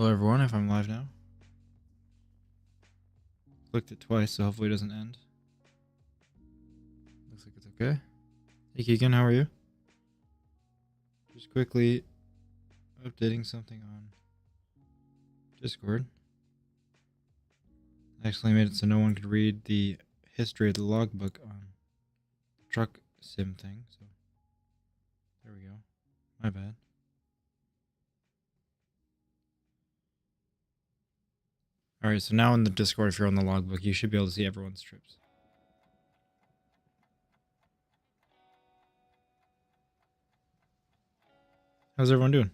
Hello everyone, if I'm live now. Clicked it twice, so hopefully it doesn't end. Looks like it's okay. Hey Keegan, how are you? Just quickly updating something on Discord. I actually made it so no one could read the history of the logbook on the truck sim thing, so there we go. My bad. Alright, so now in the Discord, if you're on the logbook, you should be able to see everyone's trips. How's everyone doing?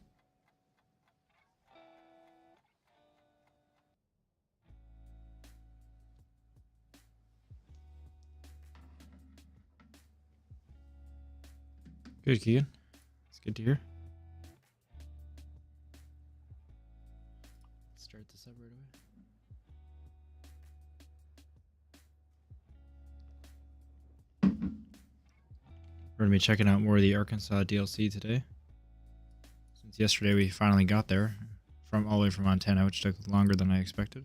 Good, Keegan. It's good to hear. Let's start this up right away. We're going to be checking out more of the Arkansas DLC today. Since yesterday we finally got there, from all the way from Montana, which took longer than I expected.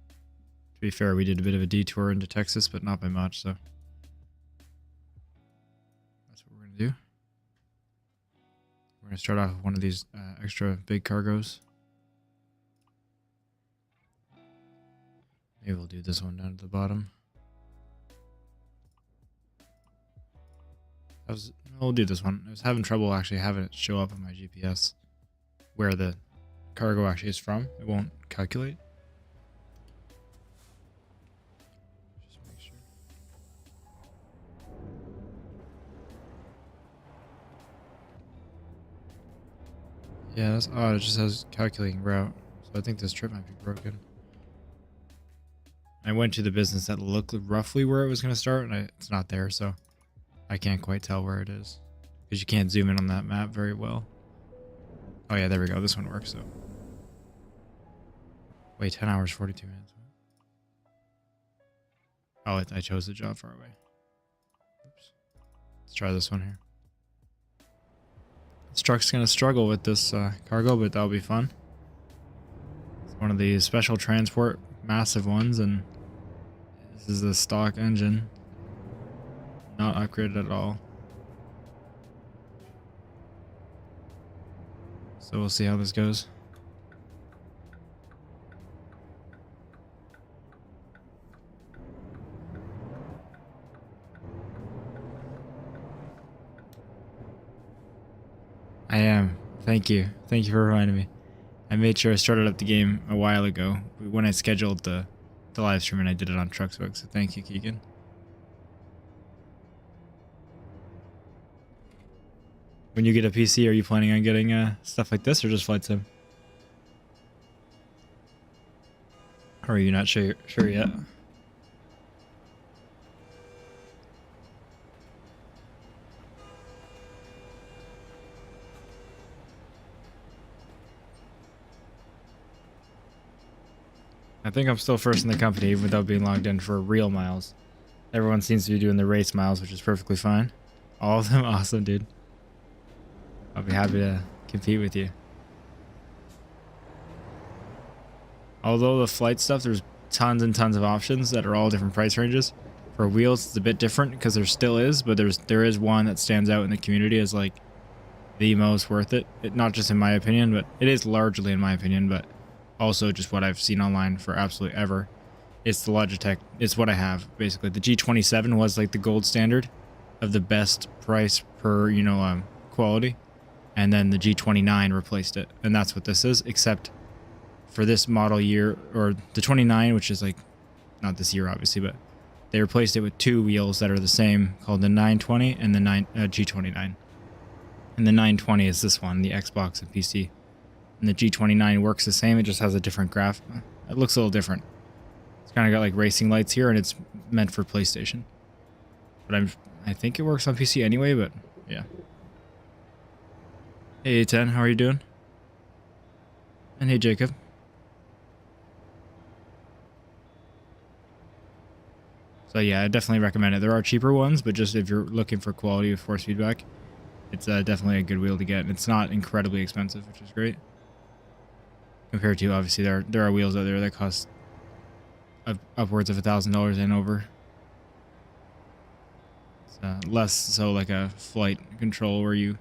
To be fair, we did a bit of a detour into Texas, but not by much, so that's what we're going to do. We're going to start off with one of these extra big cargoes. Maybe we'll do this one down to the bottom. We'll do this one. I was having trouble actually having it show up on my GPS where the cargo actually is from. It won't calculate. Just make sure. Yeah, that's odd. It just has calculating route. So I think this trip might be broken. I went to the business that looked roughly where it was going to start, and it's not there, so I can't quite tell where it is because you can't zoom in on that map very well. Oh yeah, there we go. This one works, so. Wait, 10 hours, 42 minutes. Oh, I chose the job far away. Oops. Let's try this one here. This truck's going to struggle with this cargo, but that'll be fun. It's one of the special transport massive ones, and this is the stock engine. Not upgraded at all. So we'll see how this goes. I am. Thank you. Thank you for reminding me. I made sure I started up the game a while ago when I scheduled the live stream, and I did it on Trucksbook, so thank you, Keegan. When you get a PC, are you planning on getting stuff like this or just Flight Sim? Or are you not sure yet? I think I'm still first in the company even without being logged in for real miles. Everyone seems to be doing the race miles, which is perfectly fine. All of them? Awesome, dude. I'll be happy to compete with you. Although the flight stuff, there's tons and tons of options that are all different price ranges. For wheels, it's a bit different because there still is, but there is one that stands out in the community as like the most worth it. Not just in my opinion, but it is largely in my opinion, but also just what I've seen online for absolutely ever. It's the Logitech. It's what I have, basically. The G27 was like the gold standard of the best price per, quality. And then the G29 replaced it. And that's what this is, except for this model year, or the 29, which is like, not this year obviously, but they replaced it with two wheels that are the same, called the 920 and the G29. And the 920 is this one, the Xbox and PC. And the G29 works the same, it just has a different graph. It looks a little different. It's kind of got like racing lights here, and it's meant for PlayStation. But I think it works on PC anyway, but yeah. Hey A10, how are you doing? And hey Jacob. So yeah, I definitely recommend it. There are cheaper ones, but just if you're looking for quality with force feedback, it's definitely a good wheel to get. And it's not incredibly expensive, which is great. compared to obviously there are wheels out there that cost upwards of $1,000 and over. It's less so like a flight control where you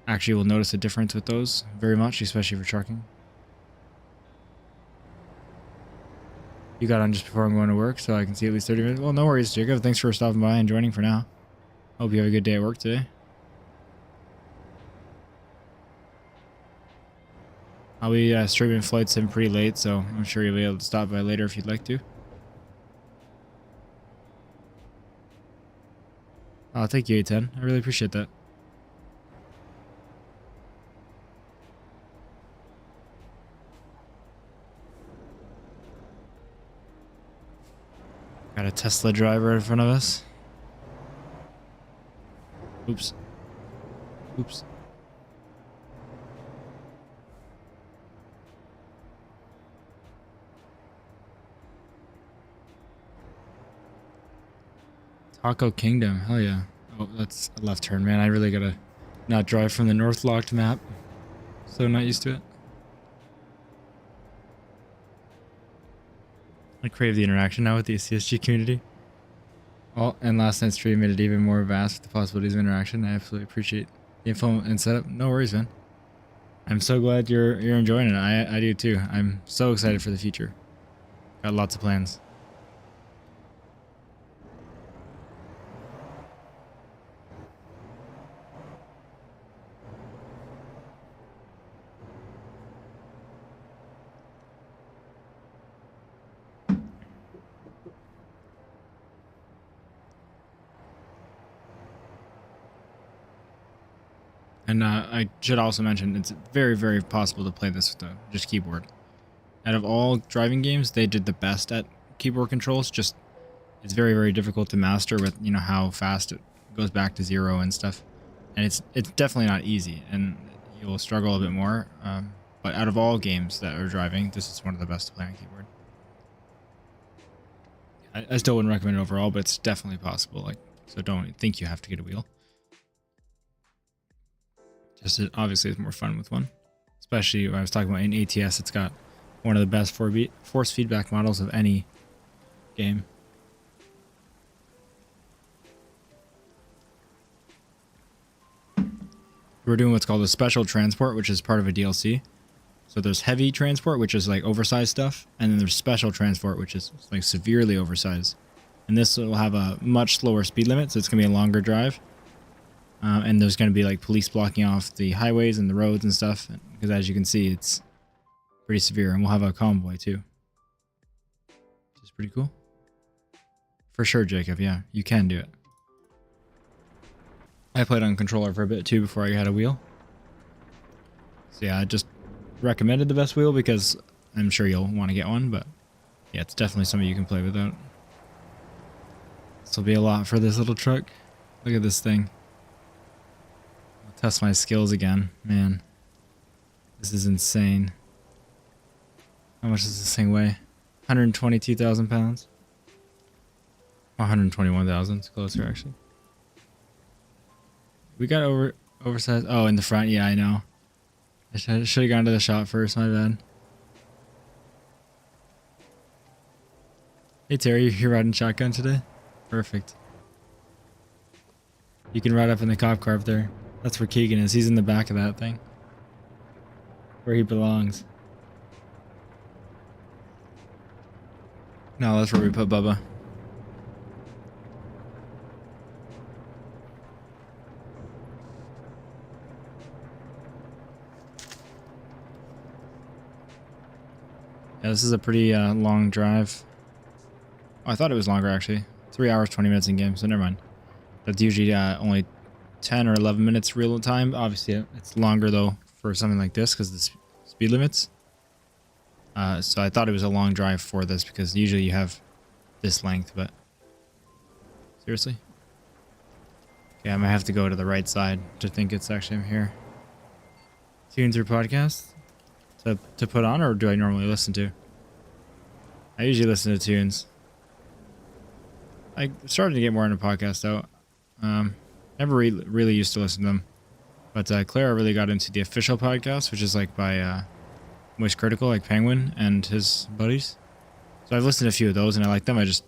actually will notice a difference with those very much, especially for trucking. You got on just before I'm going to work, so I can see at least 30 minutes. Well, no worries, Jacob. Thanks for stopping by and joining for now. Hope you have a good day at work today. I'll be streaming Flight Sim pretty late, so I'm sure you'll be able to stop by later if you'd like to. Oh, thank you, A10. I really appreciate that. Got a Tesla driver in front of us. Oops. Oops. Taco Kingdom. Hell yeah. Oh, that's a left turn, man. I really gotta not drive from the north locked map. So not used to it. I crave the interaction now with the CSG community. Oh, and last night's stream made it even more vast with the possibilities of interaction. I absolutely appreciate the info and setup. No worries, man. I'm so glad you're enjoying it. I do too. I'm so excited for the future. Got lots of plans. And I should also mention, it's very, very possible to play this with just keyboard. Out of all driving games, they did the best at keyboard controls. Just, it's very, very difficult to master with, you know, how fast it goes back to 0 and stuff. And it's definitely not easy, and you'll struggle a bit more. But out of all games that are driving, this is one of the best to play on keyboard. I still wouldn't recommend it overall, but it's definitely possible. Like, so don't think you have to get a wheel. Just obviously it's more fun with one, especially when I was talking about in ATS. It's got one of the best force feedback models of any game. We're doing what's called a special transport, which is part of a DLC. So there's heavy transport, which is like oversized stuff, and then there's special transport, which is like severely oversized. And this will have a much slower speed limit, so it's gonna be a longer drive. And there's going to be like police blocking off the highways and the roads and stuff, because as you can see, it's pretty severe. And we'll have a convoy too, which is pretty cool. For sure, Jacob. Yeah, you can do it. I played on controller for a bit too before I had a wheel. So yeah, I just recommended the best wheel because I'm sure you'll want to get one, but yeah, it's definitely something you can play without. This will be a lot for this little truck. Look at this thing. Test my skills again, man. This is insane. How much does this thing weigh? 122,000 pounds. 121,000. It's closer actually. We got oversized. Oh, in the front. Yeah, I know. I should have gone to the shop first. My bad. Hey Terry, you're riding shotgun today? Perfect. You can ride up in the cop car up there. That's where Keegan is. He's in the back of that thing. Where he belongs. No, that's where we put Bubba. Yeah, this is a pretty long drive. Oh, I thought it was longer actually. 3 hours, 20 minutes in game, so never mind. That's usually only 10 or 11 minutes real time. Obviously, it's longer though for something like this because the speed limits. So I thought it was a long drive for this because usually you have this length, but seriously. Okay, I might have to go to the right side to think it's actually here. Tunes or podcasts to put on, or do I normally listen to? I usually listen to tunes. I started to get more into podcasts though. Never really used to listen to them, but Clara really got into the official podcast, which is like by Moist Critical, like Penguin and his buddies. So I've listened to a few of those and I like them. I just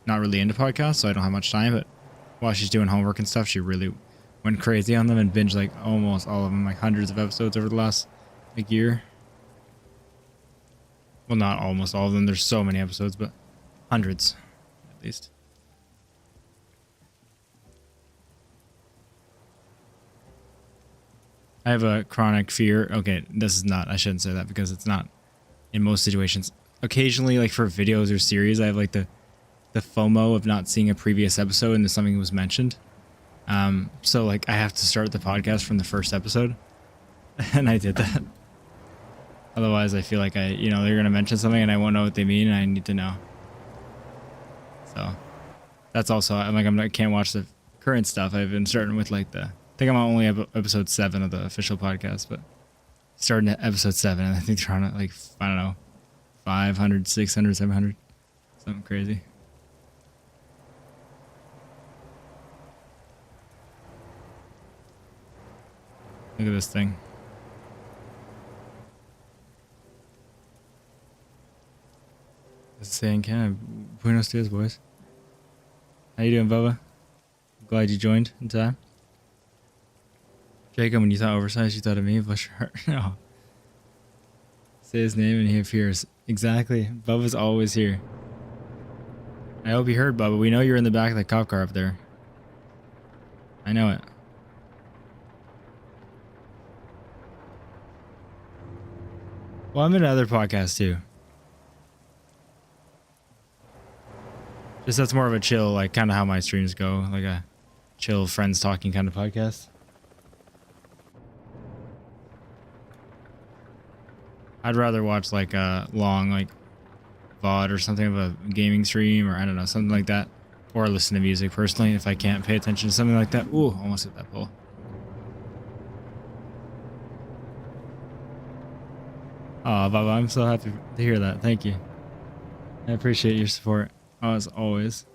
not really into podcasts, so I don't have much time. But while she's doing homework and stuff, she really went crazy on them and binged like almost all of them, like hundreds of episodes over the last like year. Well, not almost all of them. There's so many episodes, but hundreds at least. I have a chronic fear. Okay, this is not, I shouldn't say that because it's not in most situations. Occasionally, like for videos or series, I have like the FOMO of not seeing a previous episode and something was mentioned. So like I have to start the podcast from the first episode and I did that. Otherwise I feel like they're going to mention something and I won't know what they mean and I need to know. So that's also, I can't watch the current stuff. I've been starting with like I think I'm on only episode 7 of the official podcast, but starting at episode 7 and I think they're on it like, I don't know, 500, 600, 700, something crazy. Look at this thing. It's saying, Buenos dias, boys. How you doing, Bubba? Glad you joined in time. Jacob, when you thought oversized, you thought of me. Bless your heart. No. Say his name and he appears. Exactly. Bubba's always here. I hope you heard, Bubba. We know you're in the back of the cop car up there. I know it. Well, I'm in other podcasts too. Just that's more of a chill, like kind of how my streams go, like a chill friends talking kind of podcast. I'd rather watch like a long like VOD or something of a gaming stream or I don't know, something like that. Or listen to music personally if I can't pay attention to something like that. Ooh, almost hit that pole. Oh, Baba, I'm so happy to hear that. Thank you. I appreciate your support, as always.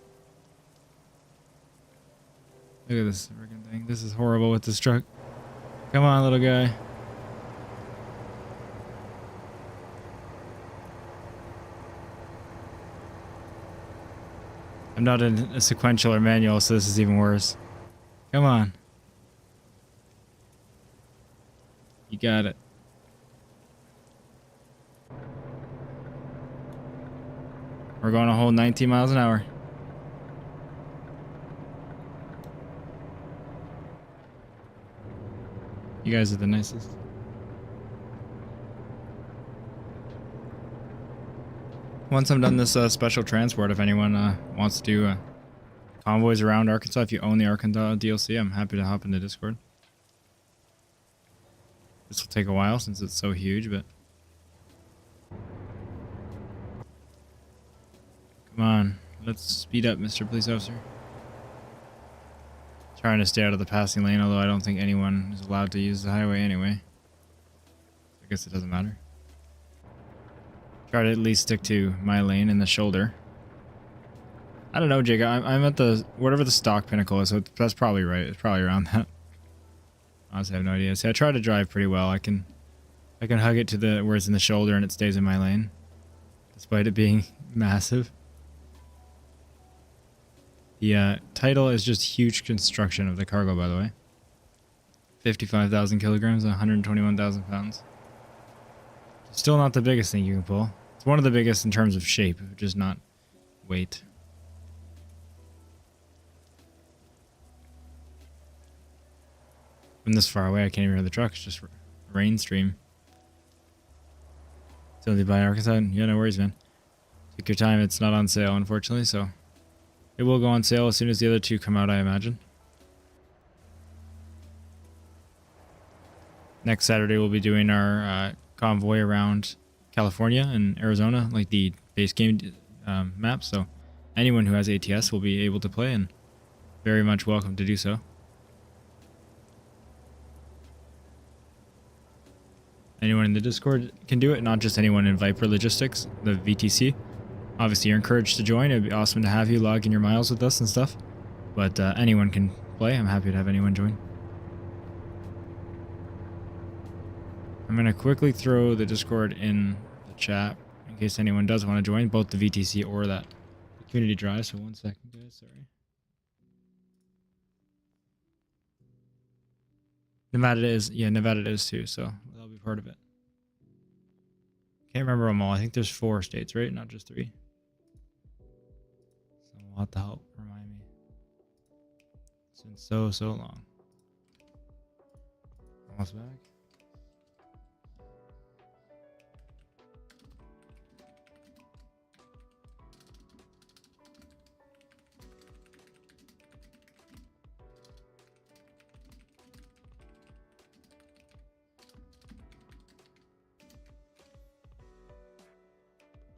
Look at this freaking thing. This is horrible with this truck. Come on, little guy. I'm not in a sequential or manual, so this is even worse. Come on. You got it. We're going a whole 19 miles an hour. You guys are the nicest. Once I'm done this special transport, if anyone wants to do convoys around Arkansas, if you own the Arkansas DLC, I'm happy to hop into Discord. This will take a while since it's so huge, but... Come on, let's speed up, Mr. Police Officer. Trying to stay out of the passing lane, although I don't think anyone is allowed to use the highway anyway. I guess it doesn't matter. Try to at least stick to my lane in the shoulder. I don't know, Jake. I'm at the whatever the stock pinnacle is, so that's probably right. It's probably around that. Honestly, I have no idea. See, I try to drive pretty well. I can hug it to the where it's in the shoulder and it stays in my lane, despite it being massive. The title is just huge construction of the cargo, by the way. 55,000 kilograms, 121,000 pounds. Still not the biggest thing you can pull. It's one of the biggest in terms of shape, just not weight. From this far away, I can't even hear the truck. It's just rain stream. So they buy Arkansas? Yeah, no worries, man. Take your time. It's not on sale, unfortunately, so it will go on sale as soon as the other two come out, I imagine. Next Saturday, we'll be doing our convoy around California and Arizona, like the base game map. So anyone who has ATS will be able to play and very much welcome to do so. Anyone in the Discord can do it, not just anyone in Viper Logistics, the VTC. Obviously, you're encouraged to join. It'd be awesome to have you log in your miles with us and stuff. But anyone can play. I'm happy to have anyone join. I'm going to quickly throw the Discord in the chat in case anyone does want to join, both the VTC or that community drive. So 1 second, guys. Sorry. Nevada is, yeah, Nevada is too. So that'll be part of it. Can't remember them all. I think there's 4 states, right? Not just 3. So we'll have to help remind me. It's been so long. Almost back.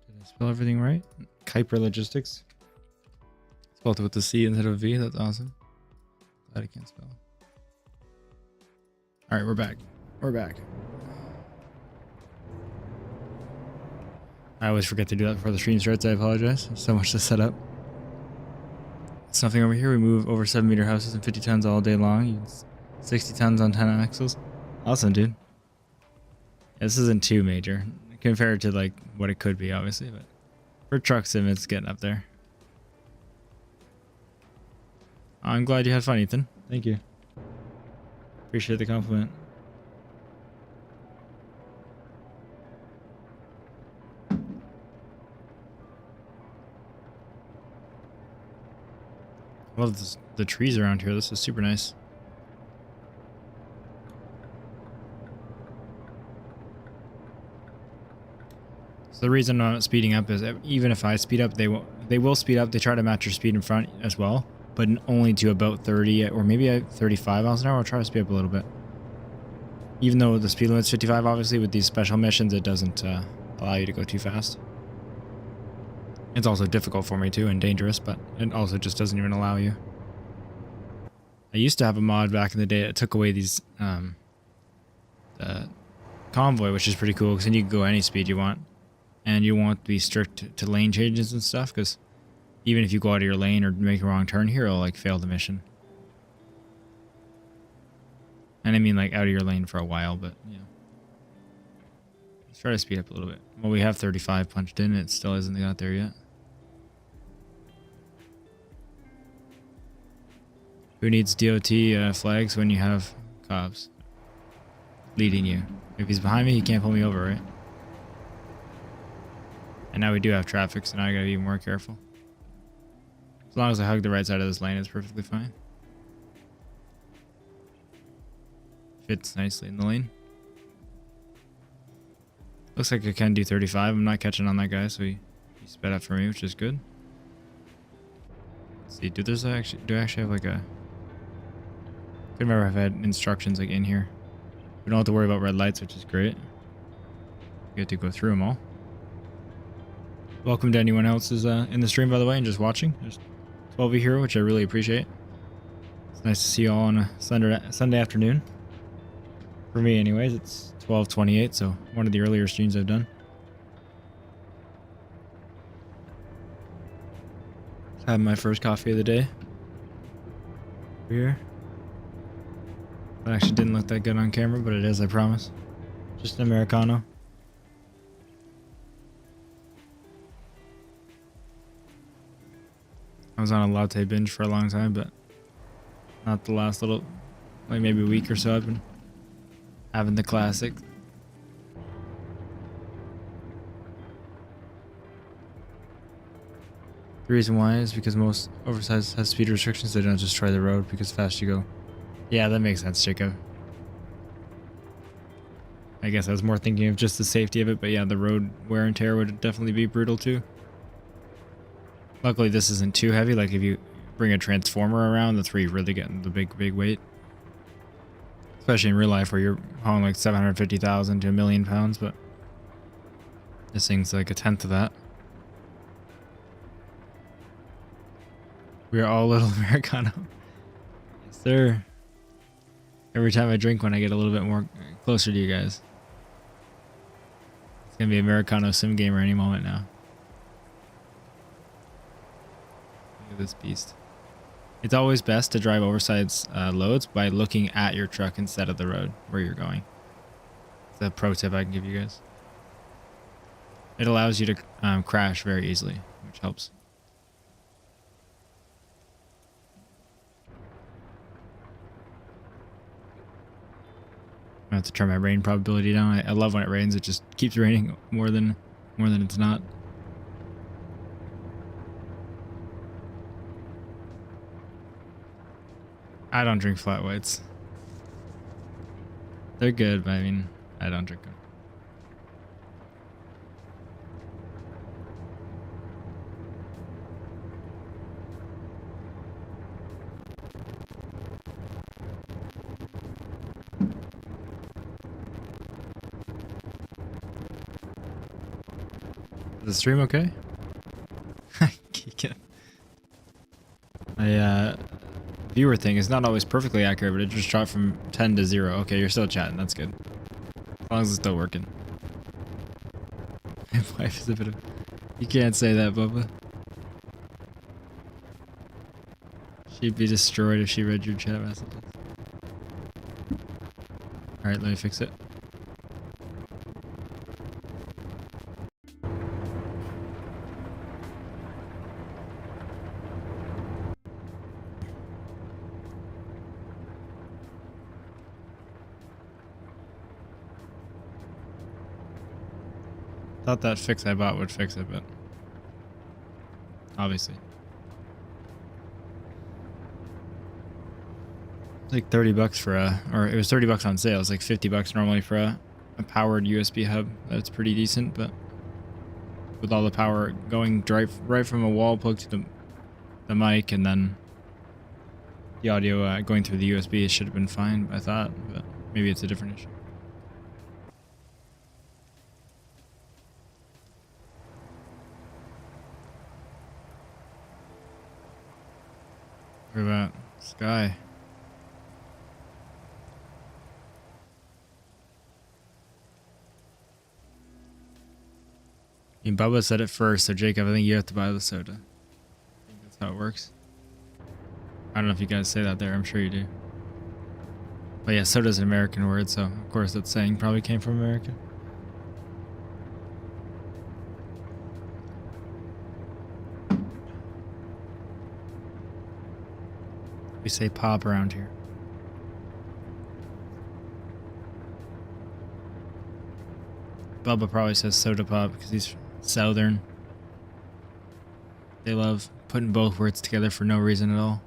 Did I spell everything right? Kuiper Logistics. Spelled it with the C instead of a V. That's awesome. Glad I can't spell. All right, we're back. We're back. I always forget to do that before the stream starts. I apologize. There's so much to set up. It's nothing over here. We move over 7-meter houses and 50 tons all day long. 60 tons on 10 axles. Awesome, dude. This isn't too major compared to like what it could be, obviously, but for truck sim, it's getting up there. I'm glad you had fun, Ethan. Thank you. Appreciate the compliment. Well, the trees around here. This is super nice. So the reason I'm not speeding up is that even if I speed up, they will speed up. They try to match your speed in front as well, but only to about 30 or maybe 35 miles an hour. I'll try to speed up a little bit. Even though the speed limit's 55, obviously with these special missions, it doesn't allow you to go too fast. It's also difficult for me too and dangerous, but it also just doesn't even allow you. I used to have a mod back in the day that took away these Convoy, which is pretty cool because then you can go any speed you want, and you won't be strict to lane changes and stuff, because even if you go out of your lane or make a wrong turn here, it'll like fail the mission. And I mean like out of your lane for a while, but yeah. Let's try to speed up a little bit. Well, we have 35 punched in. It still isn't got there yet. Who needs DOT flags when you have cops leading you? If he's behind me, he can't pull me over, right? And now we do have traffic, so now I gotta be more careful. As long as I hug the right side of this lane, it's perfectly fine. Fits nicely in the lane. Looks like I can do 35. I'm not catching on that guy, so he sped up for me, which is good. Let's see, do I actually have like a... I couldn't remember if I had instructions like in here. We don't have to worry about red lights, which is great. We get to go through them all. Welcome to anyone else who's in the stream, by the way, and just watching. There's 12 of you here, which I really appreciate. It's nice to see you all on a Sunday afternoon. For me, anyways, it's 12:28, so one of the earlier streams I've done. Just having my first coffee of the day. Over here. That actually didn't look that good on camera, but it is, I promise. Just an Americano. I was on a latte binge for a long time, but not the last little, like maybe a week or so I've been having the classic. The reason why is because most oversized has speed restrictions. They don't just try the road because fast you go. Yeah, that makes sense, Jacob. I guess I was more thinking of just the safety of it, but yeah, the road wear and tear would definitely be brutal too. Luckily, this isn't too heavy. Like if you bring a transformer around, that's where you're really getting the big weight. Especially in real life where you're hauling like 750,000 to 1,000,000 pounds, but this thing's like a tenth of that. We are all little Americano. Yes, sir. Every time I drink one, I get a little bit more closer to you guys. It's gonna be Americano sim gamer any moment now. Look at this beast. It's always best to drive oversized loads by looking at your truck instead of the road where you're going. It's a pro tip I can give you guys. It allows you to crash very easily, which helps. I have to turn my rain probability down. I love when it rains. It just keeps raining more than it's not. I don't drink flat whites. They're good, but I mean, I don't drink them. Is the stream okay? My viewer thing is not always perfectly accurate, but it just dropped from 10 to 0. Okay, you're still chatting. That's good. As long as it's still working. My wife is a bit of... You can't say that, Bubba. She'd be destroyed if she read your chat messages. Alright, let me fix it. Thought that fix I bought would fix it, but obviously. It's like 30 bucks for or it was 30 bucks on sale. It's like 50 bucks normally for a powered USB hub. That's pretty decent, but with all the power going right from a wall plug to the mic and then the audio going through the USB, it should have been fine, I thought, but maybe it's a different issue. What about Sky? I mean, Bubba said it first, so Jacob, I think you have to buy the soda. I think that's how it works. I don't know if you guys say that there, I'm sure you do. But yeah, soda's an American word, so of course that saying probably came from America. We say pop around here. Bubba probably says soda pop because he's southern. They love putting both words together for no reason at all.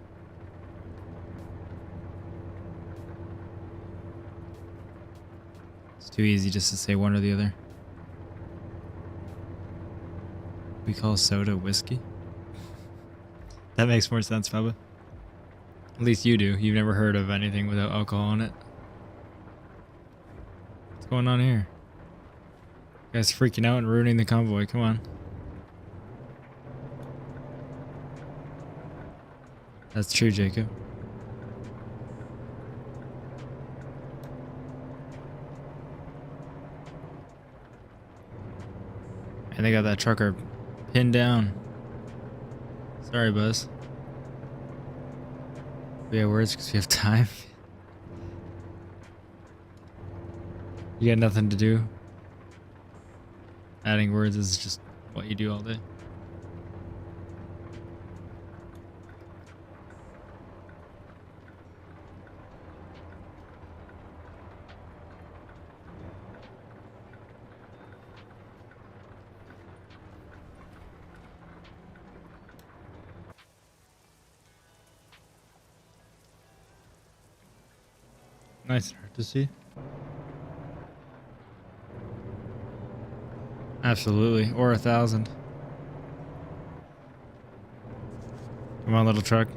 It's too easy just to say one or the other. We call soda whiskey. That makes more sense, Bubba. At least you do. You've never heard of anything without alcohol in it. What's going on here? You guys freaking out and ruining the convoy. Come on. That's true, Jacob. And they got that trucker pinned down. Sorry, Buzz. We have words because we have time. You got nothing to do. Adding words is just what you do all day. Nice to see. Absolutely. Or 1,000. Come on, little truck.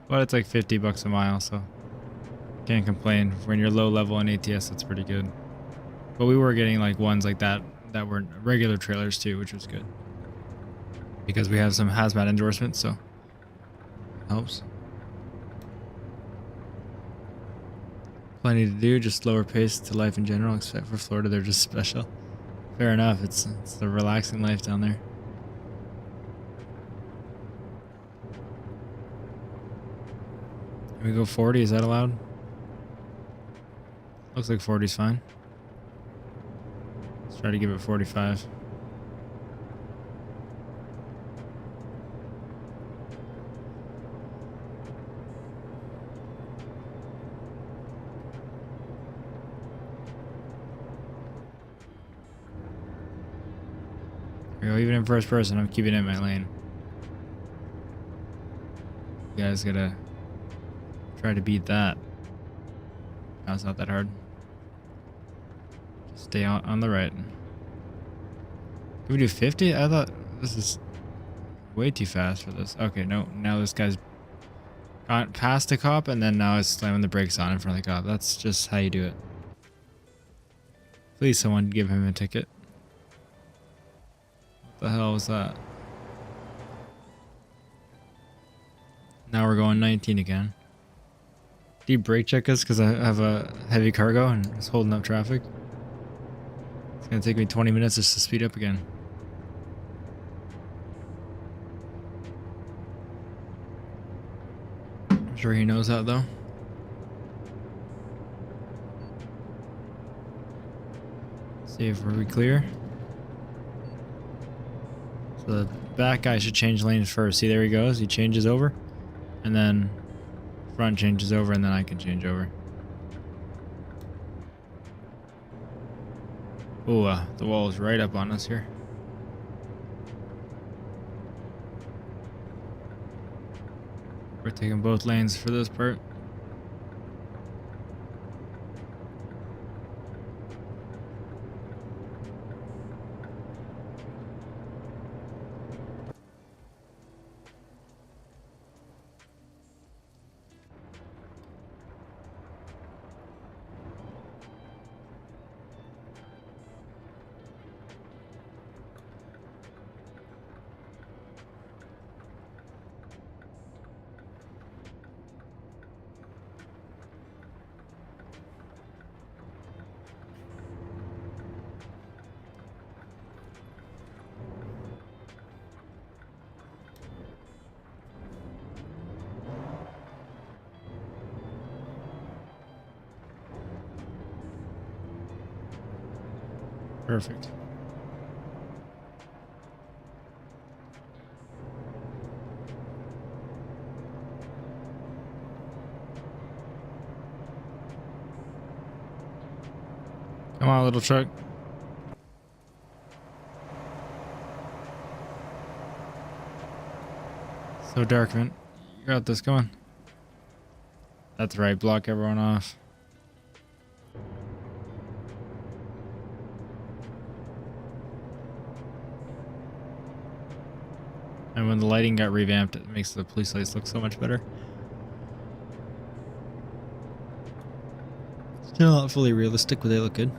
But it's like 50 bucks a mile, so can't complain. When you're low level on ATS, that's pretty good. But we were getting like ones like that were regular trailers too, which was good. Because we have some hazmat endorsements, so it helps. Plenty to do, just slower pace to life in general, except for Florida, they're just special. Fair enough, it's the relaxing life down there. Can we go 40? Is that allowed? Looks like 40's fine. Let's try to give it 45. Even in first person, I'm keeping it in my lane. You guys gotta try to beat that. That's not that hard. Just stay on the right. Can we do 50? I thought this is way too fast for this. Okay, no. Now this guy's got past the cop and then now it's slamming the brakes on in front of the cop. That's just how you do it. Please someone give him a ticket. What the hell was that? Now we're going 19 again. Do you brake check us because I have a heavy cargo and it's holding up traffic? It's gonna take me 20 minutes just to speed up again. I'm sure he knows that though. See if we're clear. So the back guy should change lanes first. See, there he goes. He changes over. And then front changes over and then I can change over. Ooh, the wall is right up on us here. We're taking both lanes for this part. Perfect. Come on, little truck. So dark, man. You got this. Come on. That's right. Block everyone off. And when the lighting got revamped, it makes the police lights look so much better. Still not fully realistic, but they look good.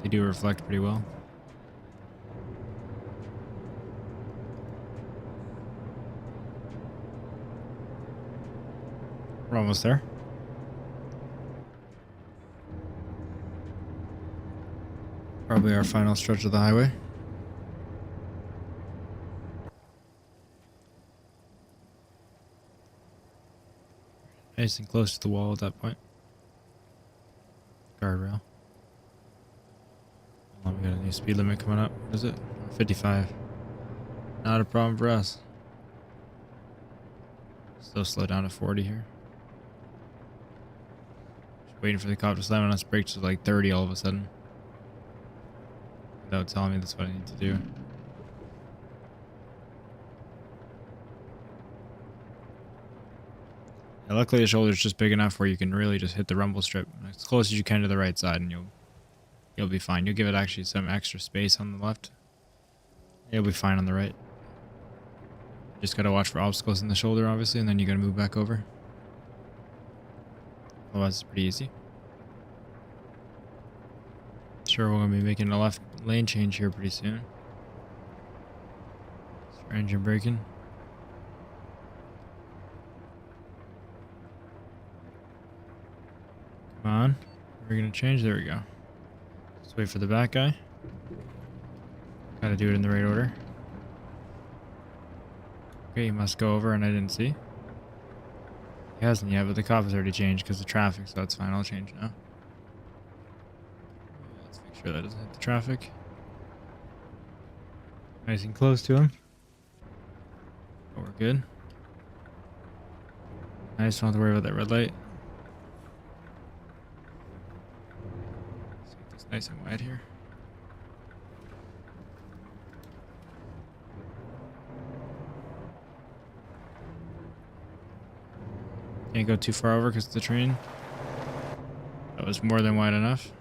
They do reflect pretty well. We're almost there. Probably our final stretch of the highway. Nice and close to the wall at that point. Guardrail. Oh, we got a new speed limit coming up. What is it? 55. Not a problem for us. Still slow down to 40 here. Just waiting for the cop to slam on us brakes to like 30 all of a sudden. Without telling me that's what I need to do. And luckily the shoulder's just big enough where you can really just hit the rumble strip as close as you can to the right side and you'll be fine. You'll give it actually some extra space on the left. You'll be fine on the right. Just gotta watch for obstacles in the shoulder obviously, and then you gotta move back over. Otherwise it's pretty easy. Sure, we're gonna be making a left lane change here pretty soon. Start engine braking. Come on. We're gonna change. There we go. Let's wait for the back guy. Gotta do it in the right order. Okay, he must go over and I didn't see. He hasn't yet, but the cop has already changed because of traffic, so that's fine. I'll change now. Let's make sure that doesn't hit the traffic. Nice and close to him. Oh, we're good. Nice, don't have to worry about that red light. Let's make this nice and wide here. Can't go too far over because of the train. That was more than wide enough.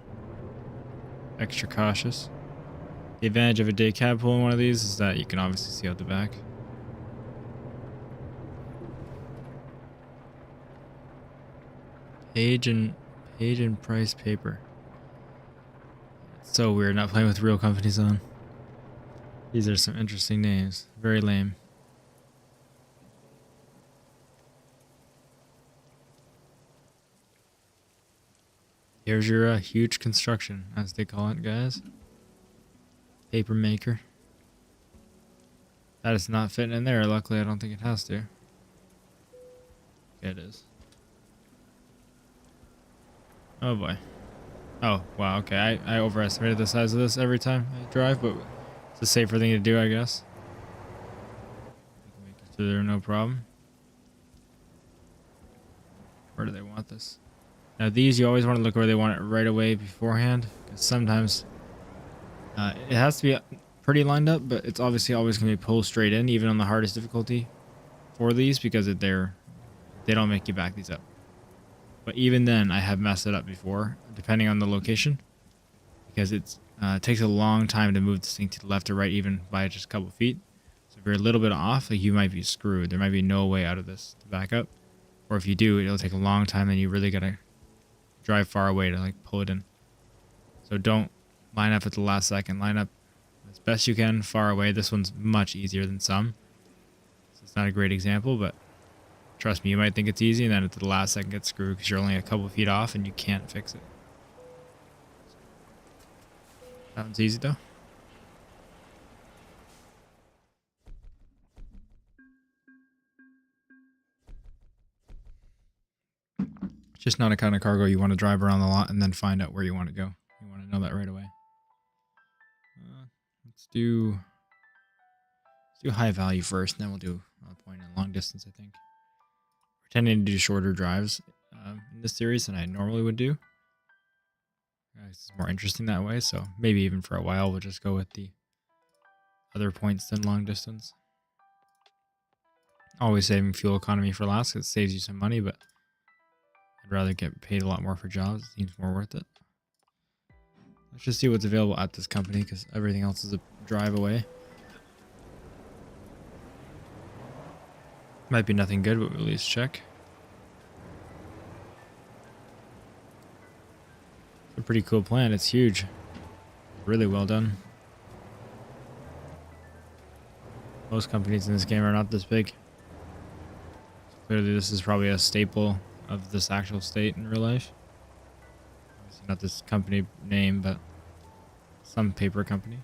Extra cautious. The advantage of a day cab pulling one of these is that you can obviously see out the back. Page and price paper. It's so weird not playing with real companies on. These are some interesting names. Very lame. Here's your huge construction, as they call it, guys. Paper maker. That is not fitting in there. Luckily, I don't think it has to. Yeah, it is. Oh boy. Oh, wow, okay. I overestimated the size of this every time I drive, but it's a safer thing to do, I guess. We can make it through there, no problem. Where do they want this? Now these, you always want to look where they want it right away beforehand, because sometimes it has to be pretty lined up, but it's obviously always going to be pulled straight in, even on the hardest difficulty for these, because they don't make you back these up. But even then, I have messed it up before, depending on the location, because it takes a long time to move this thing to the left or right, even by just a couple feet. So if you're a little bit off, like, you might be screwed. There might be no way out of this to back up, or if you do, it'll take a long time, and you really gotta drive far away to like pull it in. So don't line up at the last second. Line up as best you can far away. This one's much easier than some, so it's not a great example, but trust me, you might think it's easy, and then at the last second get screwed because you're only a couple feet off and you can't fix it. That one's easy though. Just not a kind of cargo you want to drive around the lot and then find out where you want to go. You want to know that right away. Let's do high value first, and then we'll do a point in long distance, I think. We're tending to do shorter drives in this series than I normally would do. It's more interesting that way, so maybe even for a while we'll just go with the other points than long distance. Always saving fuel economy for last, 'cause it saves you some money, but I'd rather get paid a lot more for jobs. It seems more worth it. Let's just see what's available at this company, because everything else is a drive away. Might be nothing good, but we'll at least check. It's a pretty cool plant. It's huge. Really well done. Most companies in this game are not this big. Clearly this is probably a staple of this actual state in real life. Obviously not this company name, but some paper company.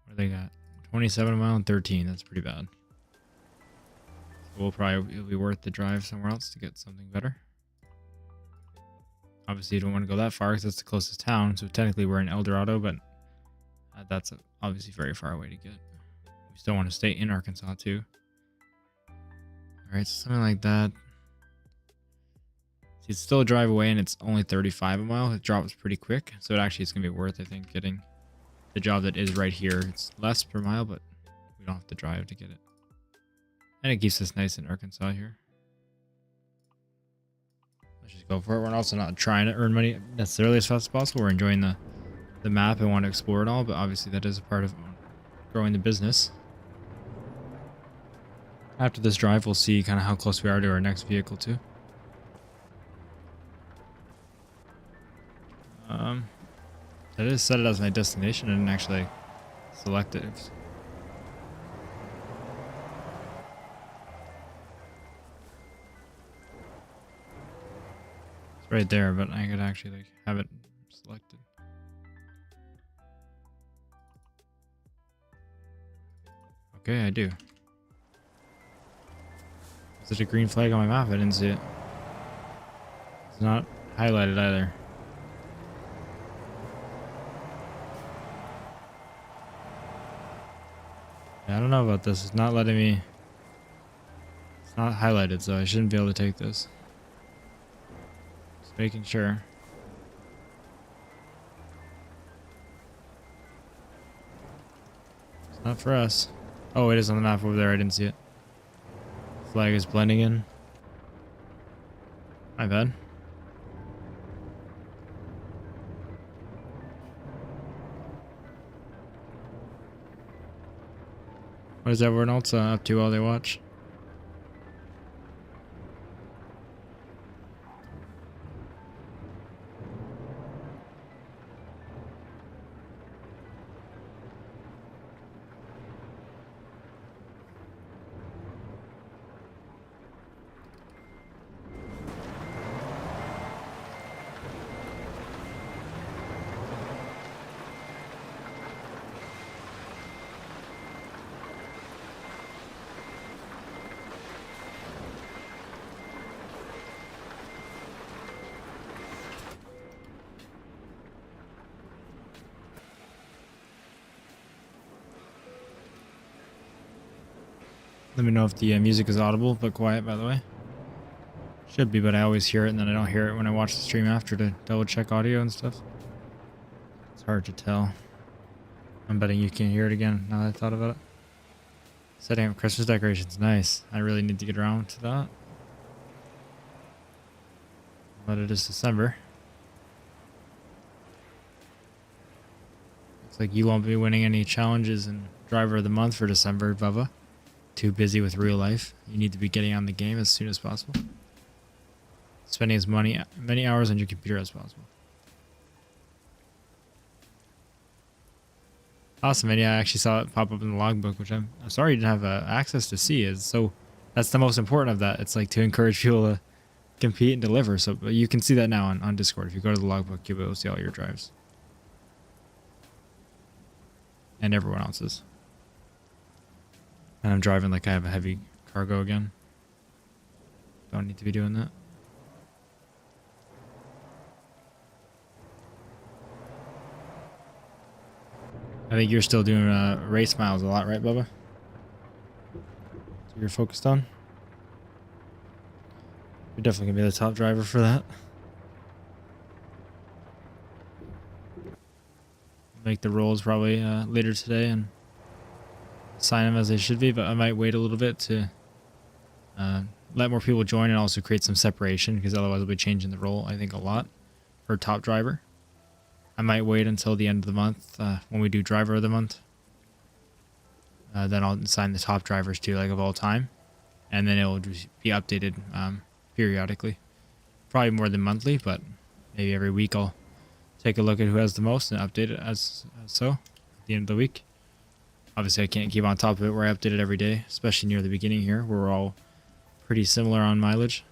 What do they got? 27 a mile and 13. That's pretty bad. So it'll be worth the drive somewhere else to get something better. Obviously you don't want to go that far because that's the closest town. So technically we're in El Dorado, but that's obviously very far away to get. We still want to stay in Arkansas too. Alright, so something like that. See, it's still a drive away and it's only 35 a mile. It drops pretty quick. So it's going to be worth, I think, getting the job that is right here. It's less per mile, but we don't have to drive to get it. And it keeps us nice in Arkansas here. Let's just go for it. We're also not trying to earn money necessarily as fast as possible. We're enjoying the map and want to explore it all, but obviously that is a part of growing the business. After this drive, we'll see kind of how close we are to our next vehicle too. I just set it as my destination. I didn't actually select it. It's right there, but I could actually like have it selected. Okay, I do. Is it a green flag on my map? I didn't see it. It's not highlighted either. Yeah, I don't know about this. It's not letting me. It's not highlighted, so I shouldn't be able to take this. Just making sure. It's not for us. Oh, it is on the map over there. I didn't see it. Flag is blending in. My bad. What is everyone else up to while they watch? Let me know if the music is audible, but quiet, by the way. Should be, but I always hear it, and then I don't hear it when I watch the stream after to double check audio and stuff. It's hard to tell. I'm betting you can't hear it again now that I thought about it. Setting up Christmas decorations, nice. I really need to get around to that. But it is December. Looks like you won't be winning any challenges in Driver of the Month for December, Bubba. Too busy with real life. You need to be getting on the game as soon as possible. Spending as many hours on your computer as possible. Awesome, and yeah, I actually saw it pop up in the logbook, which I'm sorry you didn't have access to see. So that's the most important of that. It's like to encourage people to compete and deliver. So but you can see that now on Discord. If you go to the logbook, you'll be able to see all your drives. And everyone else's. And I'm driving like I have a heavy cargo again. Don't need to be doing that. I think you're still doing race miles a lot, right, Bubba? So you're focused on? You're definitely going to be the top driver for that. Make the rolls probably later today and sign them as they should be, but I might wait a little bit to let more people join and also create some separation, because otherwise we'll be changing the role, I think, a lot for top driver. I might wait until the end of the month when we do driver of the month. Then I'll assign the top drivers to, like, of all time, and then it will just be updated periodically. Probably more than monthly, but maybe every week I'll take a look at who has the most and update it as so at the end of the week. Obviously, I can't keep on top of it where I update it every day, especially near the beginning here, where we're all pretty similar on mileage.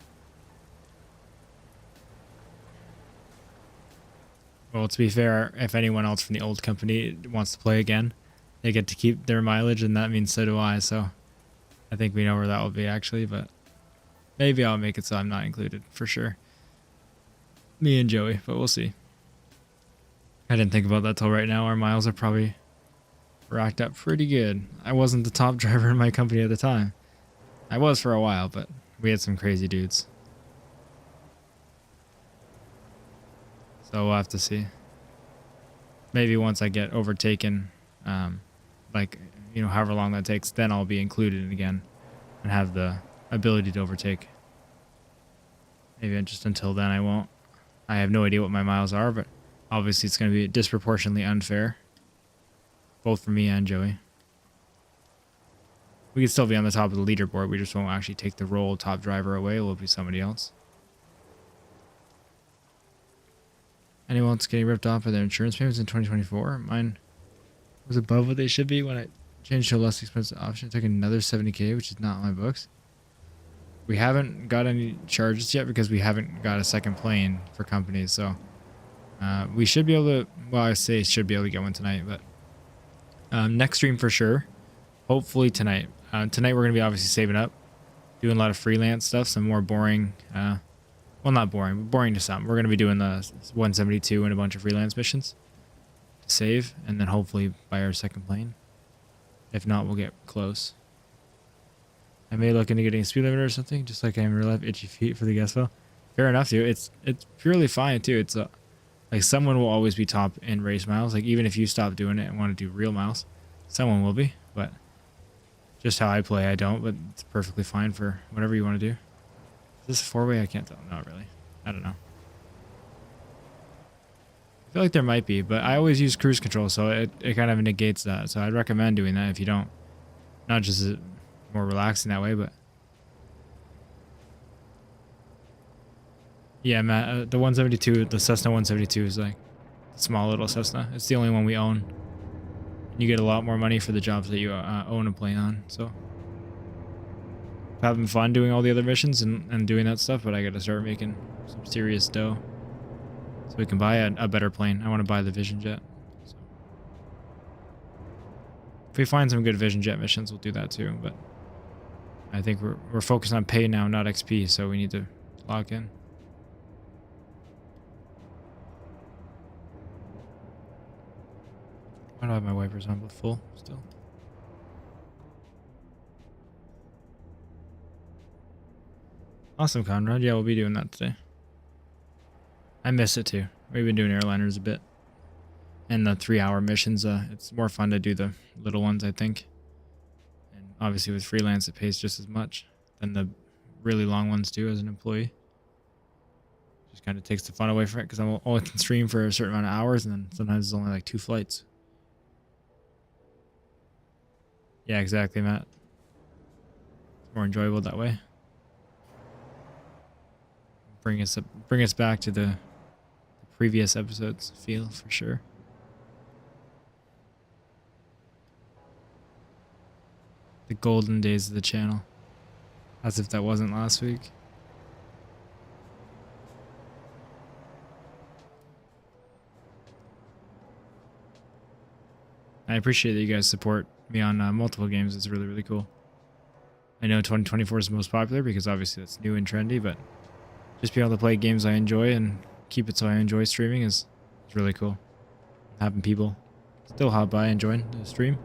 Well, to be fair, if anyone else from the old company wants to play again, they get to keep their mileage, and that means so do I. So I think we know where that will be, actually, but maybe I'll make it so I'm not included for sure. Me and Joey, but we'll see. I didn't think about that till right now. Our miles are probably racked up pretty good. I wasn't the top driver in my company at the time. I was for a while, but we had some crazy dudes. So we'll have to see. Maybe once I get overtaken, like, you know, however long that takes, then I'll be included again and have the ability to overtake. Maybe just until then I won't. I have no idea what my miles are, but obviously it's going to be disproportionately unfair. Both for me and Joey. We could still be on the top of the leaderboard. We just won't actually take the role top driver away. It will be somebody else. Anyone else getting ripped off by their insurance payments in 2024? Mine was above what they should be when I changed to a less expensive option. I took another 70K, which is not on my books. We haven't got any charges yet because we haven't got a second plane for companies. So we should be able to, well, I say should be able to get one tonight, but next stream for sure. Hopefully tonight. Tonight we're going to be obviously saving up doing a lot of freelance stuff, some more boring, well, not boring, but boring to some. We're going to be doing the 172 and a bunch of freelance missions to save, and then hopefully buy our second plane. If not, we'll get close. I may look into getting a speed limiter or something, just like I am in real life, itchy feet for the guest file. Fair enough, dude. It's purely fine too. It's like someone will always be top in race miles. Like even if you stop doing it and want to do real miles, someone will be. But just how I play, I don't. But it's perfectly fine for whatever you want to do. Is this a four-way? I can't tell. Not really. I don't know. I feel like there might be, but I always use cruise control, so it kind of negates that. So I'd recommend doing that if you don't. Not just more relaxing that way, but yeah, Matt, the 172, the Cessna 172 is like a small little Cessna. It's the only one we own. You get a lot more money for the jobs that you own a plane on. So having fun doing all the other missions and doing that stuff, but I got to start making some serious dough so we can buy a better plane. I want to buy the Vision Jet. So if we find some good Vision Jet missions, we'll do that too. But I think we're focused on pay now, not XP, so we need to lock in. Why do I have my wipers on but full still? Awesome, Conrad. Yeah, we'll be doing that today. I miss it too. We've been doing airliners a bit. And the 3-hour missions, it's more fun to do the little ones, I think. And obviously with freelance, it pays just as much than the really long ones do as an employee. Just kind of takes the fun away from it because I'm only can stream for a certain amount of hours, and then sometimes it's only like 2 flights. Yeah, exactly, Matt. It's more enjoyable that way. Bring us back to the previous episodes feel for sure. The golden days of the channel. As if that wasn't last week. I appreciate that you guys support me on multiple games. It's really, really cool. I know 2024 is the most popular because obviously that's new and trendy, but just being able to play games I enjoy and keep it so I enjoy streaming is really cool. Having people still hop by and join the stream.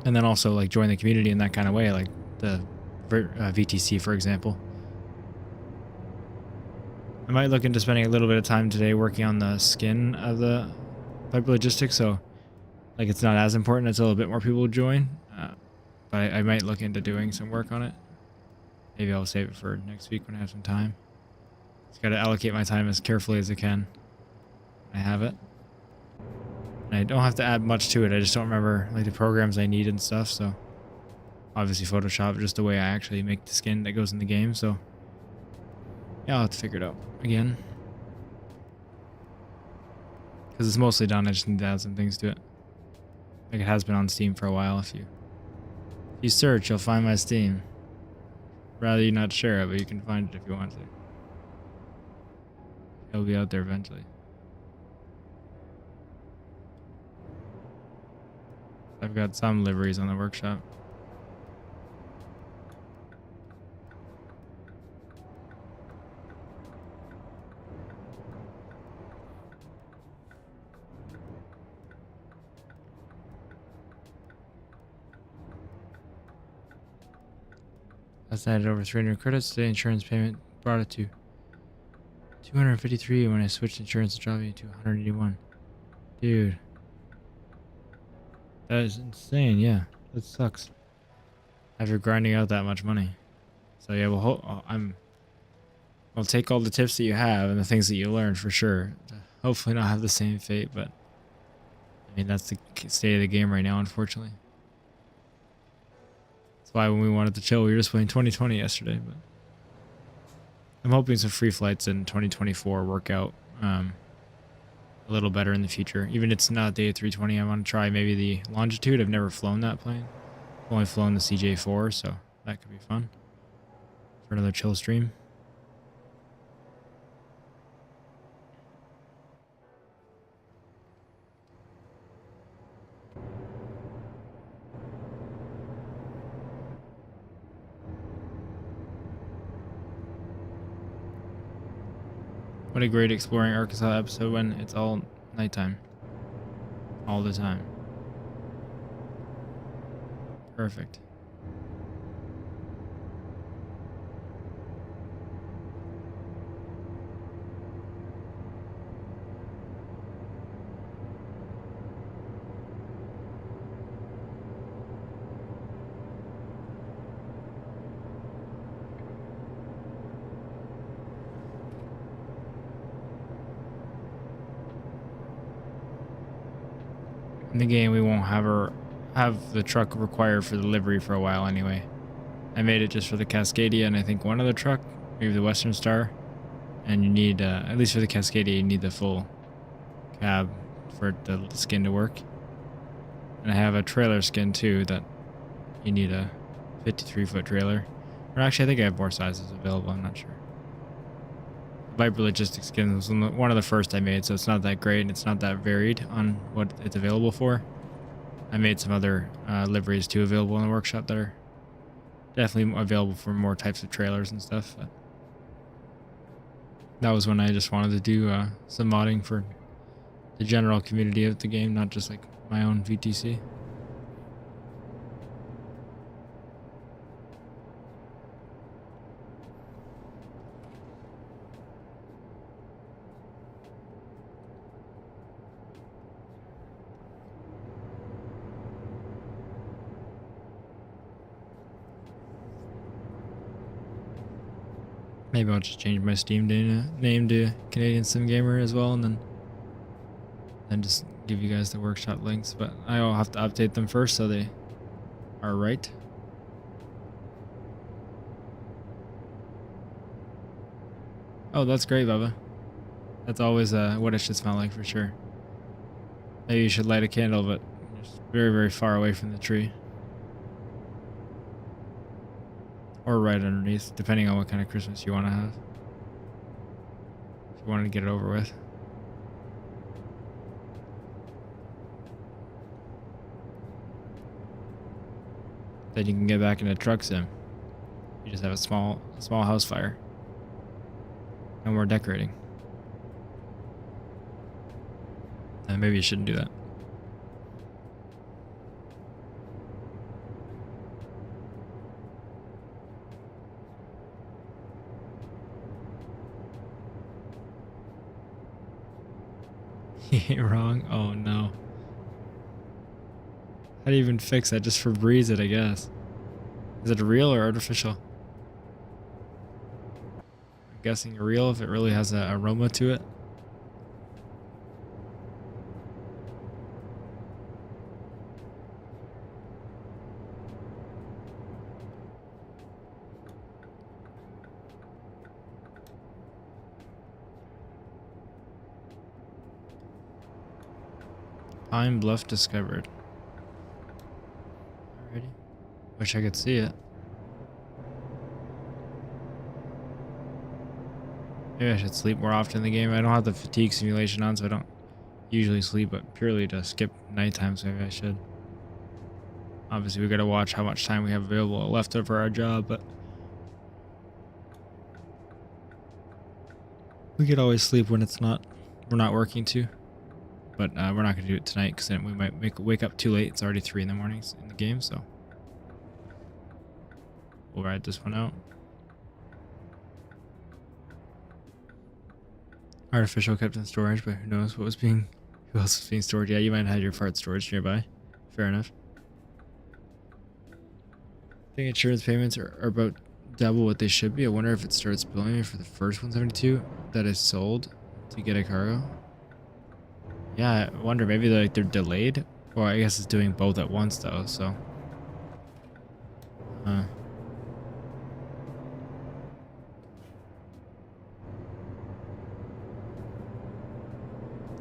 And then also like join the community in that kind of way, like the VTC, for example. I might look into spending a little bit of time today working on the skin of the Pipe Logistics, so like it's not as important as a little bit more people join. But I might look into doing some work on it. Maybe I'll save it for next week when I have some time. Just got to allocate my time as carefully as I can. I have it. And I don't have to add much to it. I just don't remember like the programs I need and stuff. So obviously Photoshop, just the way I actually make the skin that goes in the game. So yeah, I'll have to figure it out again. Because it's mostly done. I just need to add some things to it. Like it has been on Steam for a while. If you search, you'll find my Steam. Rather you not share it, but you can find it if you want to. It'll be out there eventually. I've got some liveries on the workshop. Last night I had over 300 credits. Today insurance payment brought it to 253. When I switched insurance, it dropped me to 181. Dude. That is insane, yeah. That sucks. After grinding out that much money. So yeah, well, I'll take all the tips that you have and the things that you learned for sure. Hopefully not have the same fate, but I mean, that's the state of the game right now, unfortunately. That's why when we wanted to chill, we were just playing 2020 yesterday, but I'm hoping some free flights in 2024 work out a little better in the future. Even if it's not the A320, I want to try maybe the Longitude. I've never flown that plane. I've only flown the CJ4, so that could be fun for another chill stream. What a great Exploring Arkansas episode when it's all nighttime. All the time. Perfect. In the game, we won't have the truck required for delivery for a while anyway. I made it just for the Cascadia and I think one other truck, maybe the Western Star. And you need, at least for the Cascadia, you need the full cab for the skin to work. And I have a trailer skin too that you need a 53-foot trailer. Or actually, I think I have more sizes available, I'm not sure. Viper Logistics skin was one of the first I made, so it's not that great and it's not that varied on what it's available for. I made some other liveries too available in the workshop that are definitely available for more types of trailers and stuff. But that was when I just wanted to do some modding for the general community of the game, not just like my own VTC. Maybe I'll just change my Steam name to Canadian Sim Gamer as well, and then just give you guys the workshop links. But I'll have to update them first so they are right. Oh, that's great, Bubba. That's always what it should smell like for sure. Maybe you should light a candle, but just very, very far away from the tree. Or right underneath, depending on what kind of Christmas you want to have. If you wanted to get it over with. Then you can get back into truck sim. You just have a small house fire. No more decorating. And maybe you shouldn't do that. Wrong? Oh no. How do you even fix that? Just Febreze it, I guess. Is it real or artificial? I'm guessing real if it really has an aroma to it. Pine Bluff discovered. Alrighty. Wish I could see it. Maybe I should sleep more often in the game. I don't have the fatigue simulation on, so I don't usually sleep, but purely to skip nighttime, so maybe I should. Obviously, we gotta watch how much time we have available left over our job, but we could always sleep when we're not working too. But we're not going to do it tonight because then we might wake up too late. It's already 3 in the morning in the game, so we'll ride this one out. Artificial kept in storage, but who knows who else was being stored. Yeah, you might have had your fart storage nearby. Fair enough. I think insurance payments are about double what they should be. I wonder if it starts billing me for the first 172 that is sold to get a cargo. Yeah, I wonder, maybe they're delayed? Or I guess it's doing both at once though, so.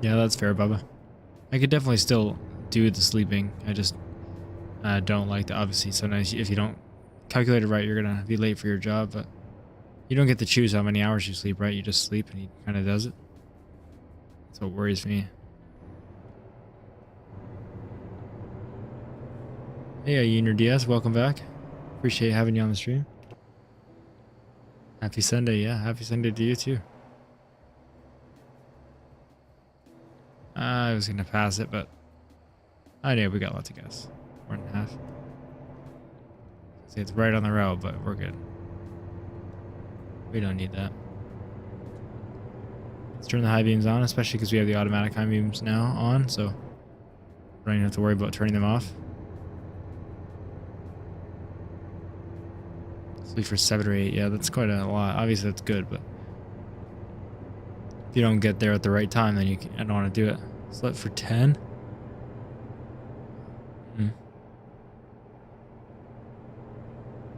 Yeah, that's fair, Bubba. I could definitely still do the sleeping. I just don't like the, obviously, sometimes if you don't calculate it right, you're gonna be late for your job, but you don't get to choose how many hours you sleep, right? You just sleep and he kind of does it. That's what worries me. Hey, Junior DS, welcome back. Appreciate having you on the stream. Happy Sunday, yeah. Happy Sunday to you too. I was gonna pass it, but I knew we got lots of gas. 4.5. See, it's right on the road, but we're good. We don't need that. Let's turn the high beams on, especially because we have the automatic high beams now on, so we don't even have to worry about turning them off. Sleep for 7 or 8. Yeah, that's quite a lot. Obviously, that's good, but if you don't get there at the right time, then I don't want to do it. Slept for 10.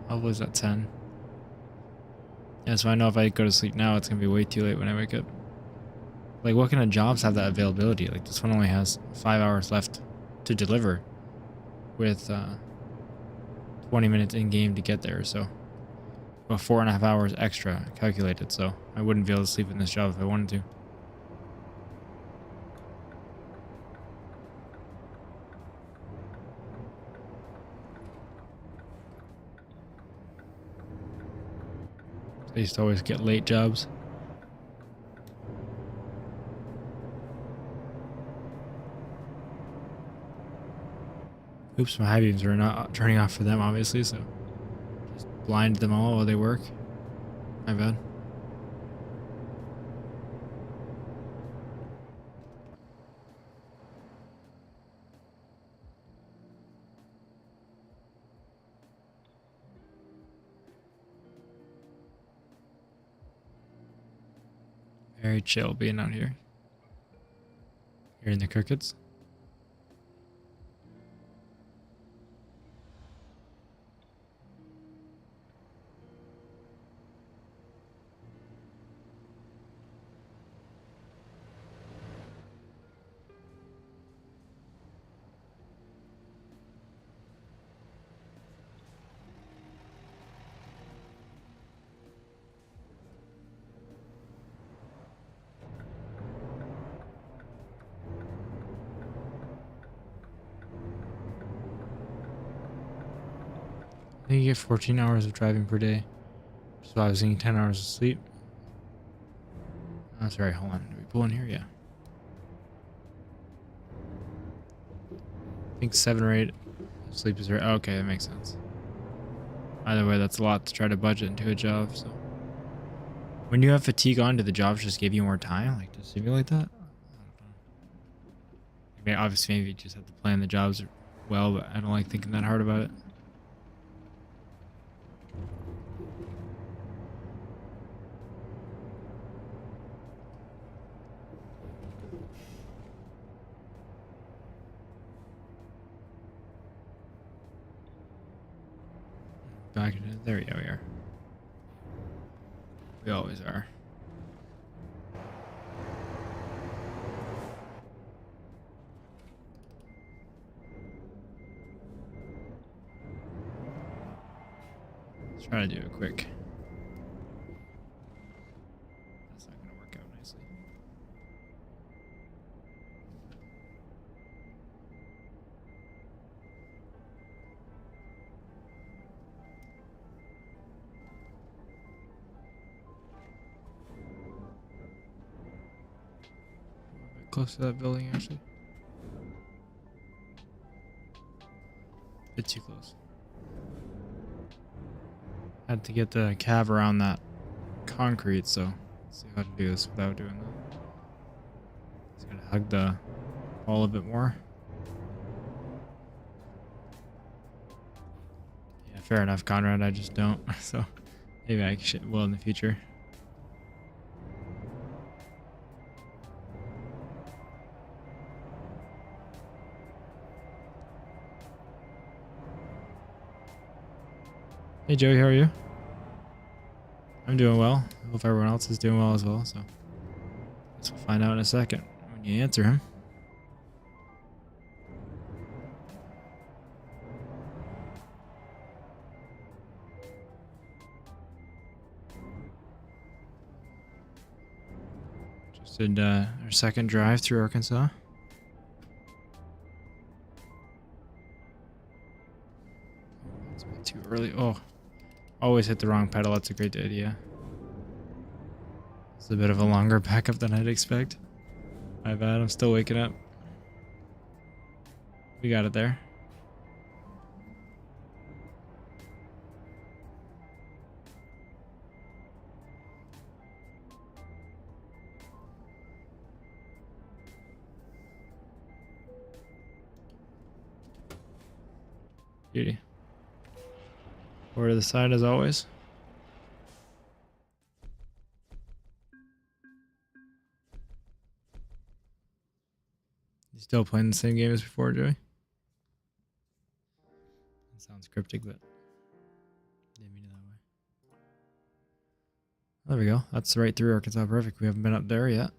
How was that 10? Yeah, so I know if I go to sleep now, it's going to be way too late when I wake up. Like, what kind of jobs have that availability? Like, this one only has 5 hours left to deliver with 20 minutes in-game to get there, so about 4.5 hours extra calculated, so I wouldn't be able to sleep in this job if I wanted to. I used to always get late jobs. Oops, my high beams are not turning off for them, obviously, so just blind them all while they work. My bad. Very chill being out here. Hearing the crickets. I think you get 14 hours of driving per day. So I was getting 10 hours of sleep. Oh, sorry, hold on. Did we pull in here? Yeah. I think 7 or 8 sleep is right. Oh, okay, that makes sense. Either way, that's a lot to try to budget into a job. So when you have fatigue on, do the jobs just give you more time, like to simulate that? I don't know. I mean, obviously, maybe you just have to plan the jobs well, but I don't like thinking that hard about it. Back into there. Yeah, we are. We always are. Let's try to do it quick. That's not going to work out nicely. Close to that building, actually. A bit too close. Had to get the cab around that concrete, so let's see how to do this without doing that. Just gotta hug the wall a bit more. Yeah, fair enough, Conrad. I just don't. So maybe I will in the future. Hey Joey, how are you? I'm doing well. I hope everyone else is doing well as well, so guess we'll find out in a second when you answer him. Just did our second drive through Arkansas. It's a bit too early. Oh. Always hit the wrong pedal. That's a great idea. It's a bit of a longer backup than I'd expect. My bad, I'm still waking up. We got it there. Beauty. Over to the side as always. You still playing the same game as before, Joey? That sounds cryptic, but didn't mean it that way. There we go. That's right through Arkansas. Perfect. We haven't been up there yet.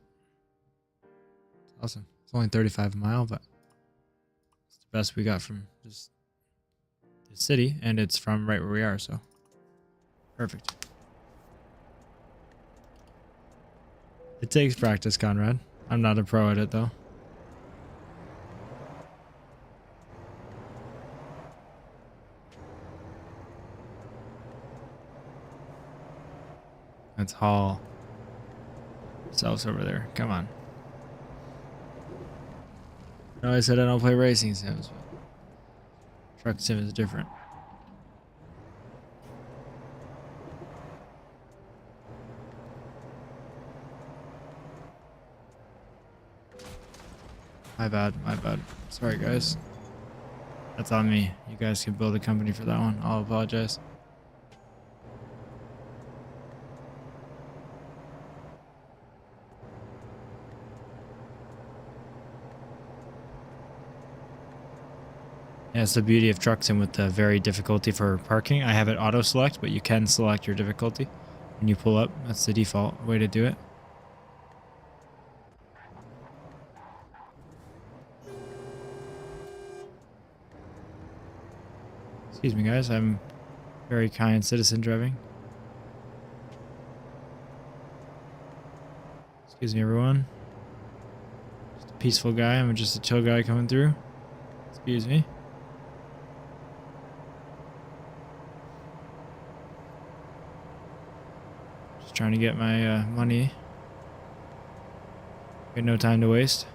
It's awesome. It's only 35 a mile, but it's the best we got from just the city, and it's from right where we are, so perfect. It takes practice, Conrad. I'm not a pro at it, though. Let's haul ourselves over there. Come on. I know I said I don't play racing sims, but truck sim is different. My bad, my bad. Sorry, guys. That's on me. You guys can build a company for that one. I'll apologize. Yeah, it's the beauty of truck sim with the very difficulty for parking. I have it auto select, but you can select your difficulty when you pull up. That's the default way to do it. Excuse me, guys. I'm very kind citizen driving. Excuse me, everyone. Just a peaceful guy. I'm just a chill guy coming through. Excuse me. Just trying to get my money. Got no time to waste.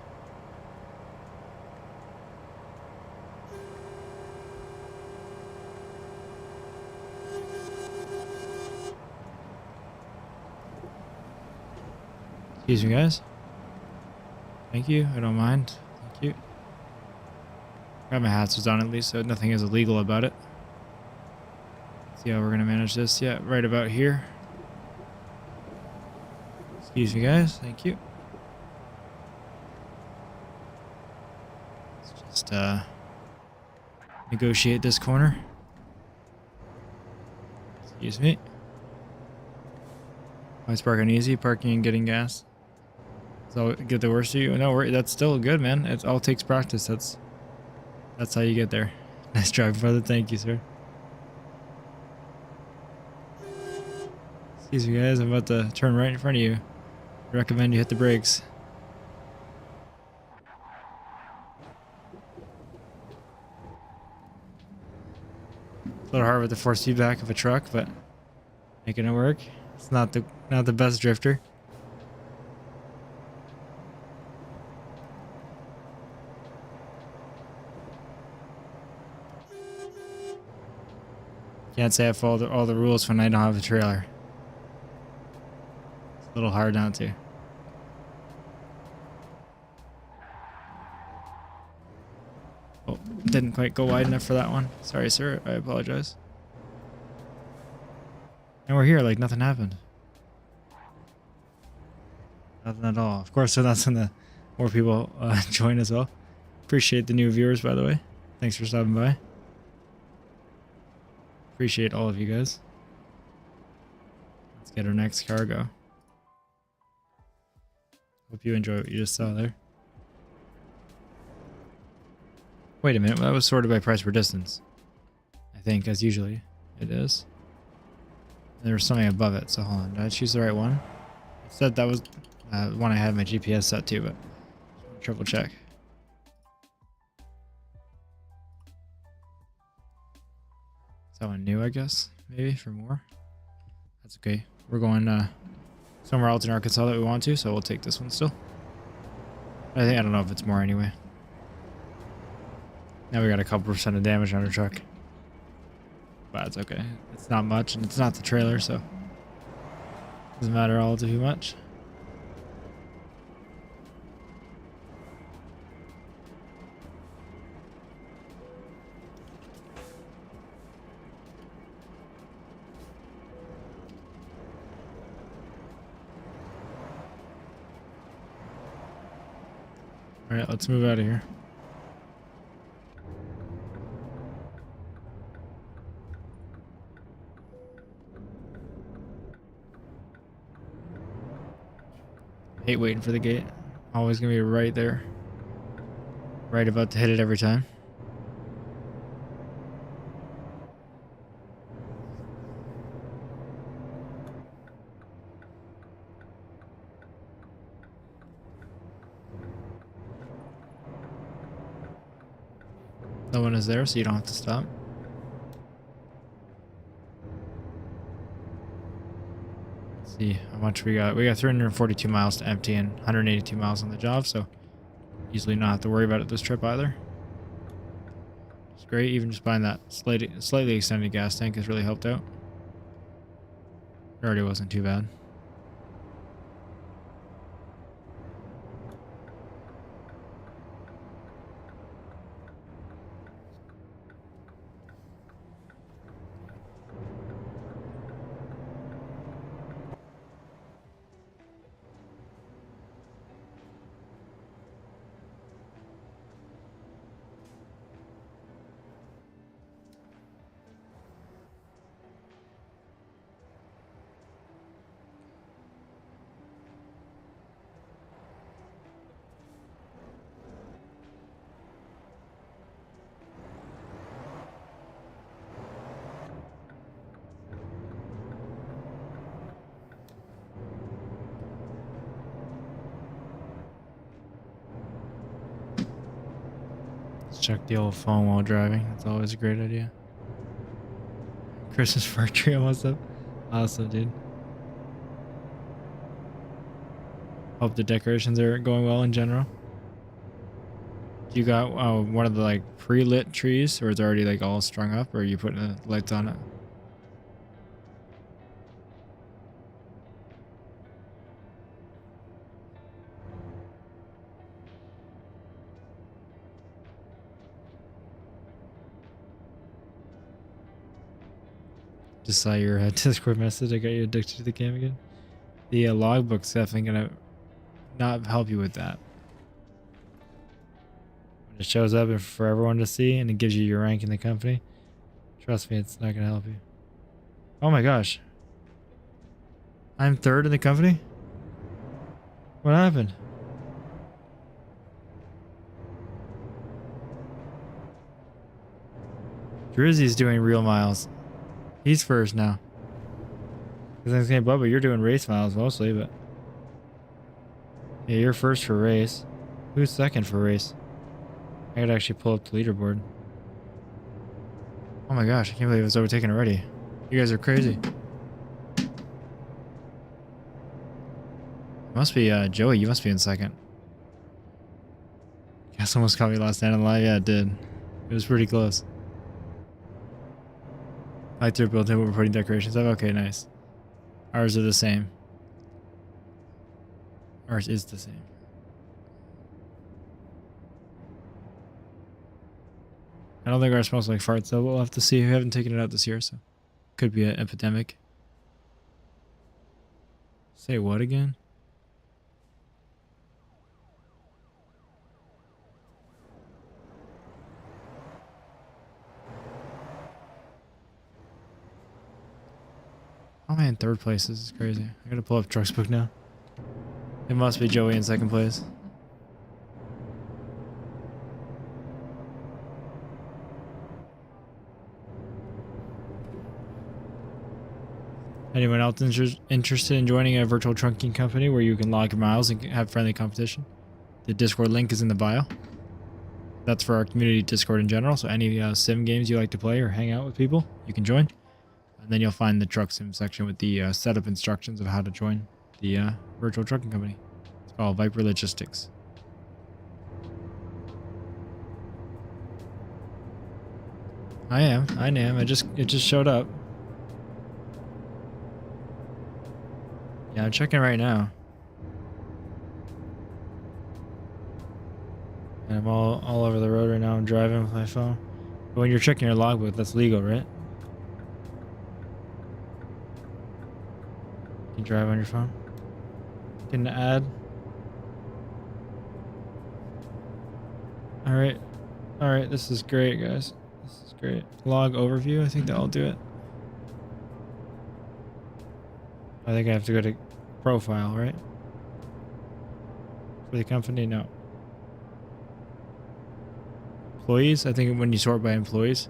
Excuse me, guys. Thank you. I don't mind. Thank you. Got my hazards on at least, so nothing is illegal about it. See how we're gonna manage this. Yeah, right about here. Excuse me, guys. Thank you. Let's just negotiate this corner. Excuse me. Why is parking easy? Parking and getting gas. So get the worst of you. No, that's still good, man. It all takes practice. That's how you get there. Nice drive, brother. Thank you, sir. Excuse me, guys. I'm about to turn right in front of you. I recommend you hit the brakes. It's a little hard with the force feedback of a truck, but making it work. It's not the best drifter. Can't say I follow all the rules when I don't have a trailer. It's a little hard not to. Oh, didn't quite go wide enough for that one. Sorry, sir. I apologize. And we're here like nothing happened. Nothing at all. Of course, so that's when the more people join as well. Appreciate the new viewers, by the way. Thanks for stopping by. Appreciate all of you guys. Let's get our next cargo. Hope you enjoy what you just saw there. Wait a minute, that was sorted by price per distance. I think, as usually it is. There was something above it, so hold on. Did I choose the right one? It said that was the one I had my GPS set to, but triple check. Is that one new, I guess? Maybe for more? That's okay. We're going somewhere else in Arkansas that we want to, so we'll take this one still. I don't know if it's more anyway. Now we got a couple % of damage on our truck. But it's okay. It's not much, and it's not the trailer, so doesn't matter all too much. All right, let's move out of here. Hate waiting for the gate. Always gonna be right there. Right about to hit it every time. No one is there, so you don't have to stop. Let's see how much we got. We got 342 miles to empty and 182 miles on the job, so easily not have to worry about it this trip either. It's great. Even just buying that slightly extended gas tank has really helped out. It already wasn't too bad. Check the old phone while driving. That's always a great idea. Christmas fir tree almost up. Awesome, dude. Hope the decorations are going well in general. You got one of the like pre-lit trees, or it's already like all strung up, or are you putting the lights on it? Just saw your Discord message. I got you addicted to the game again. The logbook's definitely gonna not help you with that. When it shows up for everyone to see and it gives you your rank in the company, trust me, it's not gonna help you. Oh my gosh. I'm 3rd in the company? What happened? Drizzy's doing real miles. He's 1st now. Because I was saying, Bubba, you're doing race miles mostly, but yeah, you're 1st for race. Who's 2nd for race? I could actually pull up the leaderboard. Oh my gosh, I can't believe it's overtaken already. You guys are crazy. Must be Joey, you must be in 2nd. Guess almost caught me last night on the live. Yeah, it did. It was pretty close. I like to build it, we're putting decorations up. Okay, nice. Ours are the same. Ours is the same. I don't think ours smells like farts though. We'll have to see. We haven't taken it out this year, so could be an epidemic. Say what again? Oh man, 3rd place. This is crazy. I gotta pull up Trucks Book now. It must be Joey in 2nd place. Anyone else interested in joining a virtual trunking company where you can log your miles and have friendly competition? The Discord link is in the bio. That's for our community Discord in general. So any sim games you like to play or hang out with people, you can join. And then you'll find the truck sim section with the setup instructions of how to join the virtual trucking company. It's called Viper Logistics. I am. It just showed up. Yeah, I'm checking right now. And I'm all over the road right now. I'm driving with my phone. But when you're checking your logbook, that's legal, right? You can drive on your phone. You can add. All right. This is great, guys. This is great. Log overview. I think that'll do it. I think I have to go to profile, right? For the company, no. Employees. I think when you sort by employees.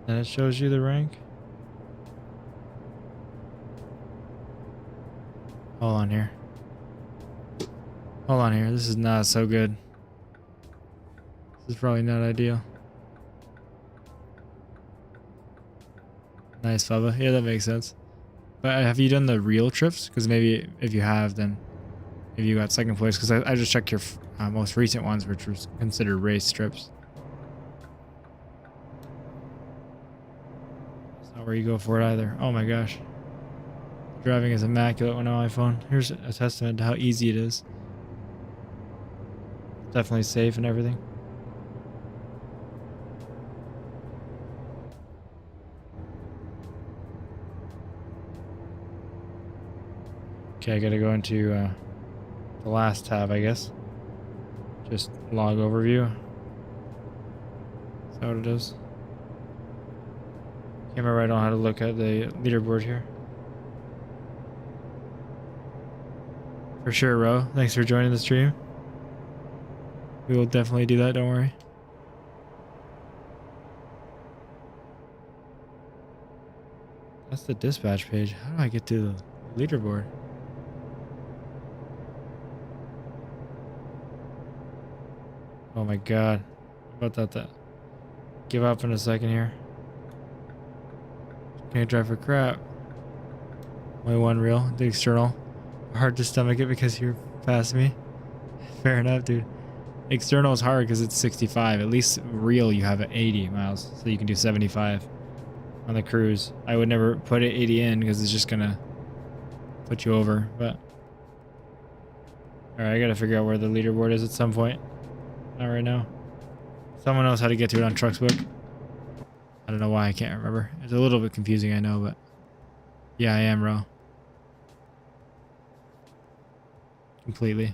Then it shows you the rank. Hold on here. This is not so good. This is probably not ideal. Nice, Fubba. Yeah, that makes sense. But have you done the real trips? Because maybe if you have, then if you got second place. Because I just checked your most recent ones, which was considered race trips. It's not where you go for it either. Oh my gosh. Driving is immaculate on an iPhone. Here's a testament to how easy it is. Definitely safe and everything. Okay, I gotta go into the last tab, I guess. Just log overview. Is that what it is? Can't remember, I don't know how to look at the leaderboard here. For sure, Ro. Thanks for joining the stream. We will definitely do that, don't worry. That's the dispatch page. How do I get to the leaderboard? Oh my god. About that. Give up in a second here. Can't drive for crap. Only one reel, the external. Hard to stomach it because you're past me. Fair enough, dude. External is hard because it's 65. At least real you have at 80 miles, so you can do 75 on the cruise. I would never put it 80 in because it's just gonna put you over. But all right, I gotta figure out where the leaderboard is at some point. Not right now. Someone knows how to get to it on Trucksbook. I don't know why, I can't remember. It's a little bit confusing, I know, but yeah, I am, Ro. Completely.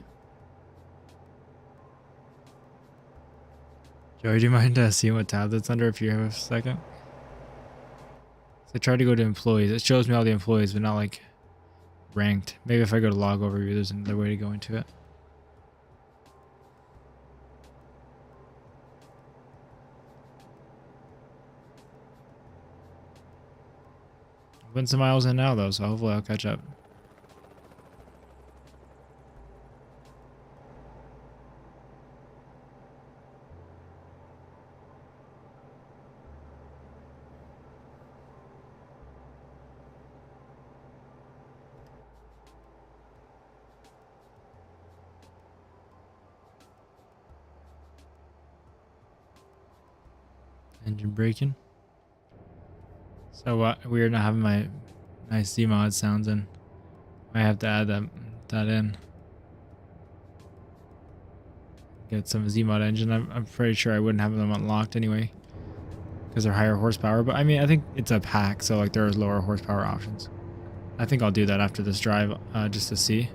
Joey, do you mind seeing what tab that's under if you have a second? So I tried to go to employees. It shows me all the employees, but not like ranked. Maybe if I go to log overview, there's another way to go into it. I've been some miles in now though, so hopefully I'll catch up. Engine braking. So weird not having my nice Z-mod sounds in. I have to add that in. Get some Z-mod engine. I'm pretty sure I wouldn't have them unlocked anyway because they're higher horsepower. But I mean, I think it's a pack, so like there's lower horsepower options. I think I'll do that after this drive just to see.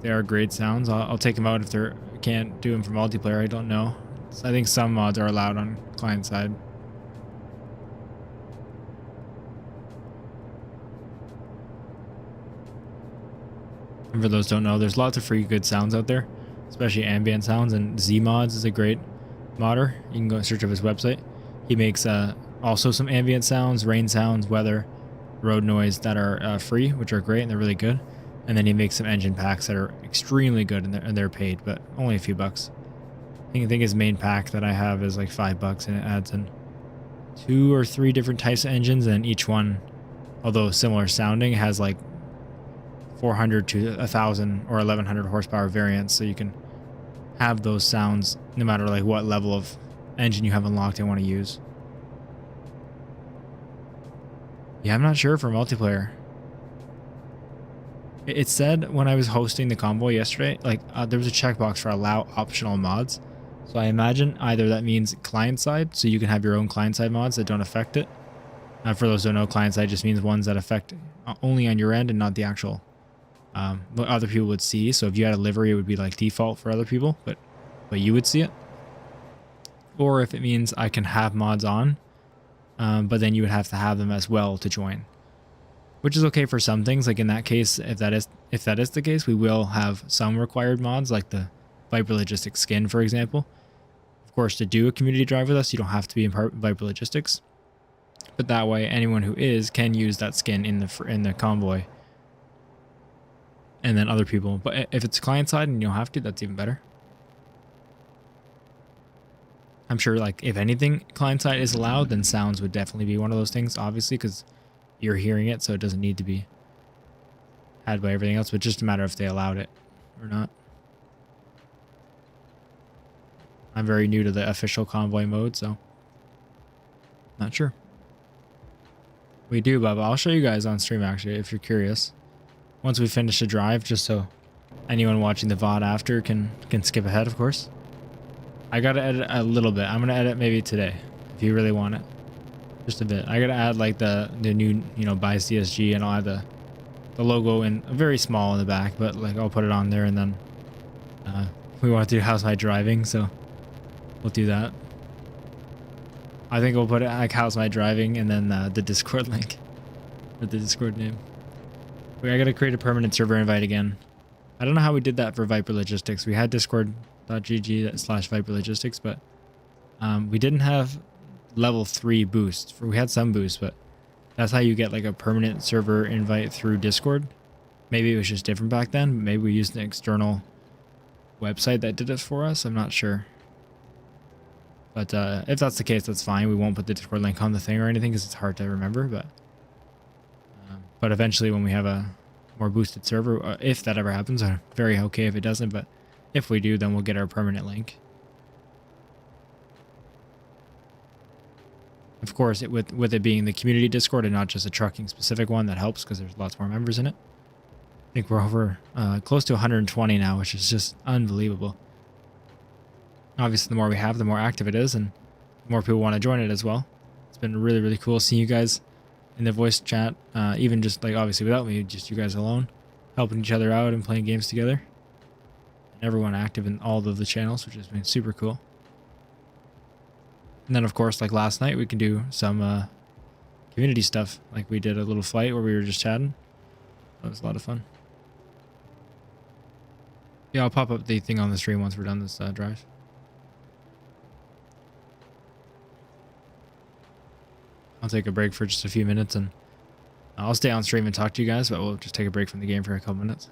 They are great sounds. I'll take them out if I can't do them for multiplayer. I don't know. So I think some mods are allowed on client side. And for those who don't know, there's lots of free good sounds out there, especially ambient sounds, and Z-Mods is a great modder. You can go search up his website. He makes also some ambient sounds, rain sounds, weather, road noise that are free, which are great and they're really good. And then he makes some engine packs that are extremely good and they're paid, but only a few bucks. I think his main pack that I have is like $5 and it adds in 2 or 3 different types of engines, and each one, although similar sounding, has like 400 to 1,000 or 1,100 horsepower variants, so you can have those sounds no matter like what level of engine you have unlocked and want to use. Yeah, I'm not sure for multiplayer. It said when I was hosting the convoy yesterday, like there was a checkbox for allow optional mods. So I imagine either that means client side, so you can have your own client side mods that don't affect it. For those who don't know, client side just means ones that affect only on your end and not the actual what other people would see. So if you had a livery, it would be like default for other people, but you would see it. Or if it means I can have mods on, but then you would have to have them as well to join, which is okay for some things. Like in that case, if that is the case, we will have some required mods, like the Viper Logistics skin, for example. Of course, to do a community drive with us, you don't have to be in Viper Logistics, but that way anyone who is can use that skin in the convoy, and then other people. But if it's client side and you don't have to, that's even better. I'm sure, like, if anything client side is allowed, then sounds would definitely be one of those things, obviously, because you're hearing it, so it doesn't need to be had by everything else, but just a matter if they allowed it or not. I'm very new to the official convoy mode, so not sure. We do, Bubba. I'll show you guys on stream, actually, if you're curious. Once we finish the drive, just so anyone watching the VOD after can skip ahead, of course. I gotta edit a little bit. I'm gonna edit maybe today, if you really want it. Just a bit. I gotta add like the new, you know, buy CSG, and I'll add the logo in very small in the back, but like I'll put it on there, and then we want to do how's my driving, so we'll do that. I think we'll put it like how's my driving, and then the Discord link with the Discord name. I gotta create a permanent server invite again. I don't know how we did that for Viper Logistics. We had discord.gg/Viper Logistics, but we didn't have level 3 boost. We had some boost, but that's how you get like a permanent server invite through Discord. Maybe it was just different back then. Maybe we used an external website that did it for us. I'm not sure. But if that's the case, that's fine. We won't put the Discord link on the thing or anything because it's hard to remember. But eventually, when we have a more boosted server, if that ever happens, I'm very okay if it doesn't. But if we do, then we'll get our permanent link. Of course, with it being the community Discord and not just a trucking specific one, that helps because there's lots more members in it. I think we're over close to 120 now, which is just unbelievable. Obviously, the more we have, the more active it is, and the more people want to join it as well. It's been really, really cool seeing you guys in the voice chat, even just like obviously without me, just you guys alone, helping each other out and playing games together. And everyone active in all of the channels, which has been super cool. And then, of course, like last night, we can do some community stuff. Like we did a little flight where we were just chatting. That was a lot of fun. Yeah, I'll pop up the thing on the stream once we're done this drive. I'll take a break for just a few minutes, and I'll stay on stream and talk to you guys, but we'll just take a break from the game for a couple minutes.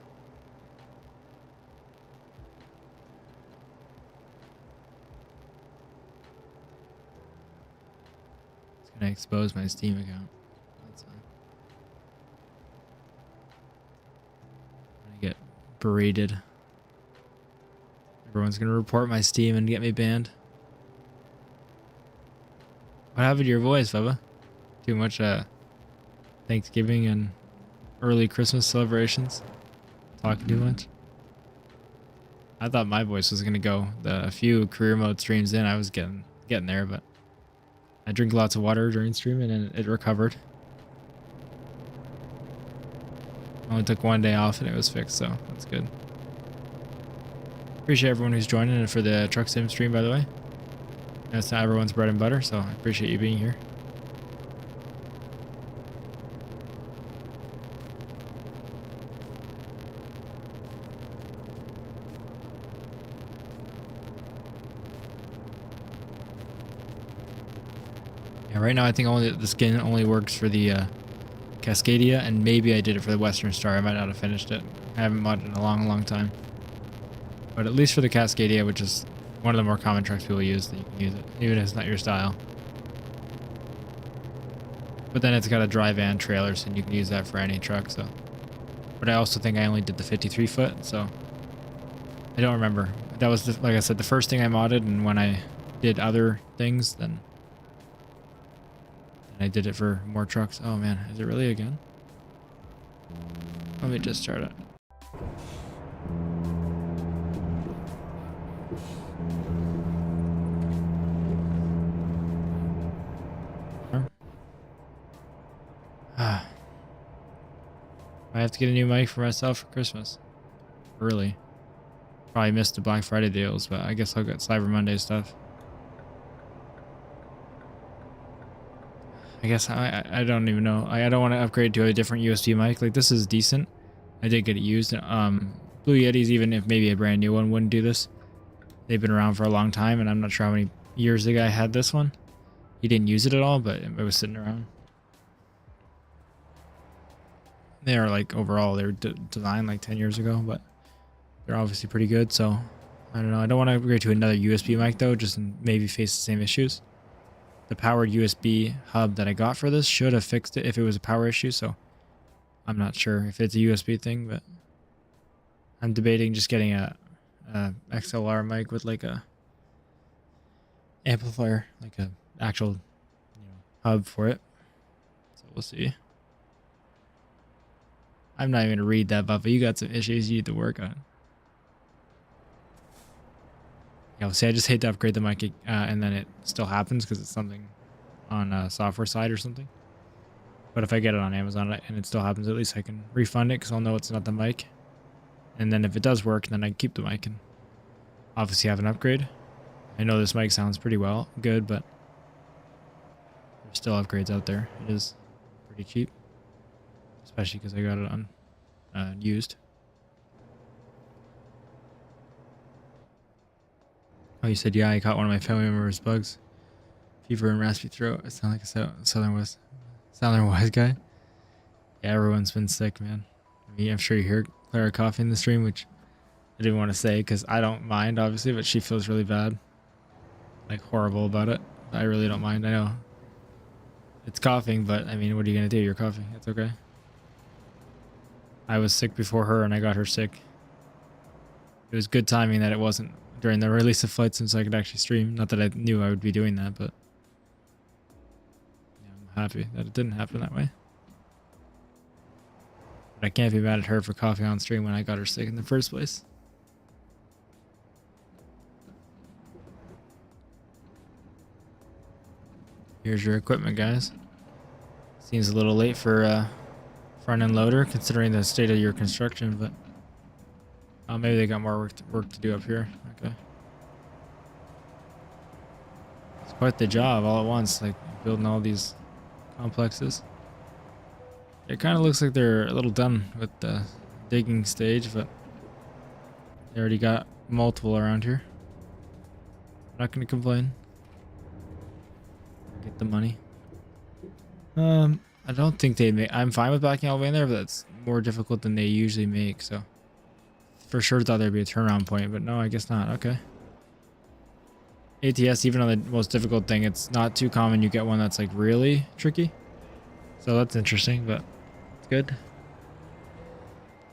Gonna expose my Steam account. That's fine. I'm gonna get berated. Everyone's gonna report my Steam and get me banned. What happened to your voice, Bubba? Too much Thanksgiving and early Christmas celebrations? Talking too much? I thought my voice was gonna go. A few career mode streams in, I was getting there, but I drink lots of water during streaming and it recovered. I only took one day off and it was fixed, so that's good. Appreciate everyone who's joining and for the truck sim stream, by the way. That's not everyone's bread and butter, so I appreciate you being here. Yeah, right now I think only the skin only works for the Cascadia, and maybe I did it for the Western Star. I might not have finished it. I haven't modded in a long, long time. But at least for the Cascadia, which is one of the more common trucks people use, that you can use it, even if it's not your style. But then it's got a dry van trailer, so you can use that for any truck. So, but I also think I only did the 53 foot, so I don't remember. That was, like I said, the first thing I modded, and when I did other things, then I did it for more trucks. Oh man, is it really again? Let me just start it. I have to get a new mic for myself for Christmas. Early. Probably missed the Black Friday deals, but I guess I'll get Cyber Monday stuff. I guess I don't even know. I don't want to upgrade to a different USB mic. Like, this is decent. I did get it used. Blue Yetis, even if maybe a brand new one, wouldn't do this. They've been around for a long time, and I'm not sure how many years the guy had this one. He didn't use it at all, but it was sitting around. They are, like, overall, they were designed like 10 years ago, but they're obviously pretty good, so I don't know. I don't want to upgrade to another USB mic, though, just maybe face the same issues. The powered USB hub that I got for this should have fixed it if it was a power issue, so I'm not sure if it's a USB thing, but I'm debating just getting a XLR mic with like a amplifier, like a actual hub for it. So we'll see. I'm not even gonna read that, but you got some issues you need to work on. Yeah, well, see, I just hate to upgrade the mic, and then it still happens because it's something on a software side or something. But if I get it on Amazon and it still happens, at least I can refund it because I'll know it's not the mic. And then if it does work, then I keep the mic and obviously have an upgrade. I know this mic sounds pretty good, but there's still upgrades out there. It is pretty cheap, especially because I got it on used. Oh, you said, yeah, I caught one of my family members' bugs. Fever and raspy throat. I sound like a Southern Wise guy. Yeah, everyone's been sick, man. I mean, I'm sure you hear Clara coughing in the stream, which I didn't want to say because I don't mind, obviously, but she feels really bad. Like, horrible about it. I really don't mind. I know it's coughing, but I mean, what are you going to do? You're coughing. It's okay. I was sick before her and I got her sick. It was good timing that it wasn't during the release of Flight Sim so I could actually stream. Not that I knew I would be doing that, but yeah, I'm happy that it didn't happen that way. But I can't be mad at her for coughing on stream when I got her sick in the first place. Here's your equipment, guys. Seems a little late for front end loader considering the state of your construction, but maybe they got more work to do up here. Okay. It's quite the job all at once, like building all these complexes. It kind of looks like they're a little done with the digging stage, but they already got multiple around here. I'm not going to complain. Get the money. I don't think they make. I'm fine with backing all the way in there, but that's more difficult than they usually make, so. For sure thought there'd be a turnaround point, but no, I guess not. Okay. ATS, even on the most difficult thing, it's not too common you get one that's like really tricky. So that's interesting, but it's good.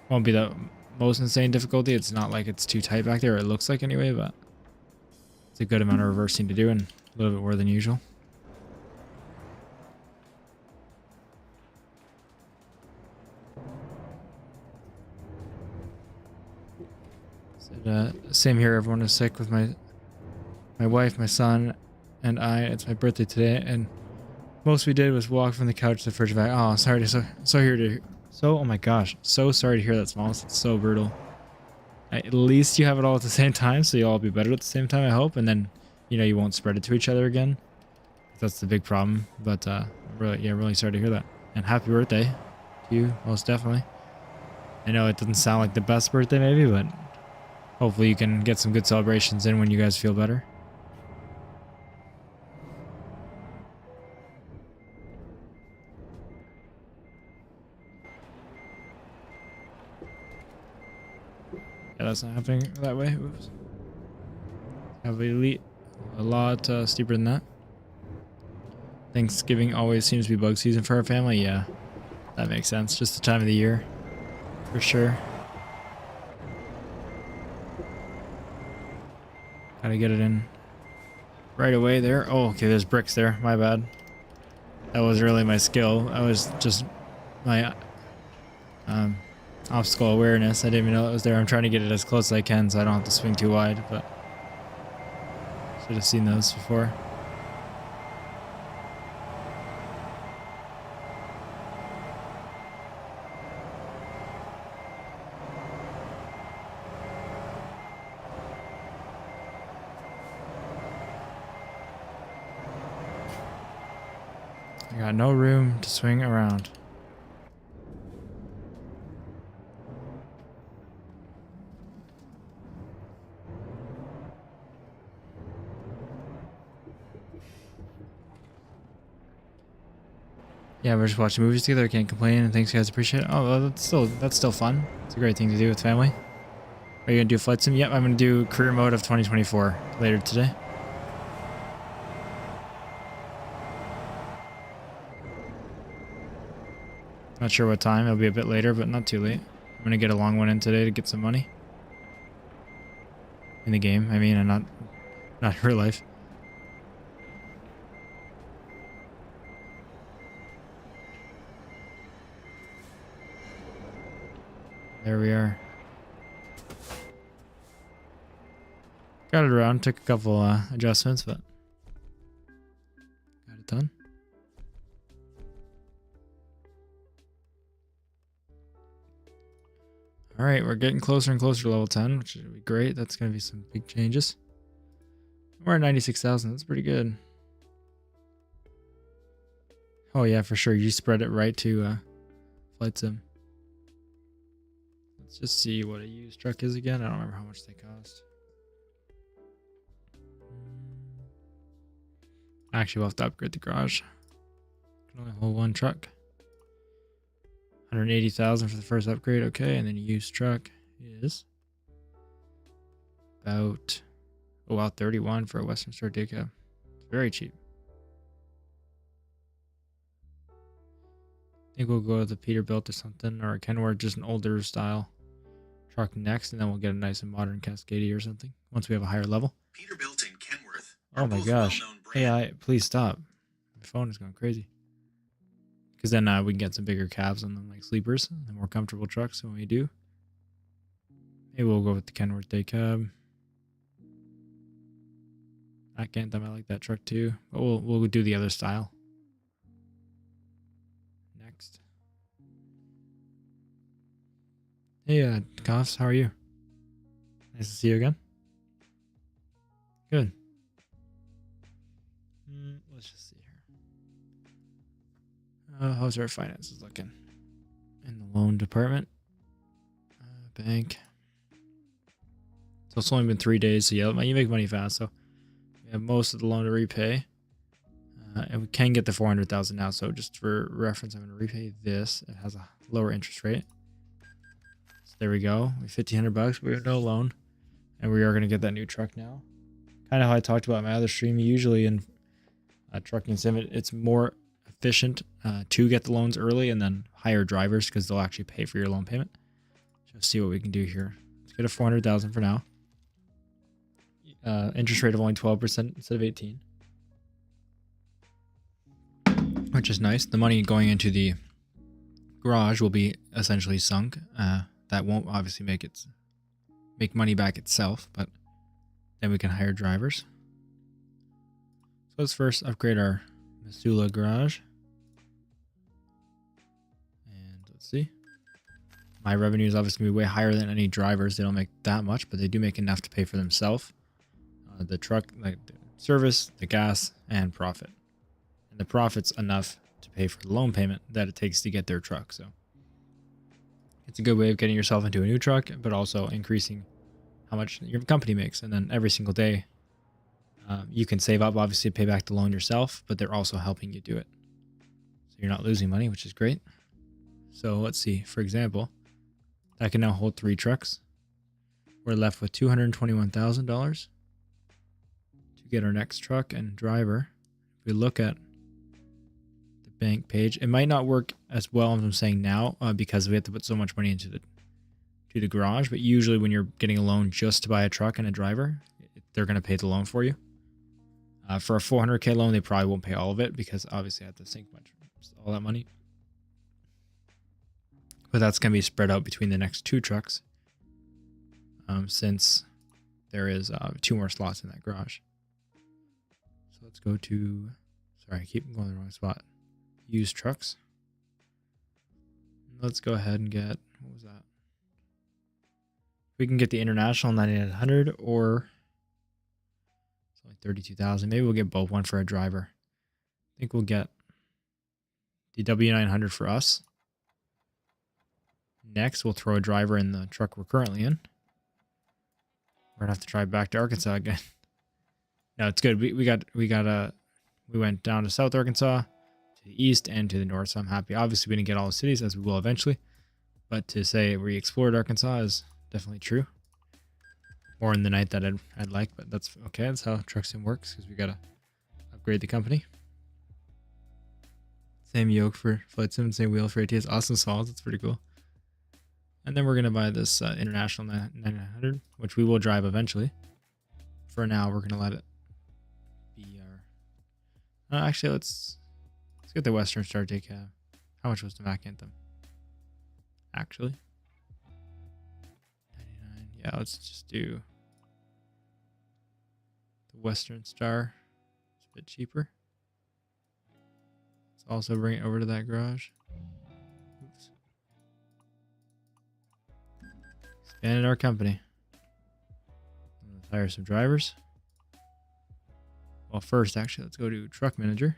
Won't be the most insane difficulty. It's not like it's too tight back there, it looks like anyway, but it's a good amount of reversing to do and a little bit more than usual. Same here. Everyone is sick with my wife, my son, and I. It's my birthday today, and most we did was walk from the couch to the fridge back. Oh, sorry to oh my gosh, so sorry to hear that, Smalls. It's so brutal. At least you have it all at the same time, so you'll all be better at the same time, I hope, and then you won't spread it to each other again. That's the big problem. But really sorry to hear that. And happy birthday to you, most definitely. I know it doesn't sound like the best birthday, maybe, but hopefully you can get some good celebrations in when you guys feel better. Yeah, that's not happening that way. Oops. Have elite a lot steeper than that. Thanksgiving always seems to be bug season for our family. Yeah, that makes sense. Just the time of the year. for sure. Gotta get it in right away there. Oh, okay, there's bricks there. My bad. That wasn't really my skill. I was just my obstacle awareness. I didn't even know it was there. I'm trying to get it as close as I can so I don't have to swing too wide, but should have seen those before. I got no room to swing around. Yeah, we're just watching movies together. I can't complain. And thanks, guys. Appreciate it. Oh, well, that's still fun. It's a great thing to do with family. Are you gonna do flight sim? Yep, I'm gonna do career mode of 2024 later today. Not sure what time. It'll be a bit later, but not too late. I'm gonna get a long one in today to get some money in the game. I mean, and not in real life. There we are. Got it around. Took a couple adjustments, but got it done. All right, we're getting closer and closer to level 10, which would be great. That's going to be some big changes. We're at 96,000. That's pretty good. Oh, yeah, for sure. You spread it right to flight sim. Let's just see what a used truck is again. I don't remember how much they cost. Actually, we'll have to upgrade the garage. Can only hold one truck. 180,000 for the first upgrade. Okay, and then used truck is about 31 for a Western Star day cab. It's very cheap. I think we'll go with a Peterbilt or something, or a Kenworth, just an older style truck next, and then we'll get a nice and modern Cascadia or something once we have a higher level. Peterbilt and Kenworth. Oh my gosh. AI, please stop. My phone is going crazy. Because then we can get some bigger cabs on them, like sleepers, and more comfortable trucks when we do. Maybe we'll go with the Kenworth day cab. I can't tell I like that truck too, but we'll do the other style. Next. Hey, Goffs, how are you? Nice to see you again. Good. Let's just see here. How's our finances looking? In the loan department. Bank. So it's only been 3 days, so yeah, you make money fast. So we have most of the loan to repay. And we can get the 400,000 now. So just for reference, I'm going to repay this. It has a lower interest rate. So there we go. We have $1,500. We have no loan. And we are going to get that new truck now. Kind of how I talked about in my other stream. Usually in trucking sim, it's more efficient to get the loans early and then hire drivers because they'll actually pay for your loan payment. Just see what we can do here. Let's get a 400,000 for now. Interest rate of only 12% instead of 18, which is nice. The money going into the garage will be essentially sunk. That won't obviously make money back itself, but then we can hire drivers. So let's first upgrade our Missoula garage. And let's see. My revenue is obviously going to be way higher than any drivers. They don't make that much, but they do make enough to pay for themselves. The truck, like the service, the gas, and profit. And the profit's enough to pay for the loan payment that it takes to get their truck. So it's a good way of getting yourself into a new truck, but also increasing how much your company makes. And then every single day, you can save up, obviously, pay back the loan yourself, but they're also helping you do it. So you're not losing money, which is great. So let's see. For example, I can now hold 3 trucks. We're left with $221,000 to get our next truck and driver. If we look at the bank page, it might not work as well as I'm saying now because we have to put so much money into to the garage, but usually when you're getting a loan just to buy a truck and a driver, they're going to pay the loan for you. For a 400K loan, they probably won't pay all of it because obviously I have to sink all that money. But that's going to be spread out between the next 2 trucks, since there is 2 more slots in that garage. So let's go to, sorry, I keep going to the wrong spot. Used trucks. Let's go ahead and get, what was that? We can get the International 9900 or it's only 32,000. Maybe we'll get both, one for a driver. I think we'll get the W900 for us. Next, we'll throw a driver in the truck we're currently in. We're gonna have to drive back to Arkansas again. No, it's good. We went down to South Arkansas, to the east, and to the north. So I'm happy. Obviously, we didn't get all the cities, as we will eventually. But to say we explored Arkansas is definitely true. More in the night that I'd like, but that's okay. That's how Truck Sim works, because we gotta upgrade the company. Same yoke for Flight Sim, same wheel for ATS. Awesome saws. That's pretty cool. And then we're going to buy this International 9900, which we will drive eventually. For now, we're going to let it be our... actually, let's get the Western Star take. How much was the Mac Anthem? Actually. 99. Yeah, let's just do the Western Star. It's a bit cheaper. Let's also bring it over to that garage. Oops. Expanded our company. Let's hire some drivers. Well, first, actually, let's go to Truck Manager.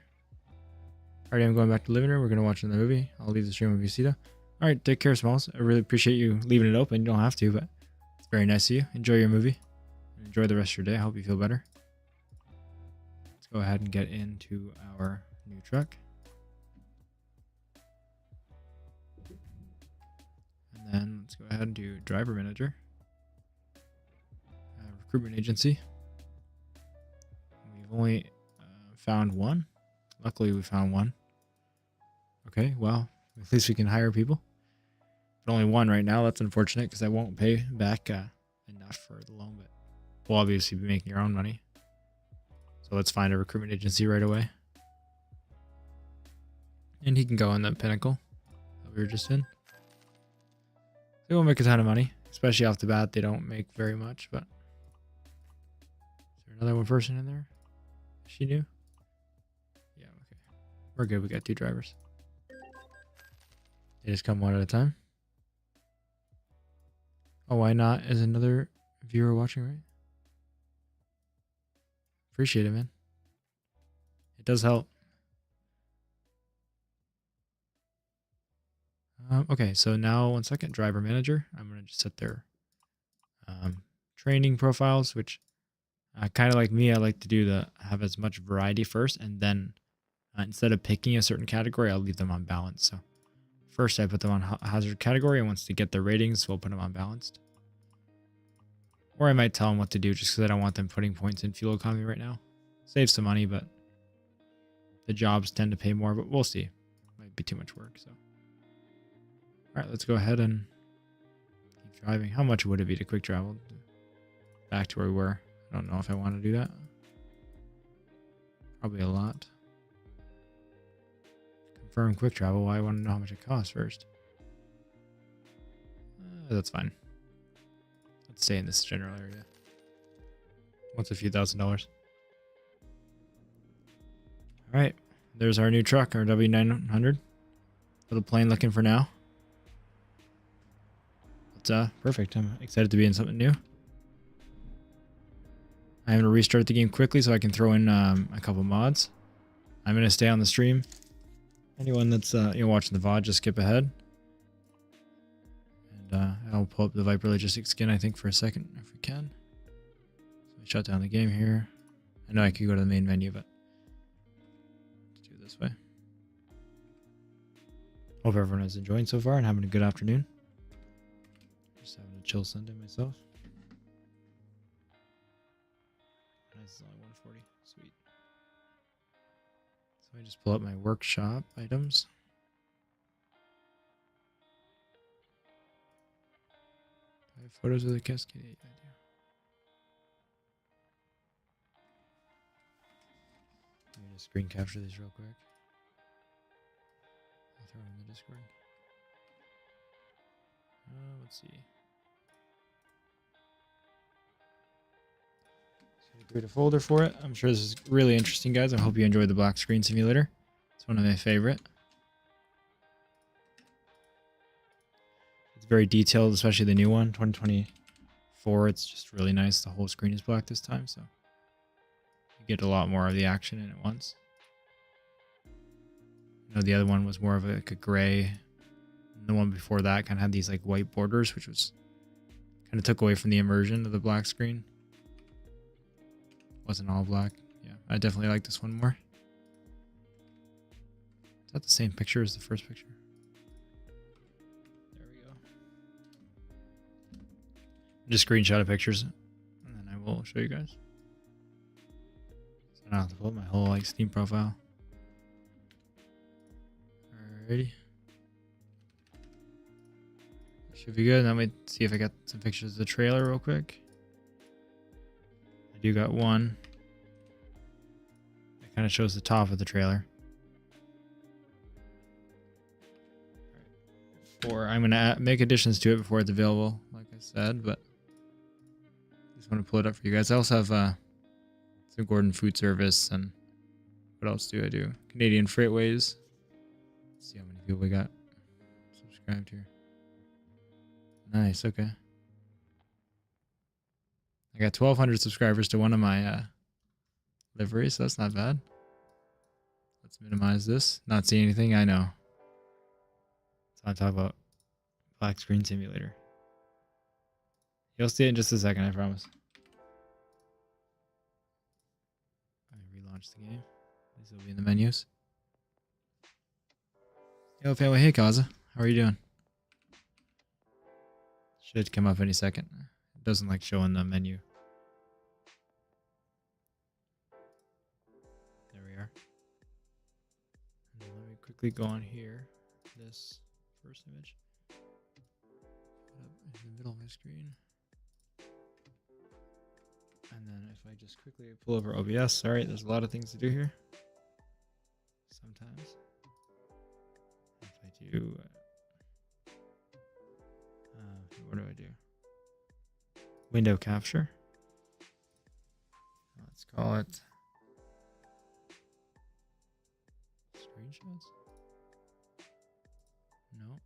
Alrighty, I'm going back to living room. We're going to watch another movie. I'll leave the stream with you, Sita. Alright, take care, Smalls. I really appreciate you leaving it open. You don't have to, but it's very nice of you. Enjoy your movie. And enjoy the rest of your day. I hope you feel better. Let's go ahead and get into our new truck. And then let's go ahead and do Driver Manager. Recruitment Agency. We've only found one. Luckily, we found one. Okay, well, at least we can hire people. But only one right now. That's unfortunate because I won't pay back enough for the loan, but we'll obviously be making our own money. So let's find a recruitment agency right away. And he can go in the Pinnacle that we were just in. They won't make a ton of money, especially off the bat. They don't make very much, but... Is there another one person in there? Is she new? Yeah, okay. We're good. We got 2 drivers. They just come one at a time. Oh, why not? Is another viewer watching, right? Appreciate it, man. It does help. Okay, so now 1 second, driver manager. I'm going to just set their training profiles, which kind of like me, I like to do have as much variety first, and then instead of picking a certain category, I'll leave them on balance. So first I put them on hazard category, and once they get their ratings, we'll put them on balanced. Or I might tell them what to do just because I don't want them putting points in fuel economy right now. Save some money, but the jobs tend to pay more, but we'll see. Might be too much work, so. All right, let's go ahead and keep driving. How much would it be to quick travel back to where we were? I don't know if I want to do that. Probably a lot. Confirm quick travel. Well, I want to know how much it costs first. That's fine. Let's stay in this general area. What's a few $1,000s? All right, there's our new truck, our W900. Little plain looking for now. But perfect. I'm excited to be in something new. I'm going to restart the game quickly so I can throw in a couple mods. I'm going to stay on the stream. Anyone that's watching the VOD, just skip ahead. And I'll pull up the Viper Logistics skin, I think, for a second, if we can. So we shut down the game here. I know I could go to the main menu, but let's do it this way. Hope everyone is enjoying so far and having a good afternoon. Just having a chill Sunday myself. Nice, it's only 140. Sweet. So I just pull up my workshop items. I have photos of the cascade. I do. Let me just screen capture these real quick. I'll throw them in the Discord. Let's see. So create a folder for it. I'm sure this is really interesting, guys. I hope you enjoyed the black screen simulator. It's one of my favorite. It's very detailed, especially the new one, 2024. It's just really nice. The whole screen is black this time, so you get a lot more of the action in it once. You know, the other one was more of like a gray. And the one before that kind of had these like white borders, which was kind of took away from the immersion of the black screen. Wasn't all black. Yeah, I definitely like this one more. Is that the same picture as the first picture? There we go. Just screenshot of pictures, and then I will show you guys. So now I have to pull up my whole like Steam profile. Alrighty. Should be good. Let me see if I got some pictures of the trailer real quick. I do got one. It kind of shows the top of the trailer. I'm going to make additions to it before it's available, like I said, but I just want to pull it up for you guys. I also have some Gordon Food Service, and what else do I do? Canadian Freightways. Let's see how many people we got subscribed here. Nice, okay. I got 1,200 subscribers to one of my liveries, so that's not bad. Let's minimize this. Not seeing anything, I know. So I'll talk about Black Screen Simulator. You'll see it in just a second, I promise. Let me relaunch the game. These will be in the menus. Yo, family. Hey, Kaza. How are you doing? Should come up any second. It doesn't like showing the menu. There we are. And then let me quickly go on here. This first image. Put up in the middle of my screen. And then if I just quickly pull over OBS, sorry, there's a lot of things to do here. Sometimes. If I do... what do I do? Window capture. Let's call it screenshots. No.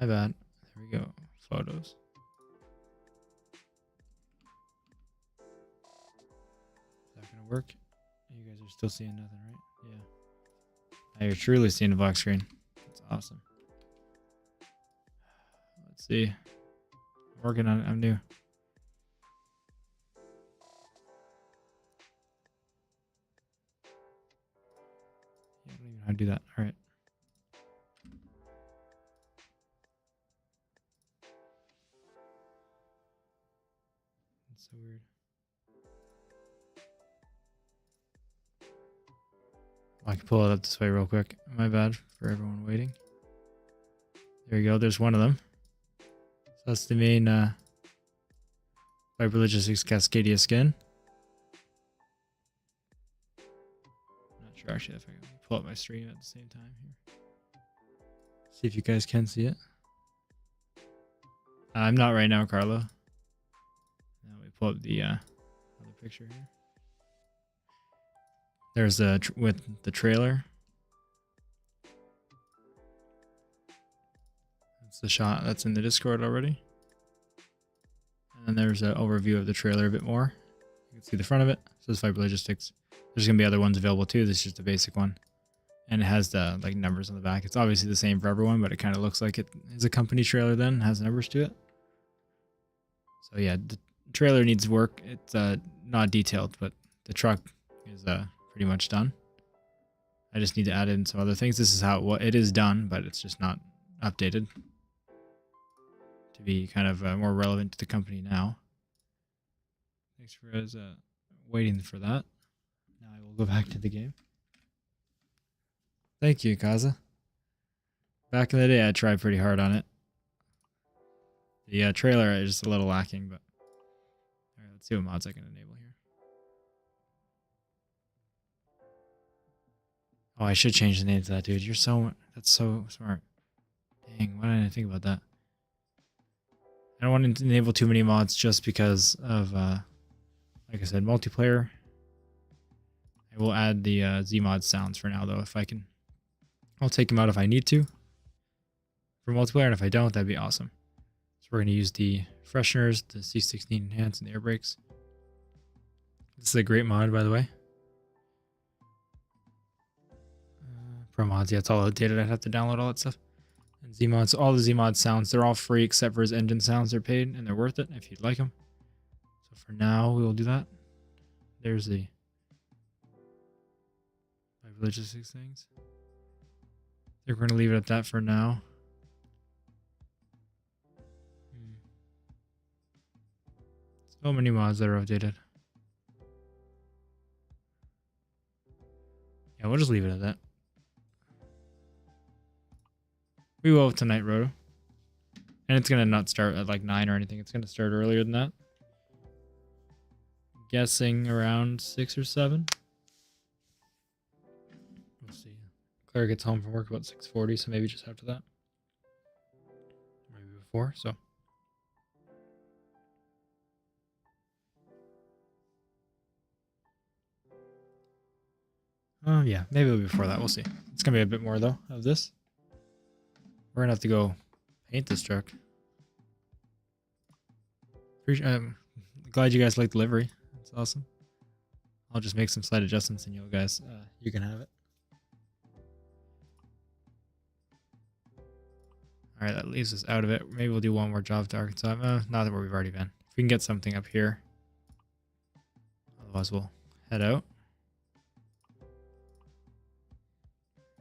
My bad. There we go. Photos. Is that gonna work? You guys are still seeing nothing, right? Yeah. Now you're truly seeing a black screen. That's awesome. Let's see. I'm working on it. I'm new. Yeah, I don't even know how to do that. All right. That's so weird. I can pull it up this way real quick. My bad for everyone waiting. There you go. There's one of them. So that's the main Viper Logistics Cascadia skin. Not sure actually if I can pull up my stream at the same time here. See if you guys can see it. I'm not right now, Carlo. Now we pull up the other picture here. There's with the trailer. That's the shot that's in the Discord already. And then there's an overview of the trailer a bit more. You can see the front of it. It says Viper Logistics. There's gonna be other ones available too. This is just a basic one, and it has the like numbers on the back. It's obviously the same for everyone, but it kind of looks like it is a company trailer. Then has numbers to it. So yeah, the trailer needs work. It's not detailed, but the truck is pretty much done. I just need to add in some other things. This is how it is done, but it's just not updated to be kind of more relevant to the company now. Thanks for guys waiting for that. Now I will go back to the game. Thank you, Kaza. Back in the day, I tried pretty hard on it. The trailer is just a little lacking, but all right, let's see what mods I can enable here. Oh, I should change the name to that, dude. That's so smart. Dang, why didn't I think about that? I don't want to enable too many mods just because of, like I said, multiplayer. I will add the Zmod sounds for now, though, if I can. I'll take them out if I need to for multiplayer, and if I don't, that'd be awesome. So we're going to use the fresheners, the C16 enhance, and the air brakes. This is a great mod, by the way. Pro mods, yeah, it's all outdated. I'd have to download all that stuff. And Zmods, all the Zmod sounds, they're all free except for his engine sounds. They're paid and they're worth it if you'd like them. So for now, we will do that. There's the logistics things. I think we're going to leave it at that for now. So many mods that are outdated. Yeah, we'll just leave it at that. We will tonight, Roto. And it's going to not start at like 9 or anything. It's going to start earlier than that. Guessing around 6 or 7. We'll see. Claire gets home from work about 6:40, so maybe just after that. Maybe before, so. Yeah, maybe it'll be before that. We'll see. It's going to be a bit more, though, of this. We're going to have to go paint this truck. Glad you guys like the livery. That's awesome. I'll just make some slight adjustments and you guys, you can have it. All right, that leaves us out of it. Maybe we'll do one more job to Arkansas. Not that we've already been. If we can get something up here. Otherwise, we'll head out.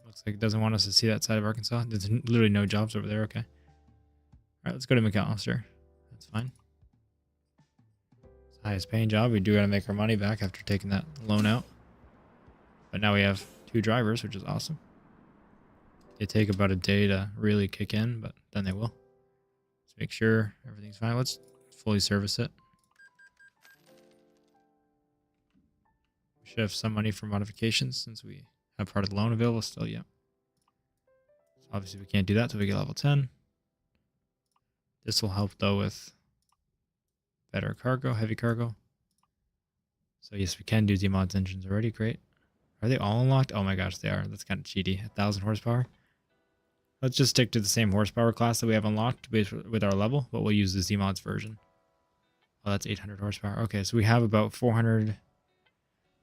Looks like it doesn't want us to see that side of Arkansas. There's literally no jobs over there. Okay. All right, let's go to McAllister. That's fine. It's the highest paying job. We do got to make our money back after taking that loan out. But now we have 2 drivers, which is awesome. They take about a day to really kick in, but then they will. Let's make sure everything's fine. Let's fully service it. We should have some money for modifications since we have part of the loan available still, yeah. So obviously we can't do that until we get level 10. This will help though with better cargo, heavy cargo. So yes, we can do Zmod's engines already, great. Are they all unlocked? Oh my gosh, they are. That's kind of cheaty. 1,000 horsepower. Let's just stick to the same horsepower class that we have unlocked with our level, but we'll use the Zmod's version. Oh, that's 800 horsepower. Okay, so we have about 400.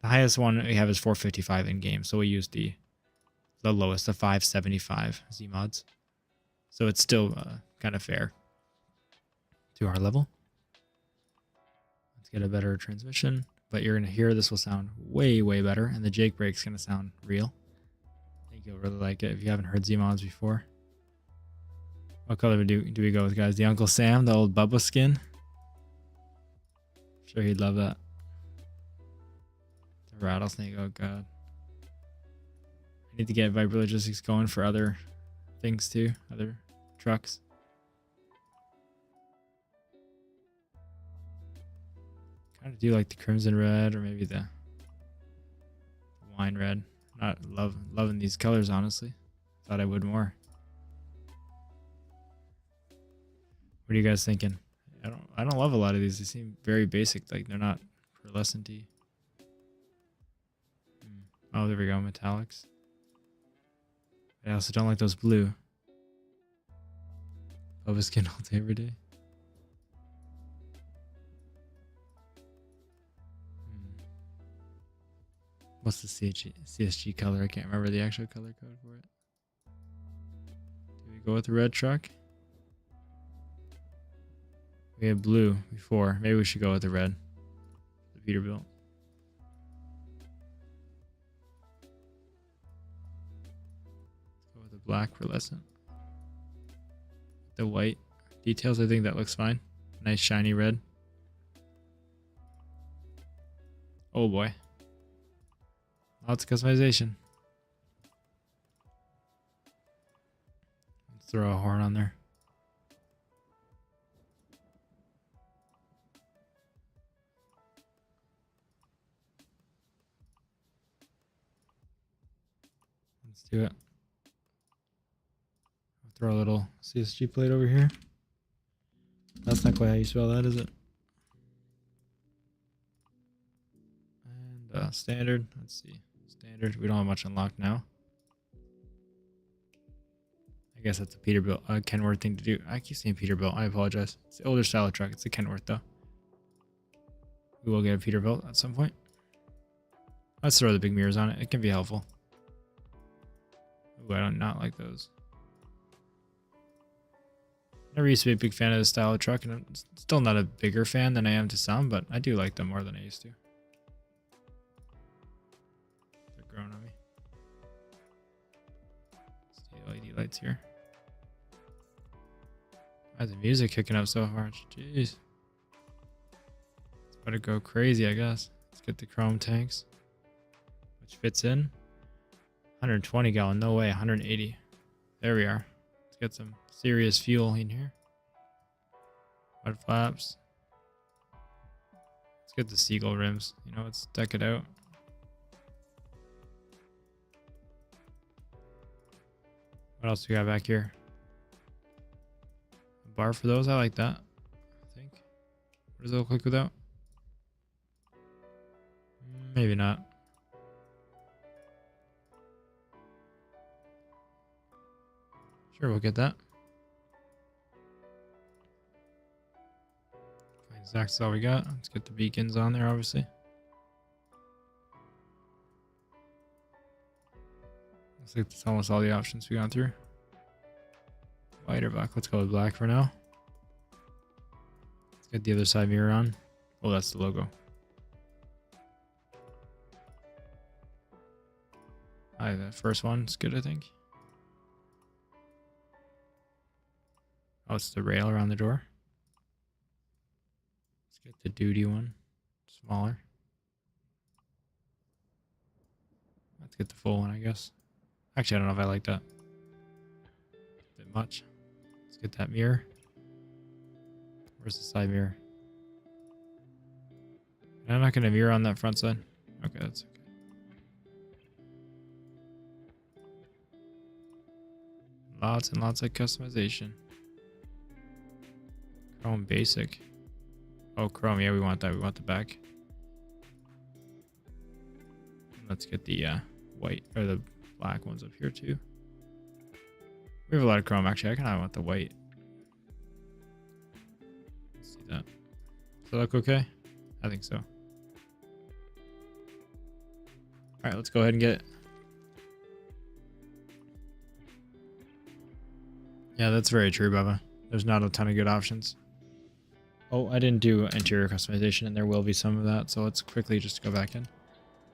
The highest one we have is 455 in game, so we use the lowest, the 575 Zmods. So it's still kind of fair to our level. Let's get a better transmission, but you're going to hear this will sound way, way better, and the Jake brake's going to sound real. I think you'll really like it if you haven't heard Zmods before. What color do we go with, guys? The Uncle Sam, the old Bubba skin? I'm sure he'd love that. Rattlesnake, oh god. I need to get Viper Logistics going for other things too, other trucks. Kind of do like the crimson red or maybe the wine red. Not loving these colors, honestly. Thought I would more. What are you guys thinking? I don't love a lot of these. They seem very basic, like they're not pearlescent-y. Oh, there we go, metallics. I also don't like those blue. Bubba skin all day, every day. What's the CSG color? I can't remember the actual color code for it. Do we go with the red truck? We had blue before. Maybe we should go with the red. The Peterbilt. Black pearlescent. The white details, I think that looks fine. Nice shiny red. Oh boy. Lots of customization. Let's throw a horn on there. Let's do it. Throw a little CSG plate over here. That's not quite how you spell that, is it? And standard. Let's see. Standard. We don't have much unlocked now. I guess that's a Peterbilt, Kenworth thing to do. I keep saying Peterbilt. I apologize. It's the older style of truck. It's a Kenworth though. We will get a Peterbilt at some point. Let's throw the big mirrors on it. It can be helpful. Ooh, I don't not like those. Never used to be a big fan of this style of truck, and I'm still not a bigger fan than I am to some, but I do like them more than I used to. They're growing on me. Let's do LED lights here. Why is the music kicking up so hard? Jeez. It's about to go crazy, I guess. Let's get the chrome tanks, which fits in. 120 gallon, no way, 180. There we are. Let's get some serious fuel in here. Mud flaps. Let's get the seagull rims. You know, let's deck it out. What else we got back here? A bar for those. I like that. I think. What does it look like without? Maybe not. Sure, we'll get that. That's all we got. Let's get the beacons on there, obviously. Looks like that's almost all the options we got through. White or black? Let's go with black for now. Let's get the other side mirror on. Oh, that's the logo. The first one's good, I think. Oh, it's the rail around the door. Let's get the duty one. Smaller. Let's get the full one, I guess. Actually, I don't know if I like that. A bit much. Let's get that mirror. Where's the side mirror? I'm not going to mirror on that front side. Okay, that's okay. Lots and lots of customization. Chrome basic. Oh, chrome. Yeah, we want that. We want the back. Let's get the white or the black ones up here too. We have a lot of chrome. Actually, I kind of want the white. Let's see that. Does that look okay? I think so. All right, let's go ahead and get it. Yeah, that's very true, Bubba. There's not a ton of good options. Oh, I didn't do interior customization, and there will be some of that, so let's quickly just go back in.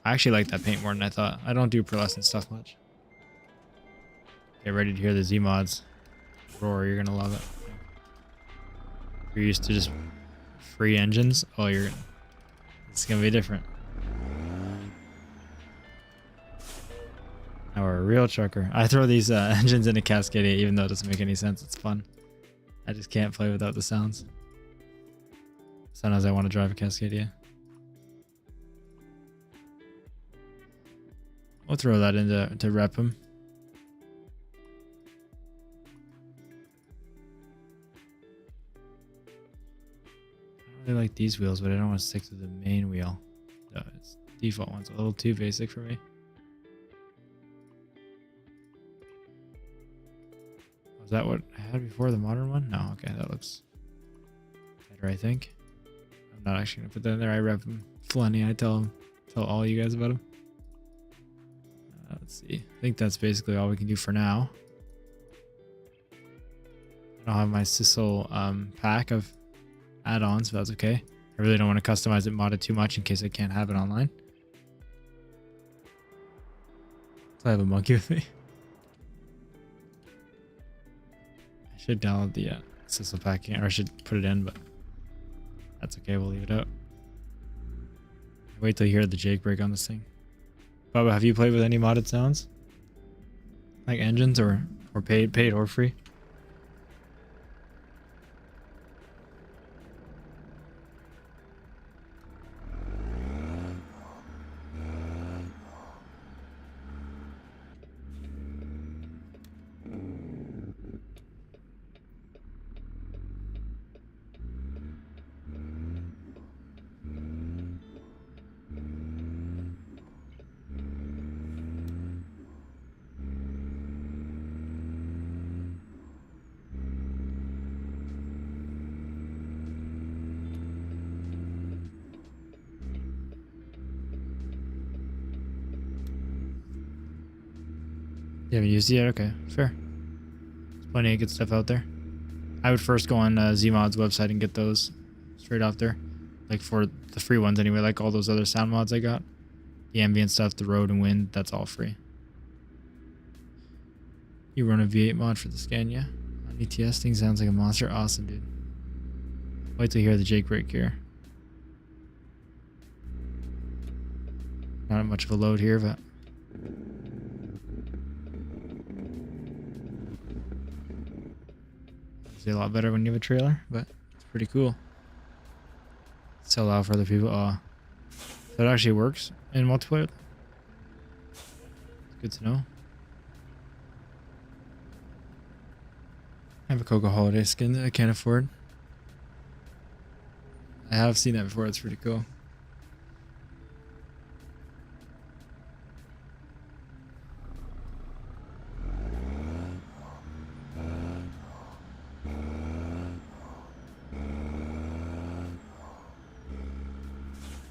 I actually like that paint more than I thought. I don't do pearlescent stuff much. Get ready to hear the Z mods roar. You're gonna love it. If you're used to just free engines, oh, it's gonna be different. Now we're a real trucker. I throw these engines in a Cascadia, even though it doesn't make any sense. It's fun. I just can't play without the sounds. Sometimes I want to drive a Cascadia. We'll throw that in to rep him. I really like these wheels, but I don't want to stick to the main wheel. The default one's a little too basic for me. Was that what I had before, the modern one? No, okay, that looks better, I think. I'm not actually gonna put that in there. I rep him plenty. I tell all you guys about him. Let's see. I think that's basically all we can do for now. I don't have my Sissel pack of add-ons, so that's okay. I really don't want to customize it, mod it too much in case I can't have it online. So I have a monkey with me. I should download the Sissel packing, or I should put it in, but that's okay. We'll leave it out. Wait till you hear the Jake break on this thing. Bubba, have you played with any modded sounds? Like engines or paid or free? You haven't used it yet? Okay, fair. There's plenty of good stuff out there. I would first go on Zmod's website and get those straight off there. Like for the free ones anyway, like all those other sound mods I got. The ambient stuff, the road and wind, that's all free. You run a V8 mod for the Scania on ATS. Thing sounds like a monster. Awesome, dude. Wait till you hear the Jake break here. Not much of a load here, but it's a lot better when you have a trailer, but it's pretty cool. Sell out for other people. That actually works in multiplayer. It's good to know. I have a Coco Holiday skin that I can't afford. I have seen that before. It's pretty cool.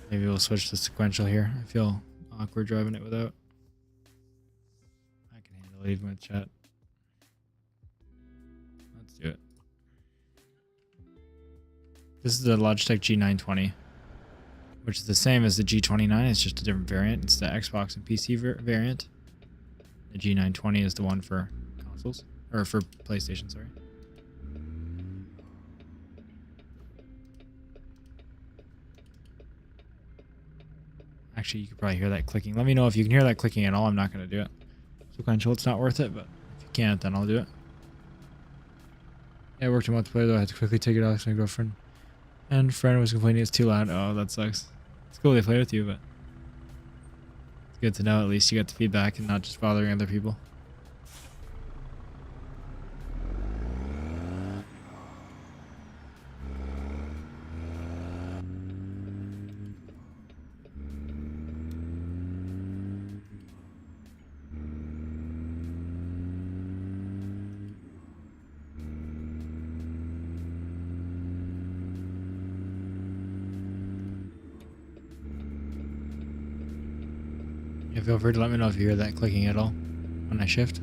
Maybe we'll switch to sequential here. I feel awkward driving it without. I can handle it even with chat. Let's do it. This is the Logitech G920, which is the same as the G29. It's just a different variant. It's the Xbox and PC variant. The G920 is the one for consoles, or for PlayStation, sorry. Actually, you could probably hear that clicking. Let me know if you can hear that clicking at all. I'm not going to do it. Sequential, it's not worth it, but if you can't, then I'll do it. Yeah, it worked in multiplayer, though. I had to quickly take it off because my girlfriend and friend was complaining it's too loud. Oh, that sucks. It's cool they play with you, but it's good to know at least you got the feedback and not just bothering other people. Yeah, feel free to let me know if you hear that clicking at all when I shift.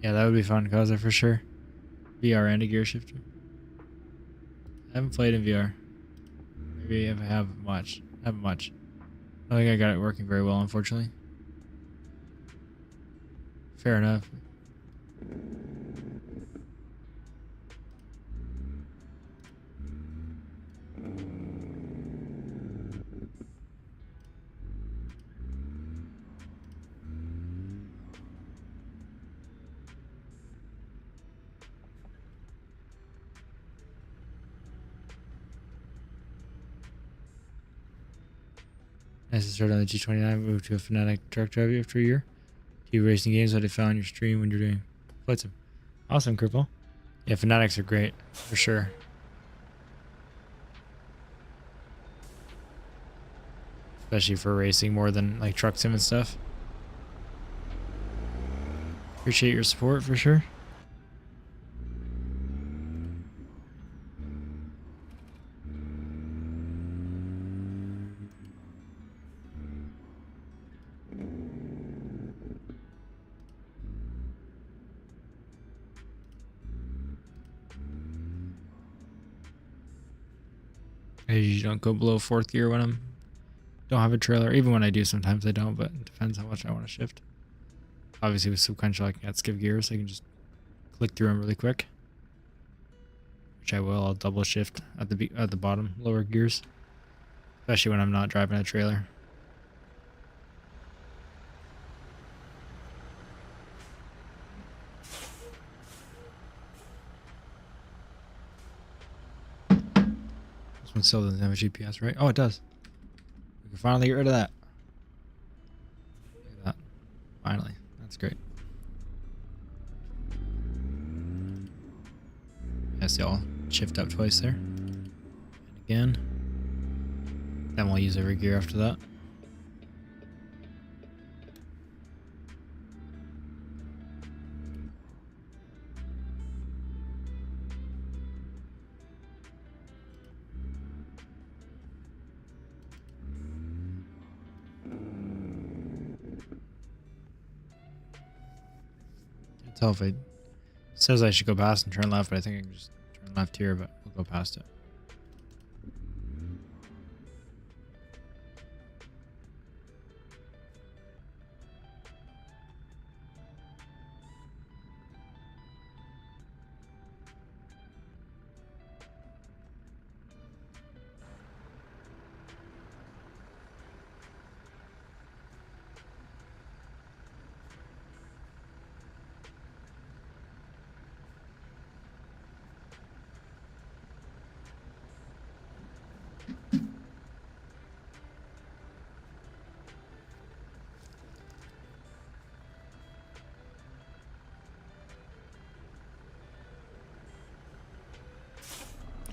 Yeah, that would be fun, Kaza, for sure. VR and a gear shifter. I haven't played in VR. Maybe if I have much. I haven't much. I think I got it working very well, unfortunately. Fair enough. Nice to start on the G29, move to a Fnatic truck driver after a year. Keep racing games that I found your stream when you're doing flight sim. Awesome, Cripple. Yeah, Fnatics are great, for sure. Especially for racing more than like truck sim and stuff. Appreciate your support, for sure. I usually don't go below 4th gear when I'm don't have a trailer. Even when I do, sometimes I don't, but it depends how much I want to shift. Obviously with sequential I can add skip gears. I can just click through them really quick. Which I will. I'll double shift at the bottom lower gears. Especially when I'm not driving a trailer. This one still doesn't have a GPS, right? Oh, it does. We can finally get rid of that. Look at that. Finally. That's great. Yeah, see, I'll shift up twice there. And again. Then we'll use every gear after that. tell if it says I should go past and turn left, but I think I can just turn left here, but we'll go past it.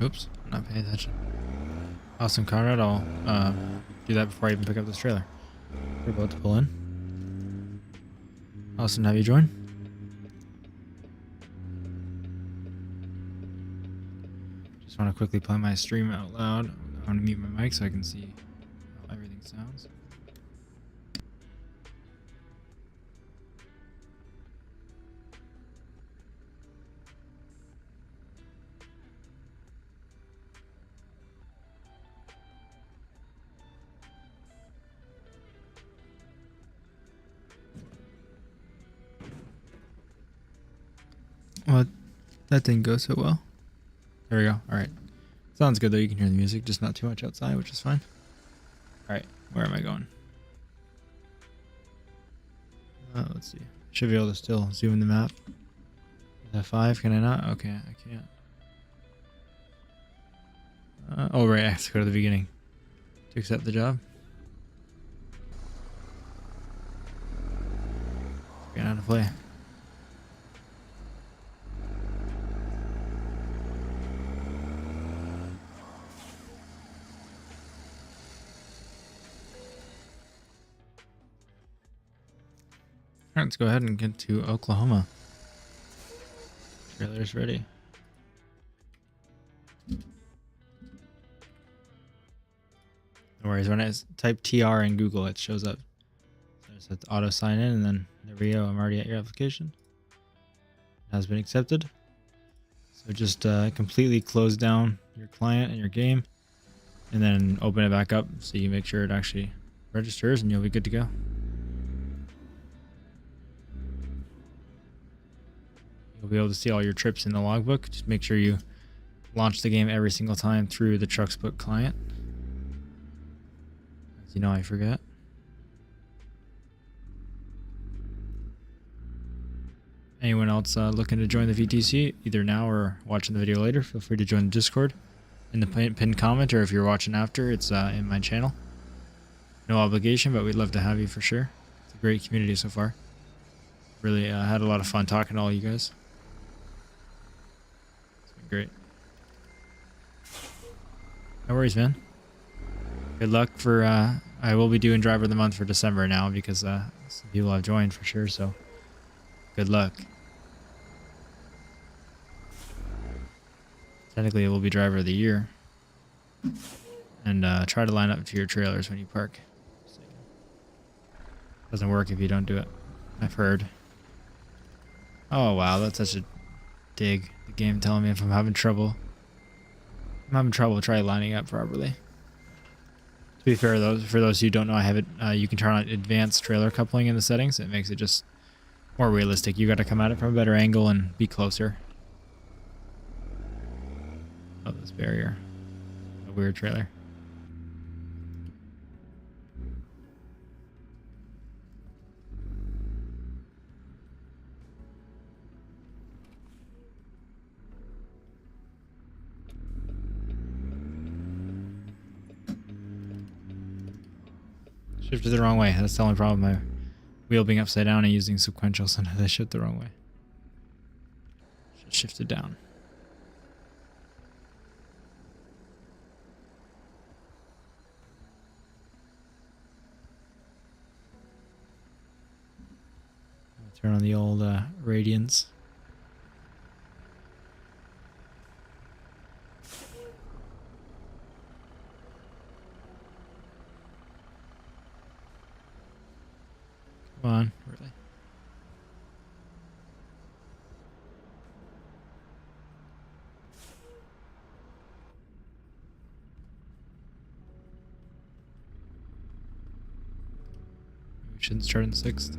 Oops, I'm not paying attention. Awesome, Conrad. I'll do that before I even pick up this trailer. We're about to pull in. Austin, have you joined? Just want to quickly play my stream out loud. I want to mute my mic so I can see how everything sounds. Well, that didn't go so well. There we go. All right. Sounds good though. You can hear the music, just not too much outside, which is fine. All right. Where am I going? Let's see. Should be able to still zoom in the map. F5, can I not? Okay, I can't. Oh, right. I have to go to the beginning to accept the job. Figuring out how to play. Alright, let's go ahead and get to Oklahoma. Trailer's ready. No worries, when I type TR in Google, it shows up. So I just have to auto sign in, and then there we go. I'm already at your application. It has been accepted. So just completely close down your client and your game, and then open it back up so you make sure it actually registers, and you'll be good to go. You'll be able to see all your trips in the logbook. Just make sure you launch the game every single time through the Trucksbook client. As you know, I forget. Anyone else looking to join the VTC, either now or watching the video later, feel free to join the Discord in the pinned comment, or if you're watching after, it's in my channel. No obligation, but we'd love to have you for sure. It's a great community so far. Really had a lot of fun talking to all you guys. Great. No worries, man. Good luck for I will be doing driver of the month for December now, because some people have joined for sure, so good luck. Technically it will be driver of the year. And try to line up to your trailers when you park. Doesn't work if you don't do it, I've heard. Oh wow, that's such a dig. The game telling me if I'm having trouble. Try lining up properly. To be fair, for those who don't know, I have it. You can turn on advanced trailer coupling in the settings. It makes it just more realistic. You got to come at it from a better angle and be closer. Oh, this barrier. A weird trailer. Shifted the wrong way. That's the only problem. My wheel being upside down and using sequential, sometimes I shift the wrong way. Just shift it down. Turn on the old radiance. Come on, really. Shouldn't start in 6th.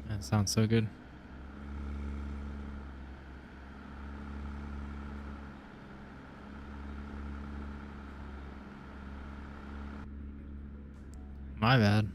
That sounds so good. My bad.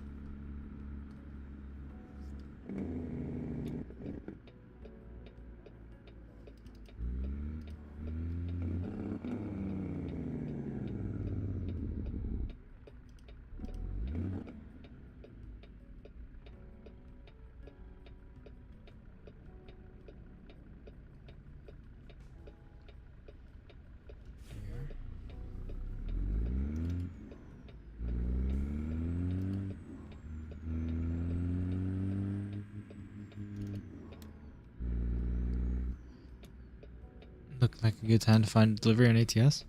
Looked like a good time to find delivery on ATS.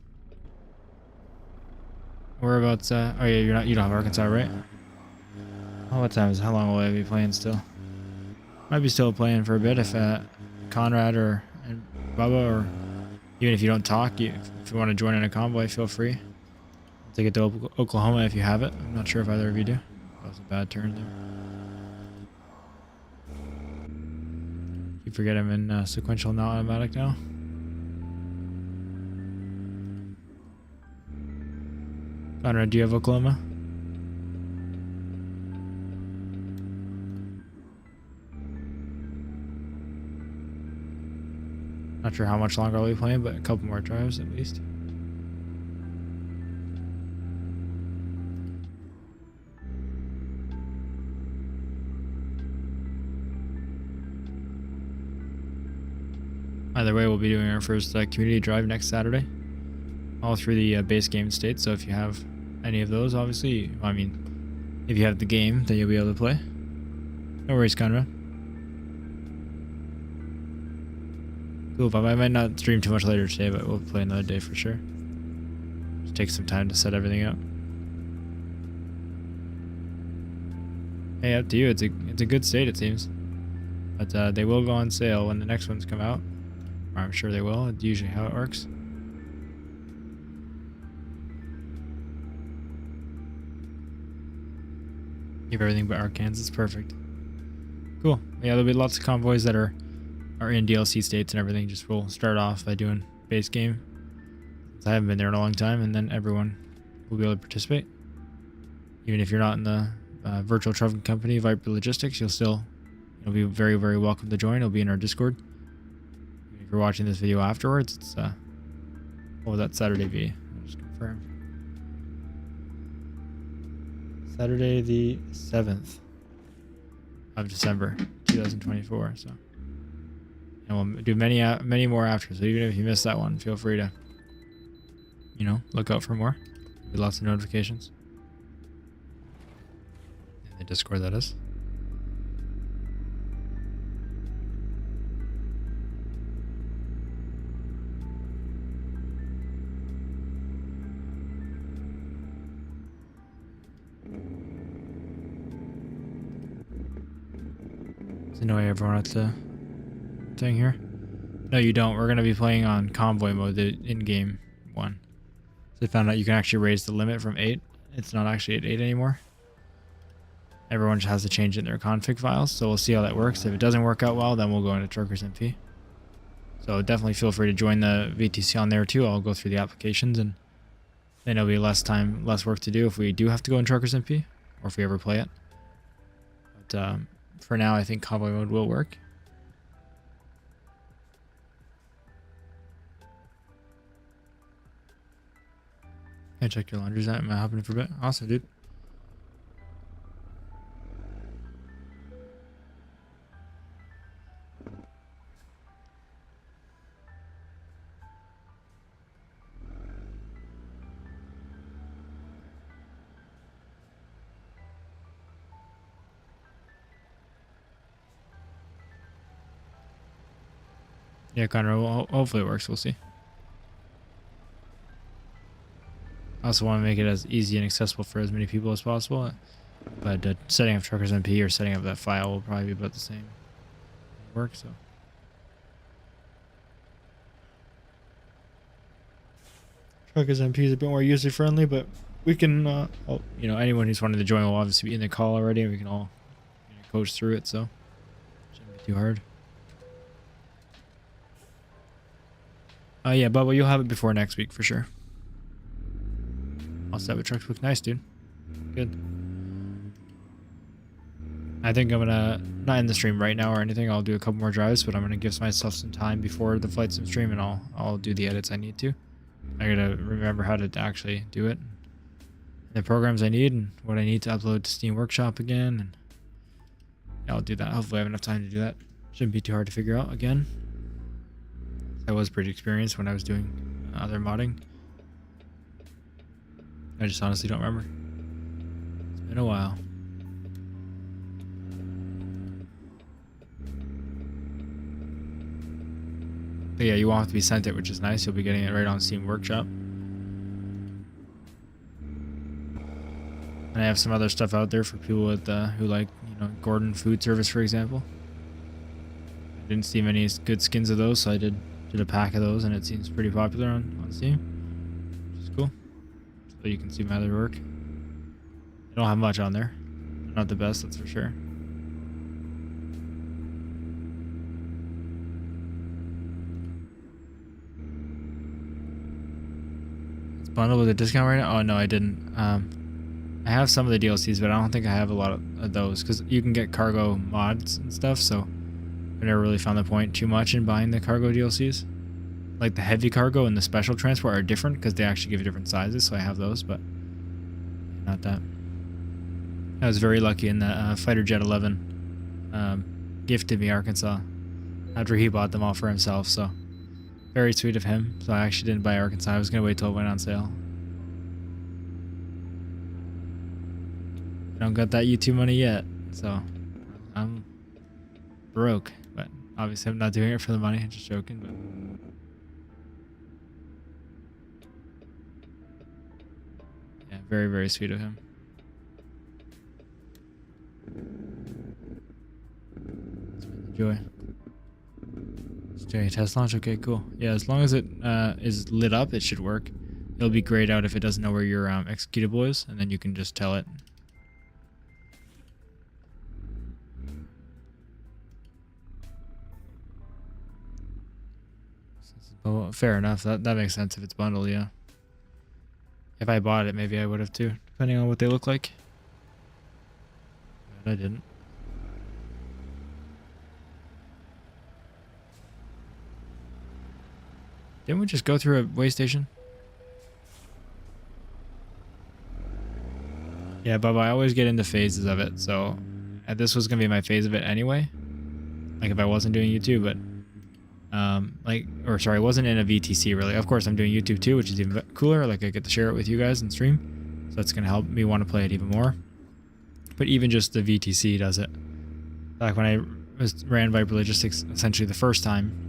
Whereabouts? Oh yeah, you don't have Arkansas, right? Oh, what time is? How long will I be playing still? Might be still playing for a bit if Conrad and Bubba, or even if you don't talk, if you want to join in a convoy, feel free. I'll take it to Oklahoma if you have it. I'm not sure if either of you do. That was a bad turn there. You forget I'm in sequential, not automatic now. Conrad, do you have Oklahoma? Not sure how much longer I'll be playing, but a couple more drives at least. Either way, we'll be doing our first community drive next Saturday, all through the base game states. So if you have any of those, obviously, I mean, if you have the game, then you'll be able to play. No worries, Conrad. Cool, Bob. I might not stream too much later today, but we'll play another day for sure. Just take some time to set everything up. Hey, up to you. It's a good state, it seems. But they will go on sale when the next ones come out. Or I'm sure they will. It's usually how it works. Give everything but Arkansas. Perfect. Cool. Yeah, there'll be lots of convoys that are in DLC states and everything. Just we'll start off by doing base game, since I haven't been there in a long time, and then everyone will be able to participate. Even if you're not in the virtual trucking company, Viper Logistics, you'll be very, very welcome to join. It'll be in our Discord. If you're watching this video afterwards, it's what will that Saturday be? I'll just confirm. Saturday the 7th of December 2024. So, and we'll do many more after. So even if you missed that one, feel free to, look out for more. There'll be lots of notifications in the Discord, that is. So no way everyone at the thing here. No, you don't. We're going to be playing on convoy mode, the in-game one. So I found out you can actually raise the limit from 8. It's not actually at 8 anymore. Everyone just has to change it in their config files. So we'll see how that works. If it doesn't work out well, then we'll go into Truckers MP. So definitely feel free to join the VTC on there too. I'll go through the applications, and then it'll be less work to do if we do have to go in Truckers MP, or if we ever play it. But for now, I think convoy mode will work. Can I check your laundry's out? Am I hopping for a bit? Awesome, dude. Yeah, Connor, hopefully it works. We'll see. I also want to make it as easy and accessible for as many people as possible. But setting up Truckers MP or setting up that file will probably be about the same work. So Truckers MP is a bit more user friendly, but we can, you know, anyone who's wanted to join will obviously be in the call already, and we can all coach through it. So shouldn't be too hard. Yeah, Bubba, you'll have it before next week for sure. I'll set with trucks. Look nice, dude. Good. I think I'm gonna not end the stream right now or anything. I'll do a couple more drives, but I'm gonna give myself some time before the flight sim stream, and I'll do the edits I need to. I gotta remember how to actually do it, the programs I need, and what I need to upload to Steam Workshop again. And yeah, I'll do that. Hopefully, I have enough time to do that. Shouldn't be too hard to figure out again. I was pretty experienced when I was doing other modding. I just honestly don't remember. It's been a while. But yeah, you won't have to be sent it, which is nice. You'll be getting it right on Steam Workshop. And I have some other stuff out there for people with who like, you know, Gordon Food Service, for example. I didn't see many good skins of those, so I did a pack of those, and it seems pretty popular on Steam, which is cool. So you can see my other work. I don't have much on there. I'm not the best, that's for sure. It's bundled with a discount right now? Oh no, I didn't. I have some of the DLCs, but I don't think I have a lot of those, because you can get cargo mods and stuff, so I never really found the point too much in buying the cargo DLCs. Like the heavy cargo and the special transport are different because they actually give you different sizes, so I have those, but not that. I was very lucky in that Fighter Jet 11 gifted me Arkansas after he bought them all for himself, so very sweet of him. So I actually didn't buy Arkansas. I was going to wait till it went on sale. I don't got that YouTube money yet, so I'm broke, but obviously I'm not doing it for the money. I'm just joking, but yeah, very, very sweet of him. It's been a joy. It's doing a test launch? Okay, cool. Yeah, as long as it is lit up, it should work. It'll be grayed out if it doesn't know where your executable is, and then you can just tell it. Oh, fair enough. That makes sense if it's bundled, yeah. If I bought it, maybe I would have too, depending on what they look like. But I didn't. Didn't we just go through a way station? Yeah, Bubba, I always get into phases of it, so this was going to be my phase of it anyway. Like if I wasn't doing YouTube, but I wasn't in a VTC really. Of course, I'm doing YouTube too, which is even cooler. Like I get to share it with you guys and stream, so that's gonna help me want to play it even more. But even just the VTC does it. Like when I ran Viper Logistics essentially the first time,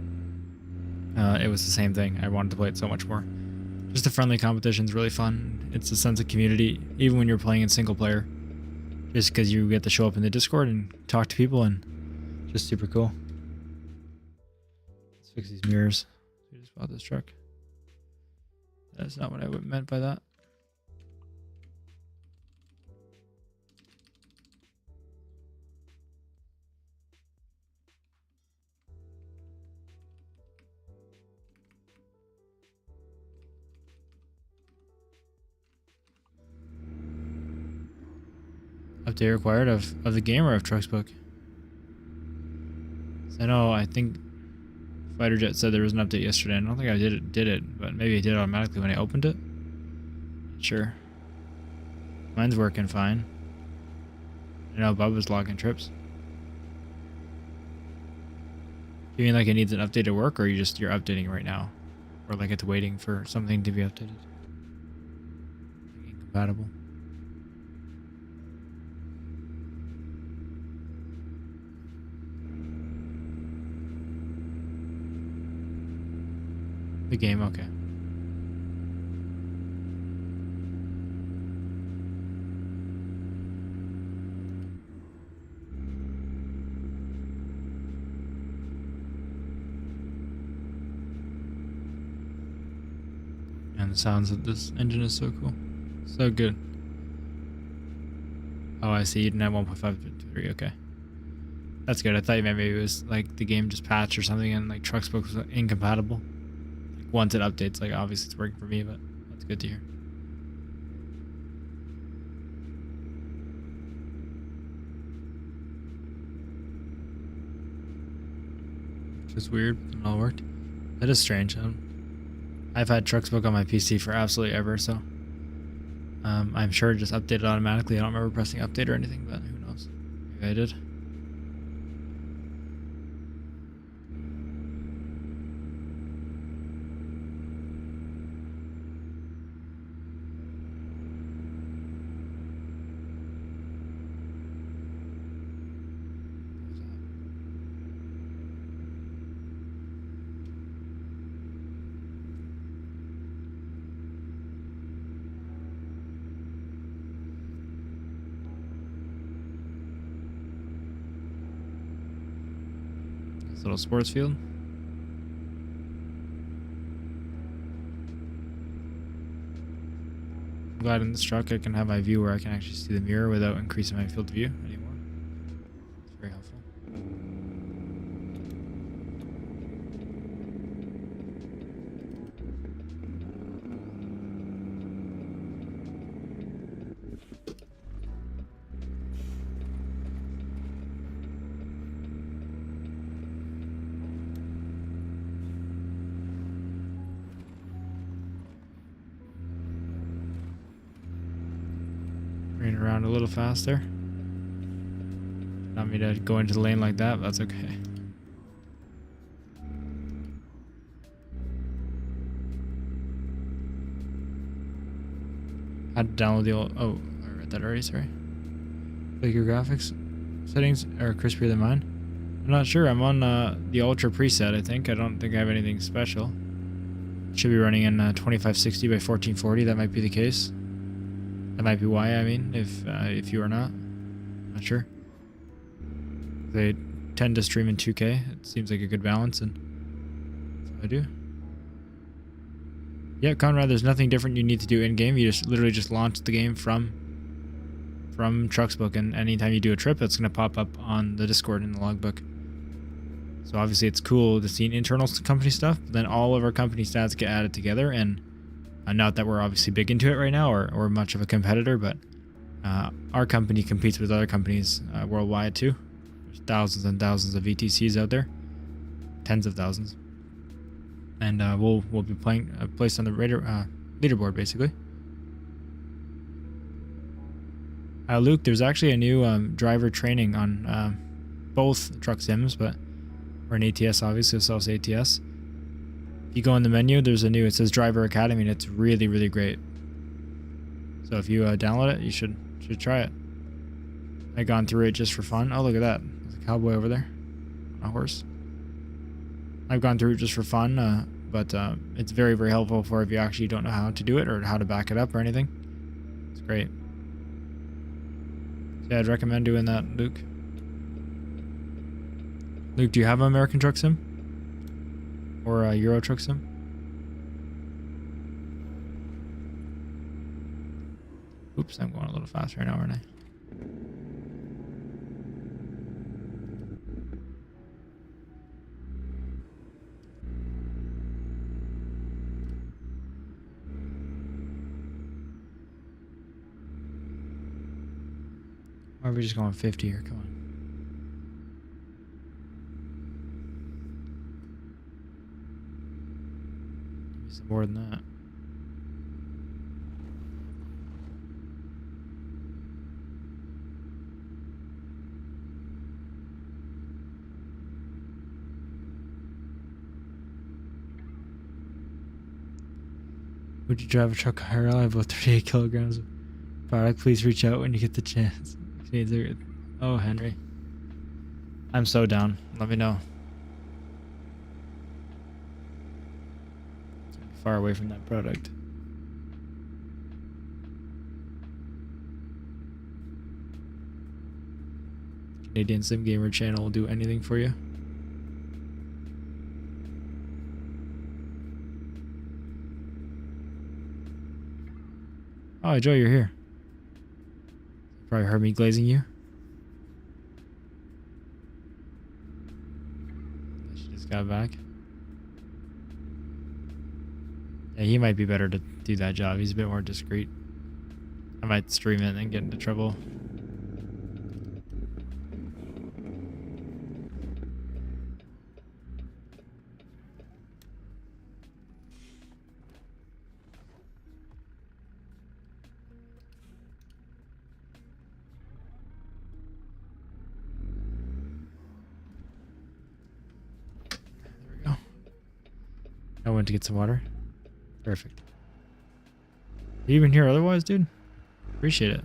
it was the same thing. I wanted to play it so much more. Just the friendly competition is really fun. It's a sense of community, even when you're playing in single player. Just because you get to show up in the Discord and talk to people, and just super cool. Fix these mirrors. We just bought this truck. That's not what I meant by that. Update required of the game or of Trucksbook? So I think Fighter Jet said there was an update yesterday. I don't think I did it, but maybe it did automatically when I opened it. Sure. Mine's working fine. I know Bubba's logging trips. Do you mean like it needs an update to work, or you're updating right now? Or like it's waiting for something to be updated? Incompatible. The game, okay. And the sounds of this engine is so cool. So good. Oh, I see. You didn't have 1.5.3. Okay. That's good. I thought maybe it was like the game just patched or something and like Trucksbook was incompatible. Like once it updates, like obviously it's working for me, but that's good to hear. Which is weird, but it all worked. That is strange. I've had Trucksbook on my PC for absolutely ever, so I'm sure it just updated automatically. I don't remember pressing update or anything, but who knows? Maybe I did. This little sports field. I'm glad in this truck I can have my view where I can actually see the mirror without increasing my field of view anymore. It's very helpful. Bring it around a little faster. Not me to go into the lane like that, but that's okay. Had to download the old. Oh, I read that already. Sorry. Like your graphics settings are crispier than mine. I'm not sure. I'm on the ultra preset. I think. I don't think I have anything special. Should be running in 2560 by 1440. That might be the case. That might be why. I mean, if you are not sure. They tend to stream in 2K. It seems like a good balance, and that's what I do. Yeah, Conrad, there's nothing different you need to do in game. You just literally just launch the game from Trucksbook, and anytime you do a trip, it's gonna pop up on the Discord in the logbook. So obviously it's cool to see internal company stuff, but then all of our company stats get added together, and not that we're obviously big into it right now or much of a competitor, but our company competes with other companies worldwide too. There's thousands and thousands of VTCs out there, tens of thousands, and we'll be placed on the leaderboard basically. Luke, there's actually a new driver training on both truck sims, but we're an ATS obviously, so it's ATS. If you go in the menu, there's a new, it says Driver Academy, and it's really, really great. So if you download it, you should try it. I've gone through it just for fun. Oh, look at that. There's a cowboy over there on a horse. I've gone through it just for fun, but it's very, very helpful for if you actually don't know how to do it or how to back it up or anything. It's great. So yeah, I'd recommend doing that, Luke. Luke, do you have an American Truck Sim? Or a Euro Truck Sim? Oops, I'm going a little faster right now, aren't I? Or are we just going 50 here? Come on. Some more than that. Would you drive a truck higher reliable 38 kilograms of product? Please reach out when you get the chance. Oh, Henry. I'm so down. Let me know. far away from that product. Canadian Sim Gamer channel will do anything for you. Oh, Joe, you're here. Probably heard me glazing you. She just got back. Yeah, he might be better to do that job. He's a bit more discreet. I might stream it and get into trouble. I went to get some water. Perfect. You even here otherwise, dude? Appreciate it.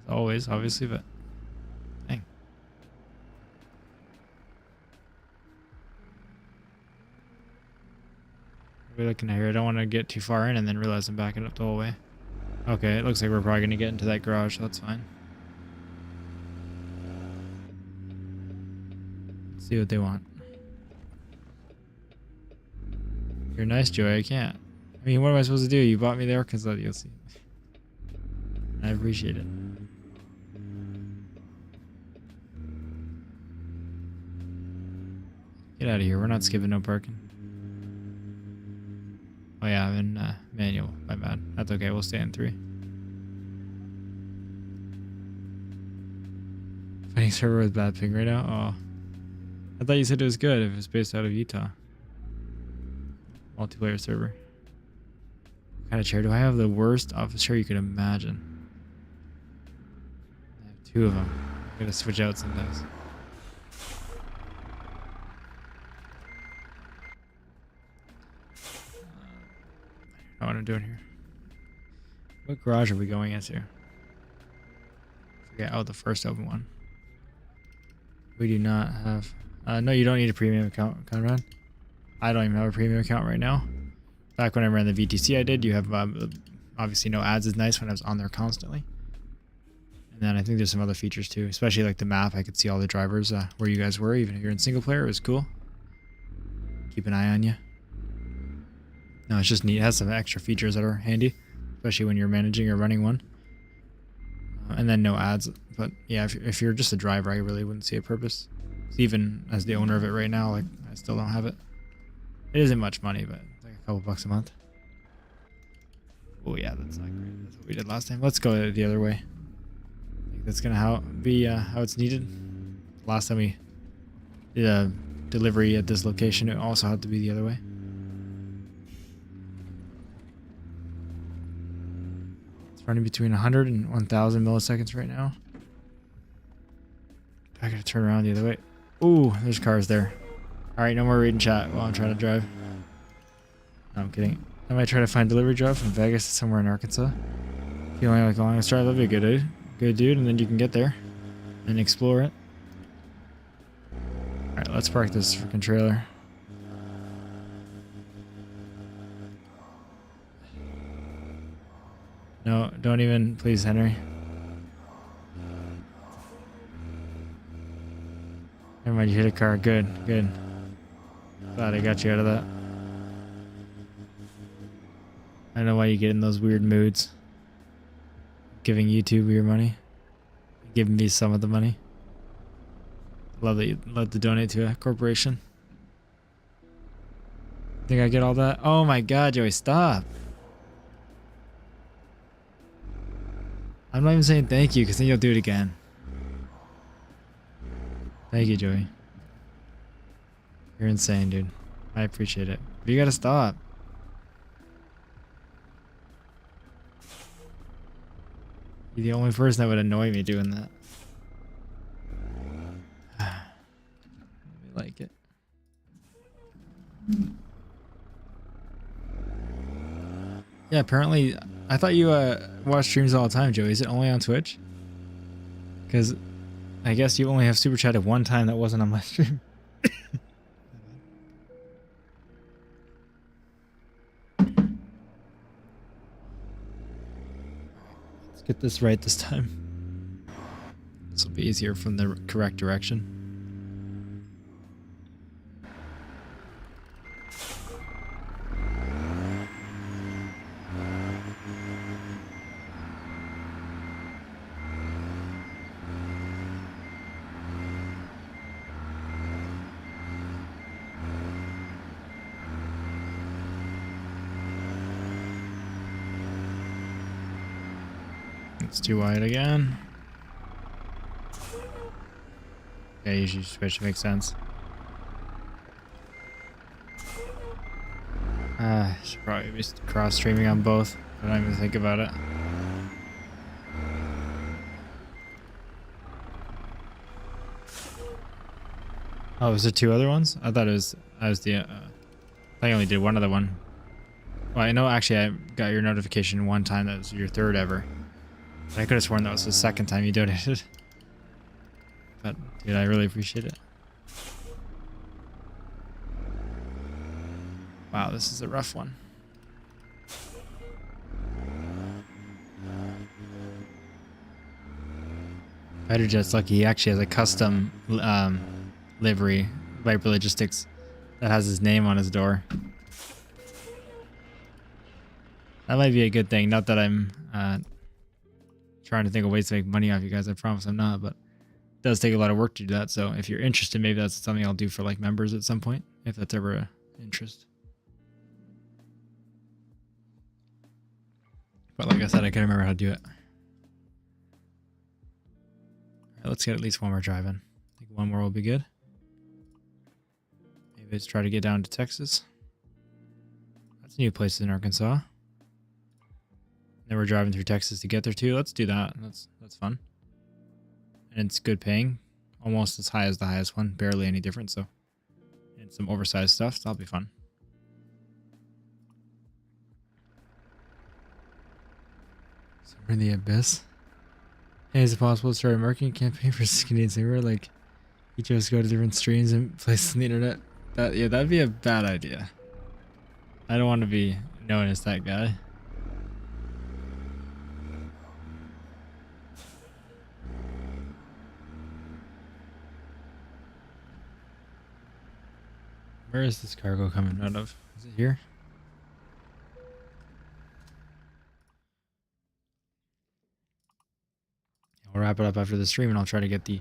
As always, obviously, but dang. We're looking at here. I don't want to get too far in and then realize I'm backing up the whole way. Okay, it looks like we're probably going to get into that garage, so that's fine. Let's see what they want. You're nice, Joey. I can't. I mean, what am I supposed to do? You bought me there because you'll see. I appreciate it. Get out of here. We're not skipping no parking. Oh yeah, I'm in manual. My bad. That's okay. We'll stay in 3. Fighting server with bad ping right now? Oh. I thought you said it was good if it's based out of Utah. Multiplayer server. What kind of chair do I have? The worst office chair you could imagine. I have 2 of them. I'm gonna switch out sometimes. I don't know what I'm doing here. What garage are we going into? Forget. Oh, the first open one. We do not have. No, you don't need a premium account, Conrad. I don't even have a premium account right now. Back when I ran the VTC, I did. You have obviously no ads is nice when I was on there constantly. And then I think there's some other features too, especially like the map. I could see all the drivers where you guys were, even if you're in single player. It was cool. Keep an eye on you. No, it's just neat. It has some extra features that are handy, especially when you're managing or running one. And then no ads. But yeah, if you're just a driver, I really wouldn't see a purpose. Even as the owner of it right now, like I still don't have it. It isn't much money, but it's like a couple bucks a month. Oh yeah, that's not great. That's what we did last time. Let's go the other way. I think that's gonna be how it's needed. Last time we did a delivery at this location, it also had to be the other way. It's running between 100 and 1,000 milliseconds right now. I gotta turn around the other way. Ooh, there's cars there. Alright, no more reading chat while I'm trying to drive. No, I'm kidding. I might try to find a delivery job from Vegas to somewhere in Arkansas. Feeling like a long start, that'd be a good dude, and then you can get there and explore it. Alright, let's park this freaking trailer. No, don't even, please, Henry. Never mind, you hit a car. Good, good. Glad I got you out of that. I don't know why you get in those weird moods. Giving YouTube your money. Giving me some of the money. Love that you love to donate to a corporation. Think I get all that? Oh my god, Joey, stop. I'm not even saying thank you because then you'll do it again. Thank you, Joey. You're insane, dude. I appreciate it. But you gotta stop. You're the only person that would annoy me doing that. We like it. Yeah, apparently, I thought you watch streams all the time, Joey. Is it only on Twitch? Because I guess you only have super chatted one time that wasn't on my stream. get this right this time. This will be easier from the correct direction. It's too wide again. Yeah, usually switch makes sense. Should probably be cross streaming on both. I don't even think about it. Oh, was there two other ones? I thought it was. I only did one other one. Well, I know actually I got your notification one time. That was your third ever. I could have sworn that was the second time you donated. But, dude, I really appreciate it. Wow, this is a rough one. Fighter Jet's lucky. He actually has a custom livery, Viper Logistics, that has his name on his door. That might be a good thing. Not that I'm trying to think of ways to make money off you guys. I promise I'm not, but it does take a lot of work to do that. So if you're interested, maybe that's something I'll do for like members at some point, if that's ever an interest. But like I said, I can't remember how to do it. All right, let's get at least one more drive in. I think one more will be good. Maybe let's try to get down to Texas. That's a new place in Arkansas. Then we're driving through Texas to get there too. Let's do that. That's fun. And it's good paying. Almost as high as the highest one. Barely any different, so. And some oversized stuff. So that'll be fun. Somewhere in the abyss. Hey, is it possible to start a marketing campaign for Canadian Saver? Like, you just go to different streams and places on the internet? Yeah, that'd be a bad idea. I don't want to be known as that guy. Where is this cargo coming out of? Is it here? We'll wrap it up after the stream and I'll try to get the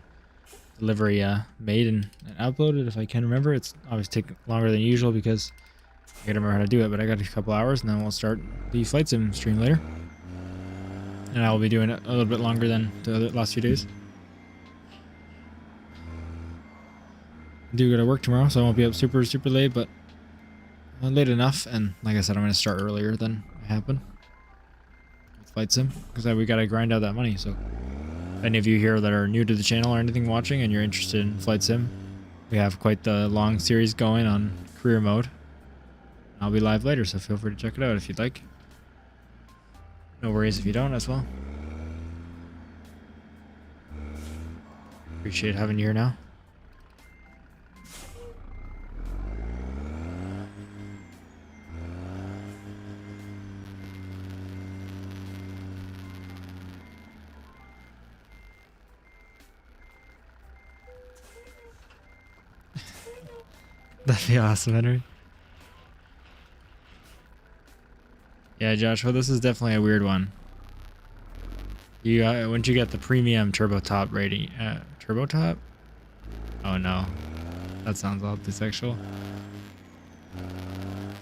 delivery made and uploaded if I can remember. It's always taking longer than usual because I gotta remember how to do it, but I got a couple hours and then we'll start the flight sim stream later. And I will be doing it a little bit longer than the last few days. I do gotta work tomorrow, so I won't be up super late, but late enough. And like I said, I'm gonna start earlier than I have been with flight sim because we gotta grind out that money. So if any of you here that are new to the channel or anything watching and you're interested in flight sim, we have quite the long series going on career mode. I'll be live later, so feel free to check it out if you'd like. No worries if you don't as well. Appreciate having you here now. That'd be awesome, Henry. Yeah, Joshua, this is definitely a weird one. You once you get the premium turbo top rating, turbo top? Oh no, that sounds oddly sexual.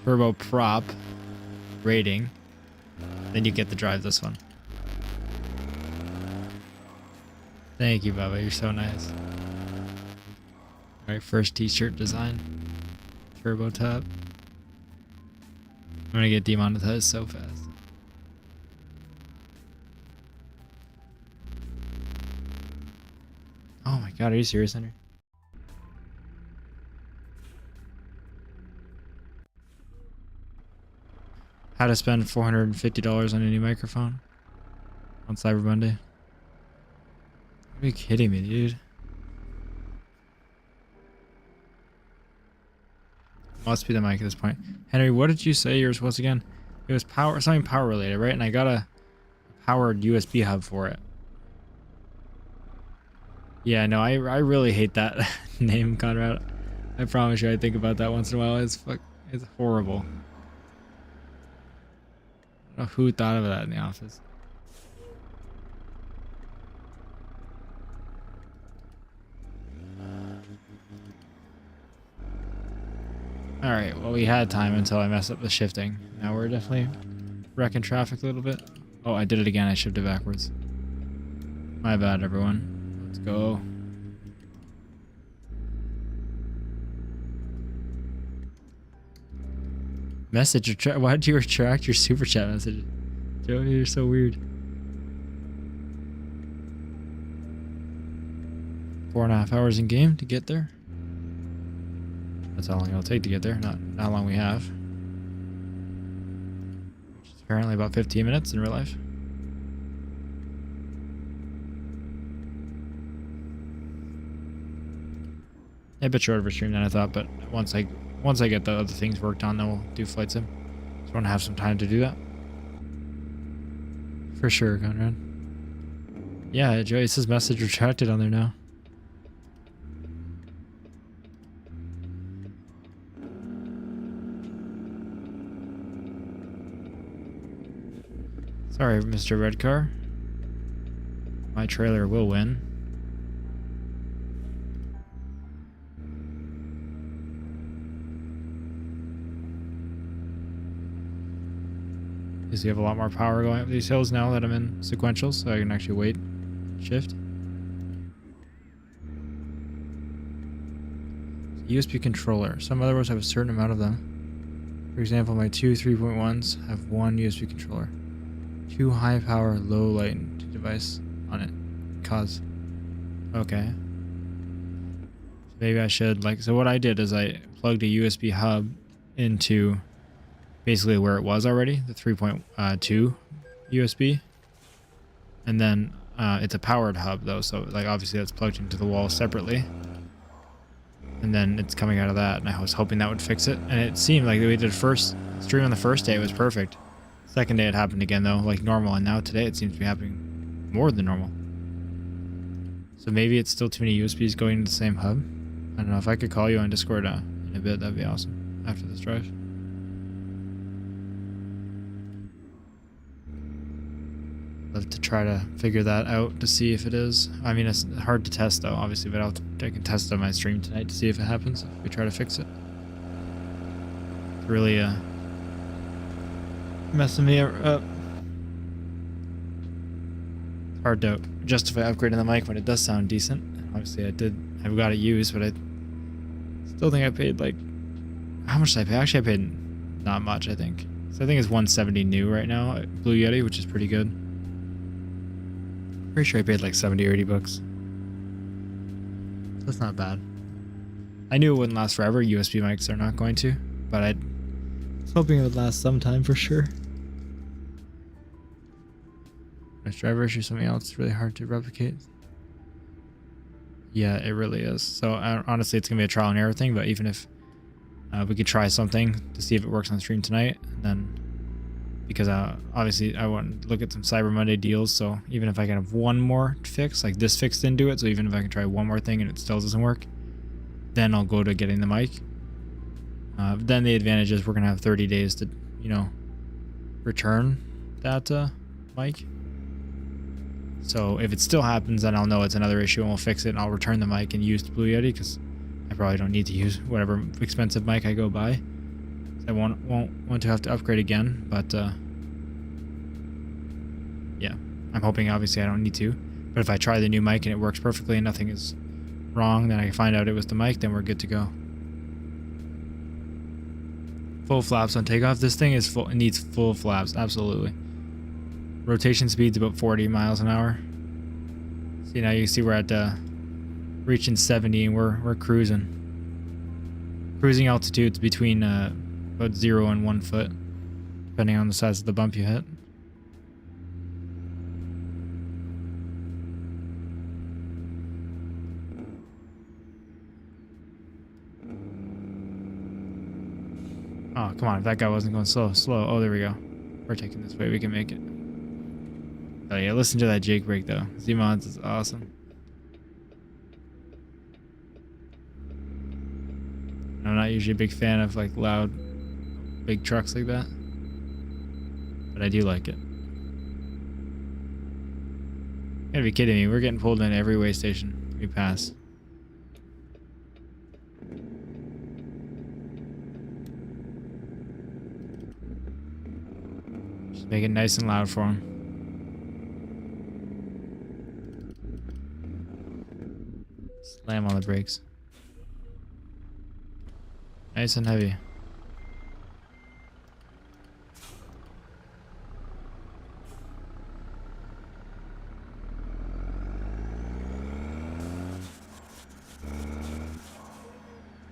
Turbo prop rating, then you get to drive this one. Thank you, Baba. You're so nice. All right, first t-shirt design. Turbo top. I'm gonna get demonetized so fast. Oh my god, are you serious, Henry? How to spend $450 on a new microphone on Cyber Monday? Are you kidding me, dude? Must be the mic at this point. Henry, what did you say yours was again? It was power, something power related, right? And I got a powered USB hub for it. Yeah, no, I really hate that name, Conrad. I promise you, I think about that once in a while. It's horrible. I don't know who thought of that in the office. All right, well, we had time until I messed up the shifting. Now we're definitely wrecking traffic a little bit. Oh, I did it again. I shifted backwards. My bad, everyone. Let's go. Message. Why did you retract your super chat message? Joe, you're so weird. 4.5 hours in game to get there. That's how long it'll take to get there, not how long we have. Which is apparently about 15 minutes in real life. A bit shorter of a stream than I thought, but once I get the other things worked on, then we'll do flight sim. Just want to have some time to do that. For sure, Conrad. Yeah, Joey, it says message retracted on there now. Sorry, Mr. Red Car. My trailer will win. Because you have a lot more power going up these hills now that I'm in sequential, so I can actually wait, shift. USB controller. Some other ones have a certain amount of them. For example, my two 3.1s have one USB controller. 2 high power, low latency device on it. Cause. Okay. Maybe I should, like, so what I did is I plugged a USB hub into basically where it was already, the 3.2 USB. And then it's a powered hub though, so like obviously that's plugged into the wall separately. And then it's coming out of that, and I was hoping that would fix it. And it seemed like we did first stream on the first day, it was perfect. Second day it happened again though, like normal, and now today it seems to be happening more than normal. So maybe it's still too many USBs going into the same hub. I don't know, if I could call you on Discord in a bit, that'd be awesome after this drive. Love to try to figure that out to see if it is. I mean, it's hard to test though, obviously, but I can test it on my stream tonight to see if it happens, if we try to fix it. It's really messing me up. It's hard to justify upgrading the mic when it does sound decent. Obviously I've got it used, but I still think I paid like, how much did I pay? Actually, I paid not much, I think. So I think it's 170 new right now at Blue Yeti, which is pretty good. Pretty sure I paid like 70 or 80 bucks. That's not bad. I knew it wouldn't last forever. USB mics are not going to, but I was hoping it would last some time for sure. Driver issue, something else really hard to replicate. Yeah, it really is. So honestly, it's gonna be a trial and error thing, but even if we could try something to see if it works on stream tonight, and then because obviously I want to look at some Cyber Monday deals, so even if I can have one more fix, like this fix didn't do it, so even if I can try one more thing and it still doesn't work, then I'll go to getting the mic. Then the advantage is we're gonna have 30 days to, you know, return that mic. So if it still happens, then I'll know it's another issue and we'll fix it, and I'll return the mic and use the Blue Yeti, because I probably don't need to use whatever expensive mic I go buy. I won't want to have to upgrade again, but yeah, I'm hoping obviously I don't need to. But if I try the new mic and it works perfectly and nothing is wrong, then I find out it was the mic, then we're good to go. Full flaps on takeoff. This thing is full. It needs full flaps, absolutely. Rotation speed's about 40 miles an hour. See, now you see we're at reaching 70 and we're cruising. Cruising altitude's between about 0 and 1 foot, depending on the size of the bump you hit. Oh, come on, if that guy wasn't going slow. Oh, there we go. We're taking this way, we can make it. Oh yeah, listen to that Jake break though. Z-Mods is awesome. I'm not usually a big fan of like loud, big trucks like that, but I do like it. You gotta be kidding me. We're getting pulled in every way station we pass. Just make it nice and loud for them. Slam on the brakes. Nice and heavy.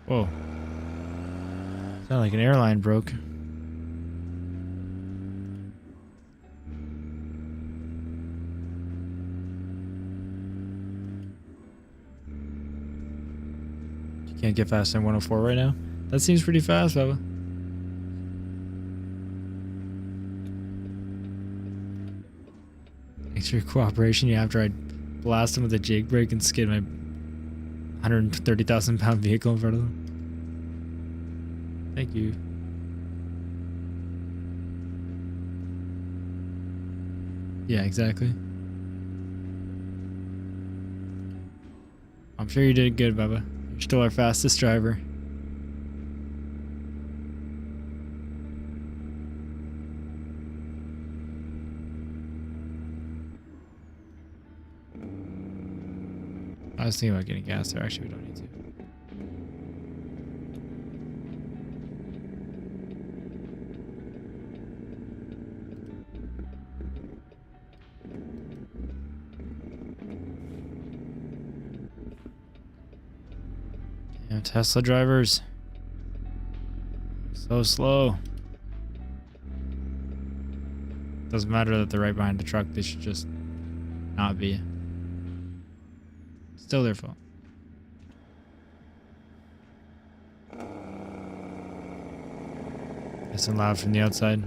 Whoa. Sound like an airline broke. You can't get faster than 104 right now? That seems pretty fast, Bubba. Thanks for your cooperation. Yeah, after I blast him with a jake brake and skid my 130,000 pound vehicle in front of them. Thank you. Yeah, exactly. I'm sure you did good, Bubba. You're still our fastest driver. I was thinking about getting gas there. Actually, we don't need to. Damn Tesla drivers. So slow. Doesn't matter that they're right behind the truck. They should just not be. Still their fault. Nice and loud from the outside.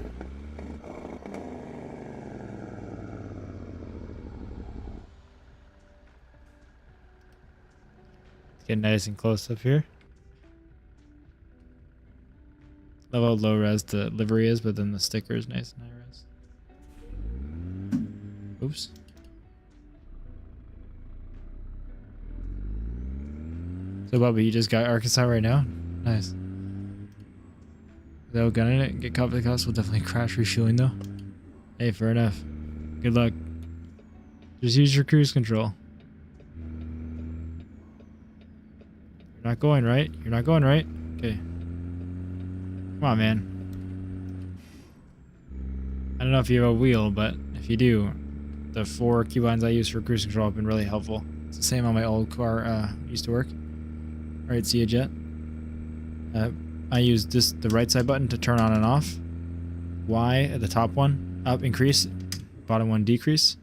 Get nice and close up here. Love how low res the livery is, but then the sticker is nice and high res. Oops. So, Bubba, you just got Arkansas right now? Nice. Without gunning it and get caught by the cops, we'll definitely crash refueling though. Hey, fair enough. Good luck. Just use your cruise control. You're not going right. You're not going right. Okay. Come on, man. I don't know if you have a wheel, but if you do, the 4 keybinds I use for cruise control have been really helpful. It's the same on my old car used to work. Alright, see ya, Jet. I use the right side button to turn on and off. Y at the top one, up, increase. Bottom one, decrease.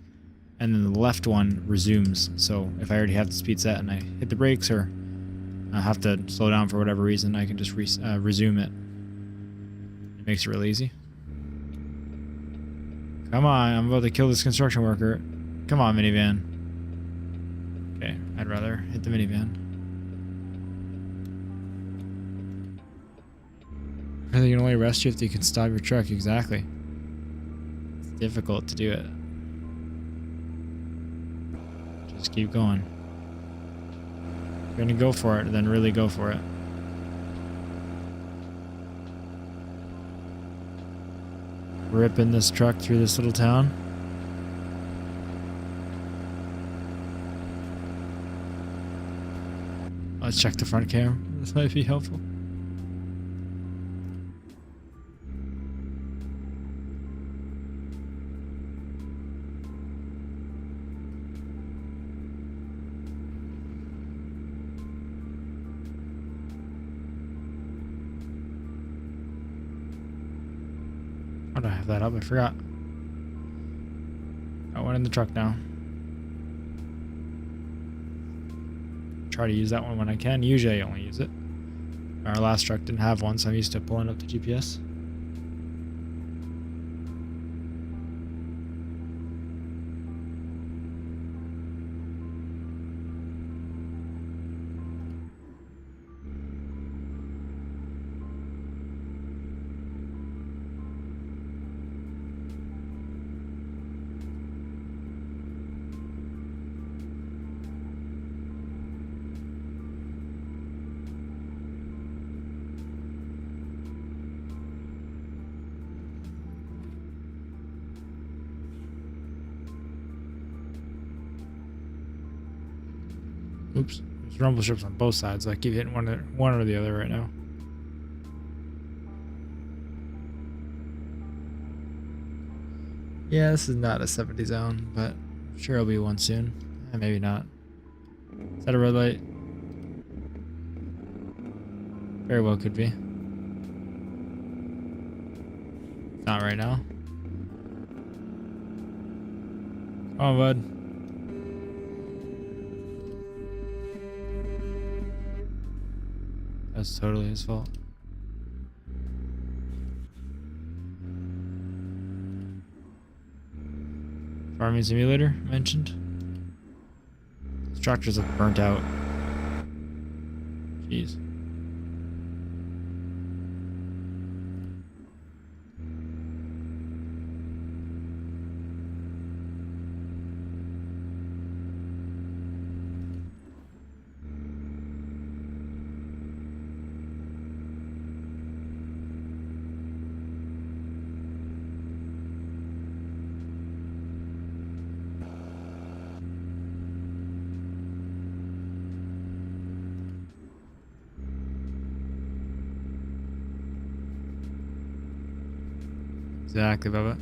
And then the left one resumes. So if I already have the speed set and I hit the brakes or I have to slow down for whatever reason, I can just resume it. It makes it really easy. Come on, I'm about to kill this construction worker. Come on, minivan. Okay, I'd rather hit the minivan. They can only arrest you if they can stop your truck. Exactly. It's difficult to do it. Just keep going. If you're gonna go for it, then really go for it. Ripping this truck through this little town. Let's check the front camera. This might be helpful. Why do I have that up? I forgot. Got one in the truck now. Try to use that one when I can. Usually I only use it. Our last truck didn't have one, so I'm used to pulling up the GPS. Oops. There's rumble strips on both sides. I keep hitting one or the other right now. Yeah, this is not a 70 zone, but I'm sure it'll be one soon. Maybe not. Is that a red light? Very well could be. Not right now. Come on, bud. That's totally his fault. Farming simulator mentioned. These tractors have burnt out. Jeez. Exactly, Bubba.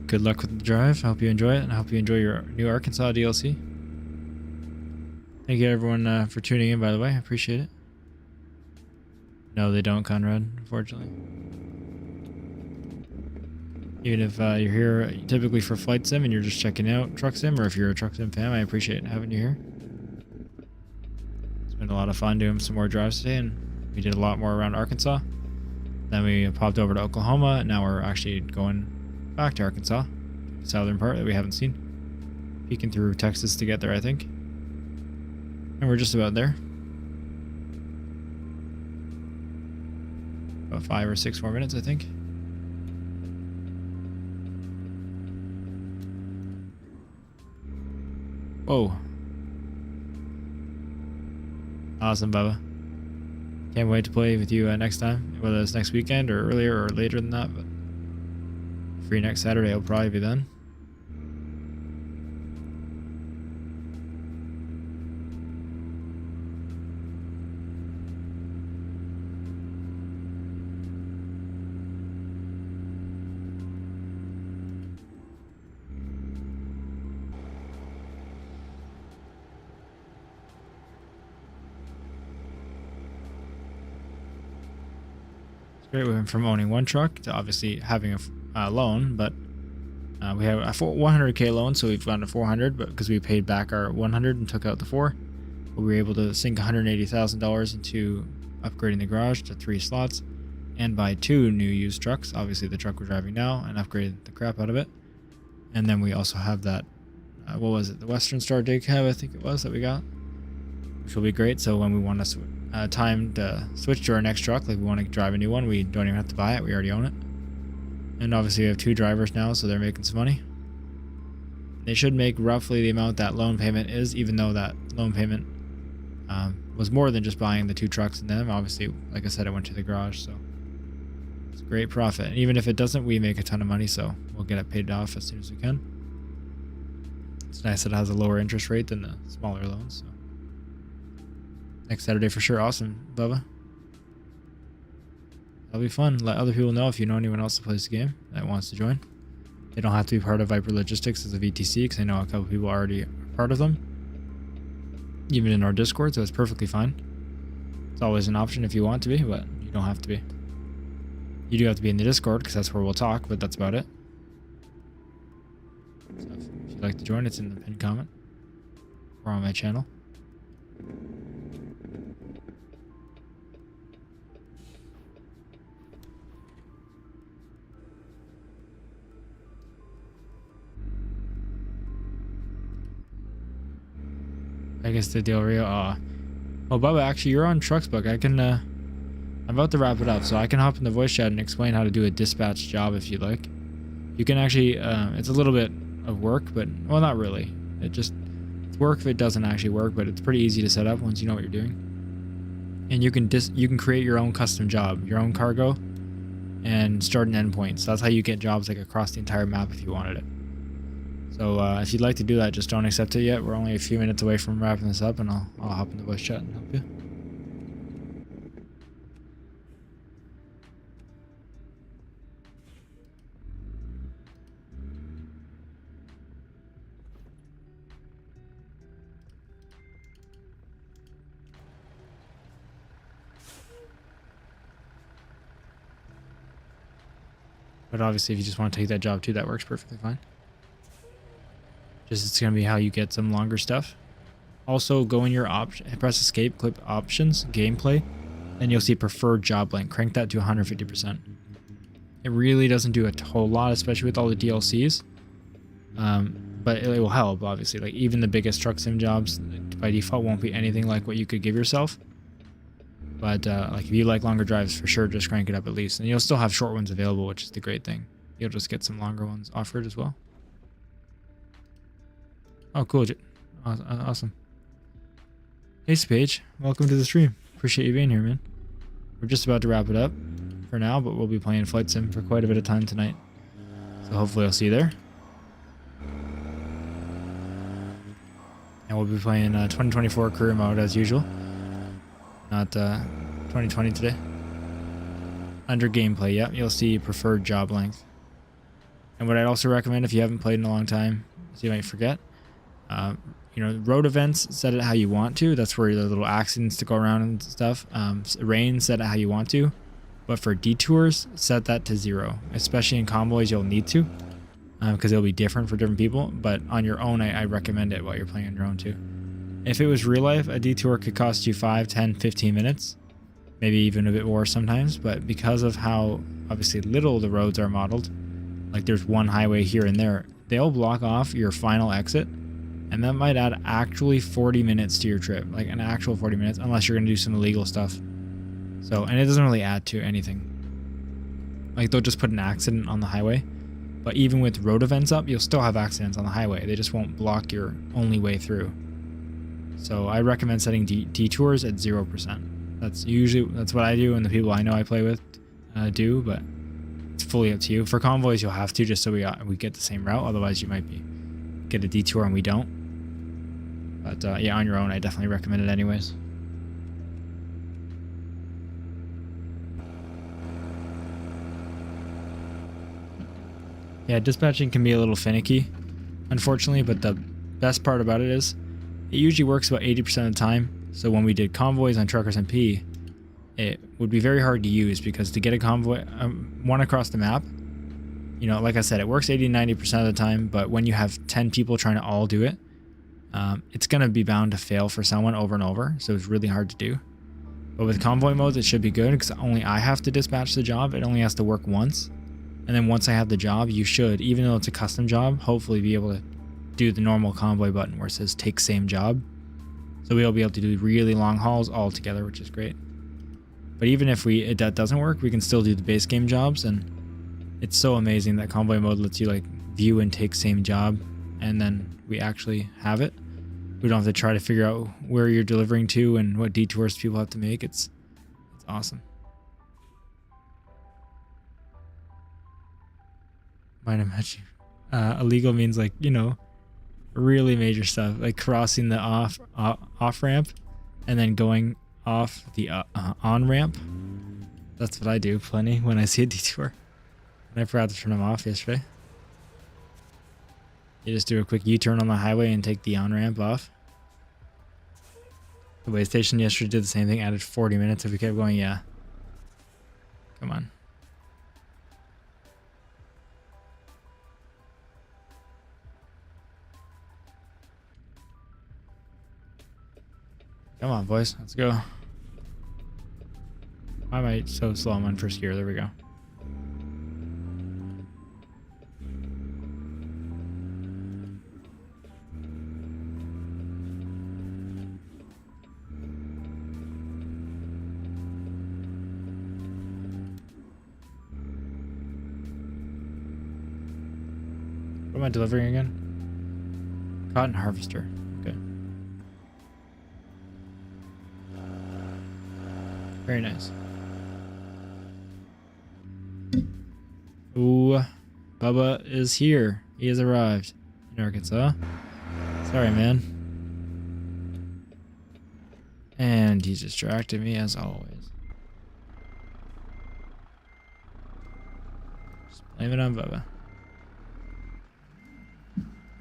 Good luck with the drive. I hope you enjoy it, and I hope you enjoy your new Arkansas DLC. Thank you, everyone, for tuning in, by the way. I appreciate it. No, they don't, Conrad, unfortunately. Even if you're here typically for Flight Sim and you're just checking out Truck Sim, or if you're a Truck Sim fan, I appreciate having you here. It's been a lot of fun doing some more drives today, and we did a lot more around Arkansas. Then we popped over to Oklahoma, and now we're actually going back to Arkansas, the southern part that we haven't seen. Peeking through Texas to get there, I think. And we're just about there. About 5 or 6 more minutes, I think. Whoa. Awesome, Bubba. Can't wait to play with you next time, whether it's next weekend or earlier or later than that, but free next Saturday will probably be then. Great, we went from owning one truck to obviously having a loan, but we have a 100k loan, so we've gone to 400, but because we paid back our 100 and took out the 4, we were able to sink $180,000 into upgrading the garage to 3 slots and buy 2 new used trucks, obviously the truck we're driving now, and upgrade the crap out of it. And then we also have that, what was it, the Western Star Dig Cab, I think it was, that we got, which will be great. So when we want to time to switch to our next truck, like we want to drive a new one, we don't even have to buy it, we already own it. And obviously we have 2 drivers now, so they're making some money. They should make roughly the amount that loan payment is, even though that loan payment was more than just buying the 2 trucks and them. Obviously, like I said, it went to the garage, so it's a great profit. And even if it doesn't, we make a ton of money, so we'll get it paid off as soon as we can. It's nice that it has a lower interest rate than the smaller loans. So next Saturday for sure. Awesome, Bubba. That'll be fun. Let other people know if you know anyone else that plays the game that wants to join. They don't have to be part of Viper Logistics as a VTC, because I know a couple people already are part of them, even in our Discord, so it's perfectly fine. It's always an option if you want to be, but you don't have to be. You do have to be in the Discord, because that's where we'll talk, but that's about it. So if you'd like to join, it's in the pinned comment or on my channel. I guess the Del Rio. Well, Bubba, actually, you're on Trucksbook. I can. I'm about to wrap it up, so I can hop in the voice chat and explain how to do a dispatch job if you'd like. You can actually. It's a little bit of work, but well, not really. It's work if it doesn't actually work, but it's pretty easy to set up once you know what you're doing. And you can create your own custom job, your own cargo, and start an endpoint. So that's how you get jobs like across the entire map if you wanted it. So if you'd like to do that, just don't accept it yet. We're only a few minutes away from wrapping this up, and I'll hop in the voice chat and help you. But obviously, if you just want to take that job too, that works perfectly fine. Just it's going to be how you get some longer stuff. Also, go in your press escape, click options, gameplay, and you'll see preferred job length. Crank that to 150%. It really doesn't do a whole lot, especially with all the DLCs. But it will help, obviously. Like even the biggest truck sim jobs by default won't be anything like what you could give yourself. But like if you like longer drives, for sure, just crank it up at least. And you'll still have short ones available, which is the great thing. You'll just get some longer ones offered as well. Oh, cool. Awesome. Hey, Spage. Welcome to the stream. Appreciate you being here, man. We're just about to wrap it up for now, but we'll be playing Flight Sim for quite a bit of time tonight. So hopefully I'll see you there. And we'll be playing 2024 career mode as usual. Not 2020 today. Under gameplay, yep, you'll see preferred job length. And what I'd also recommend if you haven't played in a long time, so you might forget, you know, road events, set it how you want to. That's where the little accidents to go around and stuff. Rain, set it how you want to. But for detours, set that to 0. Especially in convoys, you'll need to. Because it'll be different for different people. But on your own, I recommend it while you're playing on your own too. If it was real life, a detour could cost you 5, 10, 15 minutes. Maybe even a bit more sometimes. But because of how obviously little the roads are modeled, like there's one highway here and there, they'll block off your final exit. And that might add actually 40 minutes to your trip. Like an actual 40 minutes, unless you're going to do some illegal stuff. So, and it doesn't really add to anything. Like they'll just put an accident on the highway. But even with road events up, you'll still have accidents on the highway. They just won't block your only way through. So I recommend setting detours at 0%. That's what I do and the people I know I play with do, but it's fully up to you. For convoys, you'll have to just so we get the same route. Otherwise, you might get a detour and we don't. But yeah, on your own, I definitely recommend it anyways. Yeah, dispatching can be a little finicky, unfortunately, but the best part about it is it usually works about 80% of the time. So when we did convoys on Truckers MP, it would be very hard to use because to get a convoy, one across the map, you know, like I said, it works 80-90% of the time, but when you have 10 people trying to all do it, it's going to be bound to fail for someone over and over, so it's really hard to do. But with convoy modes, it should be good because only I have to dispatch the job. It only has to work once. And then once I have the job, you should, even though it's a custom job, hopefully be able to do the normal convoy button where it says take same job. So we'll be able to do really long hauls all together, which is great. But even if that doesn't work, we can still do the base game jobs, and it's so amazing that convoy mode lets you like view and take same job, and then we actually have it. We don't have to try to figure out where you're delivering to and what detours people have to make. It's awesome. Might imagine. Illegal means like, you know, really major stuff, like crossing the off ramp and then going off the on ramp. That's what I do plenty when I see a detour. And I forgot to turn them off yesterday. You just do a quick U-turn on the highway and take the on ramp off. The way station yesterday did the same thing, added 40 minutes if we kept going. Yeah. Come on. Come on, boys. Let's go. Why am I so slow? I'm on first gear. There we go. What am I delivering again? Cotton harvester. Okay. Very nice. Ooh, Bubba is here. He has arrived. in Arkansas. Sorry, man. And he's distracting me as always. Just blame it on Bubba.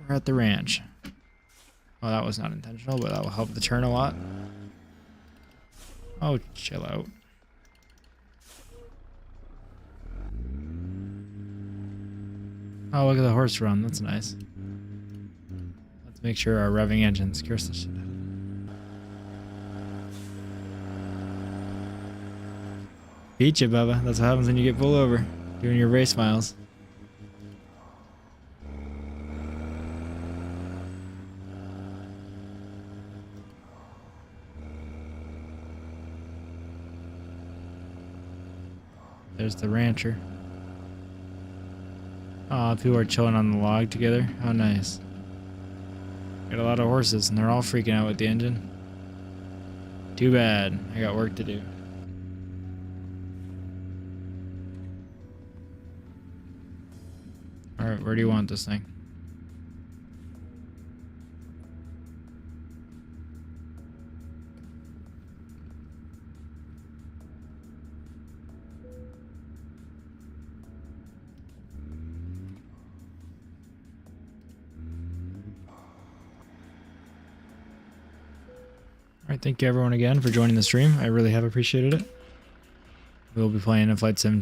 We're at the ranch. Oh, that was not intentional, but that will help the turn a lot. Oh, chill out. Oh, look at the horse run. That's nice. Let's make sure our revving engine scares the shit out of it. Beat you, Bubba. That's what happens when you get pulled over. Doing your race miles. There's the rancher. Aw, people are chilling on the log together. How nice. Got a lot of horses and they're all freaking out with the engine. Too bad. I got work to do. Alright, where do you want this thing? Alright, thank you everyone again for joining the stream. I really have appreciated it. We'll be playing in Flight Sim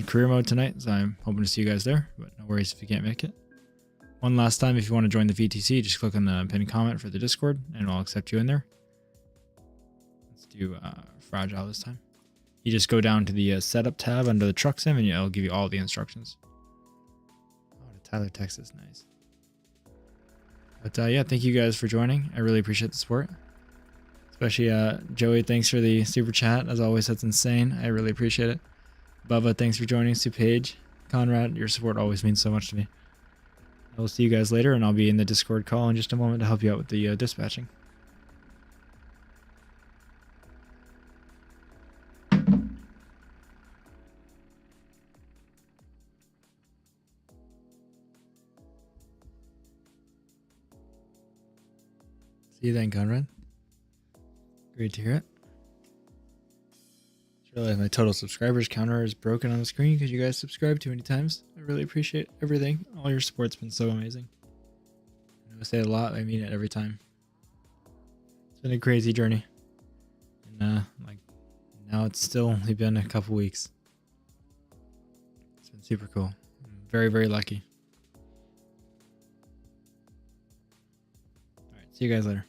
career mode tonight, so I'm hoping to see you guys there, but no worries if you can't make it. One last time, if you want to join the VTC, just click on the pinned comment for the Discord, and I'll accept you in there. Let's do Fragile this time. You just go down to the Setup tab under the Truck Sim, and it'll give you all the instructions. Oh, to Tyler, Texas, nice. But yeah, thank you guys for joining. I really appreciate the support. Especially Joey, thanks for the super chat. As always, that's insane. I really appreciate it. Bubba, thanks for joining. Supage, Conrad, your support always means so much to me. I will see you guys later, and I'll be in the Discord call in just a moment to help you out with the dispatching. See you then, Conrad. Great to hear it. Just realized my total subscribers counter is broken on the screen because you guys subscribed too many times. I really appreciate everything. All your support's been so amazing. I say it a lot, I mean it every time. It's been a crazy journey. And like now it's still only been a couple weeks. It's been super cool. I'm very, very lucky. Alright, see you guys later.